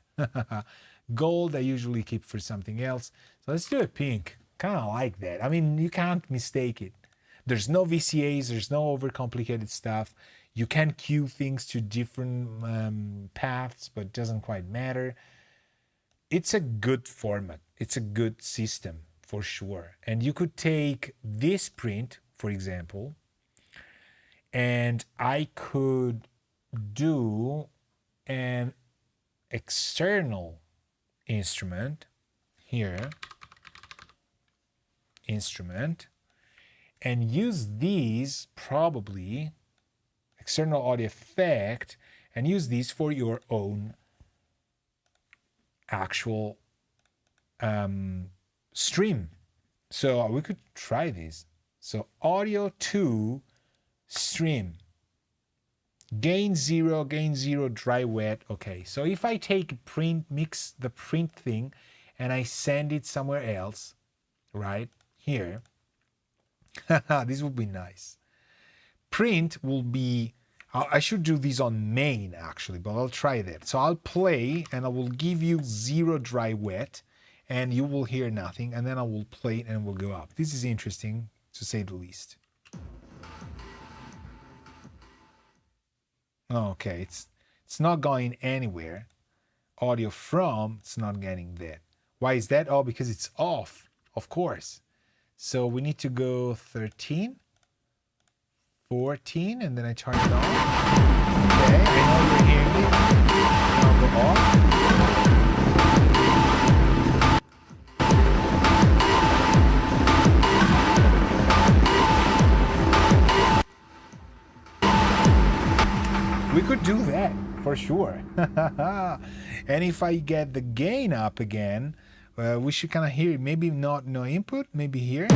Gold I usually keep for something else. So let's do a pink. Kind of like that. I mean, you can't mistake it. There's no VCAs, there's no overcomplicated stuff. You can cue things to different paths, but it doesn't quite matter. It's a good format. It's a good system for sure. And you could take this print, for example, and I could do an external instrument here, instrument, and use these probably external audio effect and use these for your own actual stream. So we could try this. So audio to stream, gain 0, dry wet. Okay, so if I take print, mix the print thing and I send it somewhere else, right here, this would be nice. Print will be, I should do these on main actually, but I'll try that. So I'll play and I will give you 0 dry wet and you will hear nothing, and then I will play it and we'll go up. This is interesting to say the least. Okay, it's not going anywhere. Audio from, it's not getting that. Why is that? Oh, because it's off, of course. So we need to go 13, 14, and then I turn it on. Okay, I know you're hearing me. Now go off. We could do that for sure. And if I get the gain up again, we should kind of hear it. Maybe not no input, maybe here.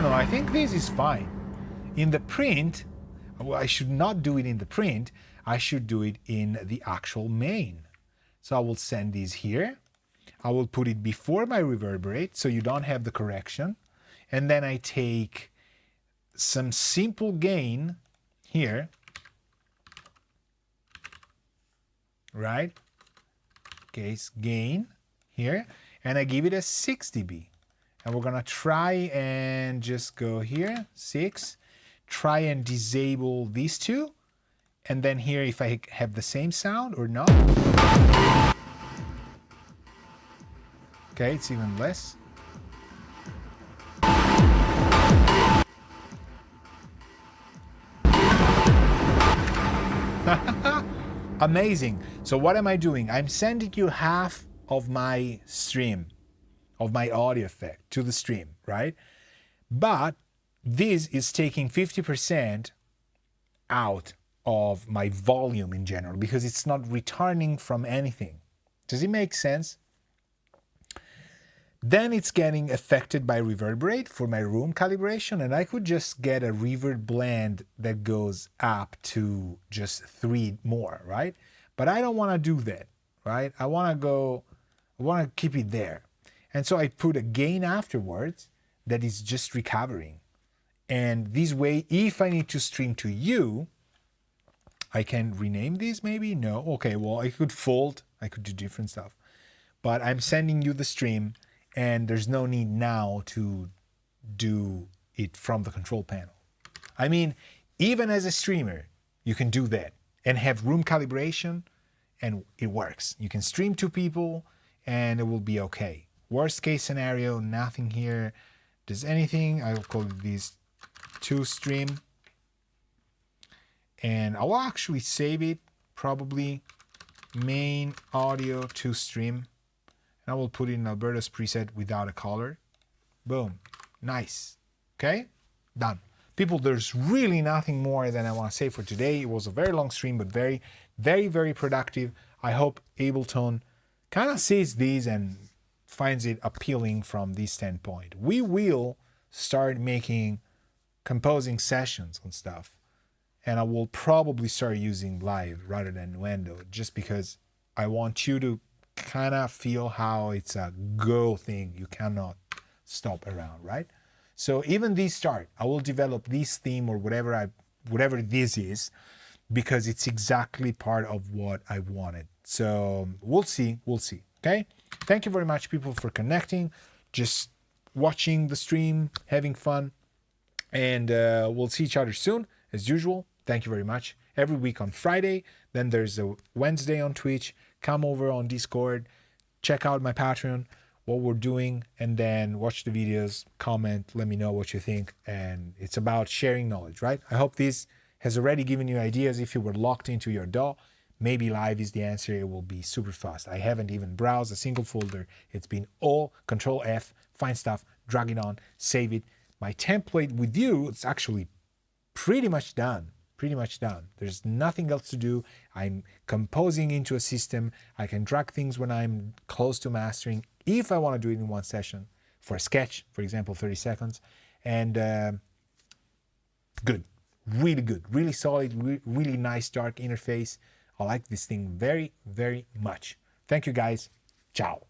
No, I think this is fine. In the print, well, I should not do it in the print. I should do it in the actual main. So I will send these here. I will put it before my reverberate so you don't have the correction. And then I take some simple gain here, right? Okay, gain here, and I give it a 6 dB. And we're gonna try and just go here, 6, try and disable these two, and then here if I have the same sound or not. Okay, it's even less. Amazing. So what am I doing? I'm sending you half of my stream, of my audio effect to the stream, right? But this is taking 50% out of my volume in general because it's not returning from anything. Does it make sense? Then it's getting affected by reverberate for my room calibration, and I could just get a reverb blend that goes up to just 3 more, right? But I don't want to do that, right? I want to keep it there. And so I put a gain afterwards that is just recovering. And this way, if I need to stream to you, I can rename these maybe? No. Okay, well, I could fold. I could do different stuff. But I'm sending you the stream, and there's no need now to do it from the control panel. I mean, even as a streamer, you can do that and have room calibration, and it works. You can stream to people, and it will be okay. Worst case scenario, nothing here does anything. I'll call these 2 stream. and I will actually save it, probably main audio to stream, and I will put it in Alberto's preset without a color. Boom, nice. Okay, done. People, there's really nothing more than I want to say for today. It was a very long stream, but very, very, very productive. I hope Ableton kind of sees these and finds it appealing from this standpoint. We will start making composing sessions and stuff, and I will probably start using live rather than Nuendo, just because I want you to kind of feel how it's a go thing. You cannot stop around, right? So even this start, I will develop this theme or whatever this is, because it's exactly part of what I wanted. So we'll see, okay? Thank you very much, people, for connecting, just watching the stream, having fun, and we'll see each other soon, as usual. Thank you very much. Every week on Friday, then there's a Wednesday on Twitch. Come over on Discord, check out my Patreon, what we're doing, and then watch the videos, comment, let me know what you think. And it's about sharing knowledge, right? I hope this has already given you ideas. If you were locked into your DAW, maybe live is the answer. It will be super fast. I haven't even browsed a single folder. It's been all Control F, find stuff, drag it on, save it. My template with you, it's actually pretty much done. There's nothing else to do. I'm composing into a system. I can drag things when I'm close to mastering, if I want to do it in one session, for a sketch, for example, 30 seconds. And good, really solid, really nice dark interface. I like this thing very, very much. Thank you, guys. Ciao.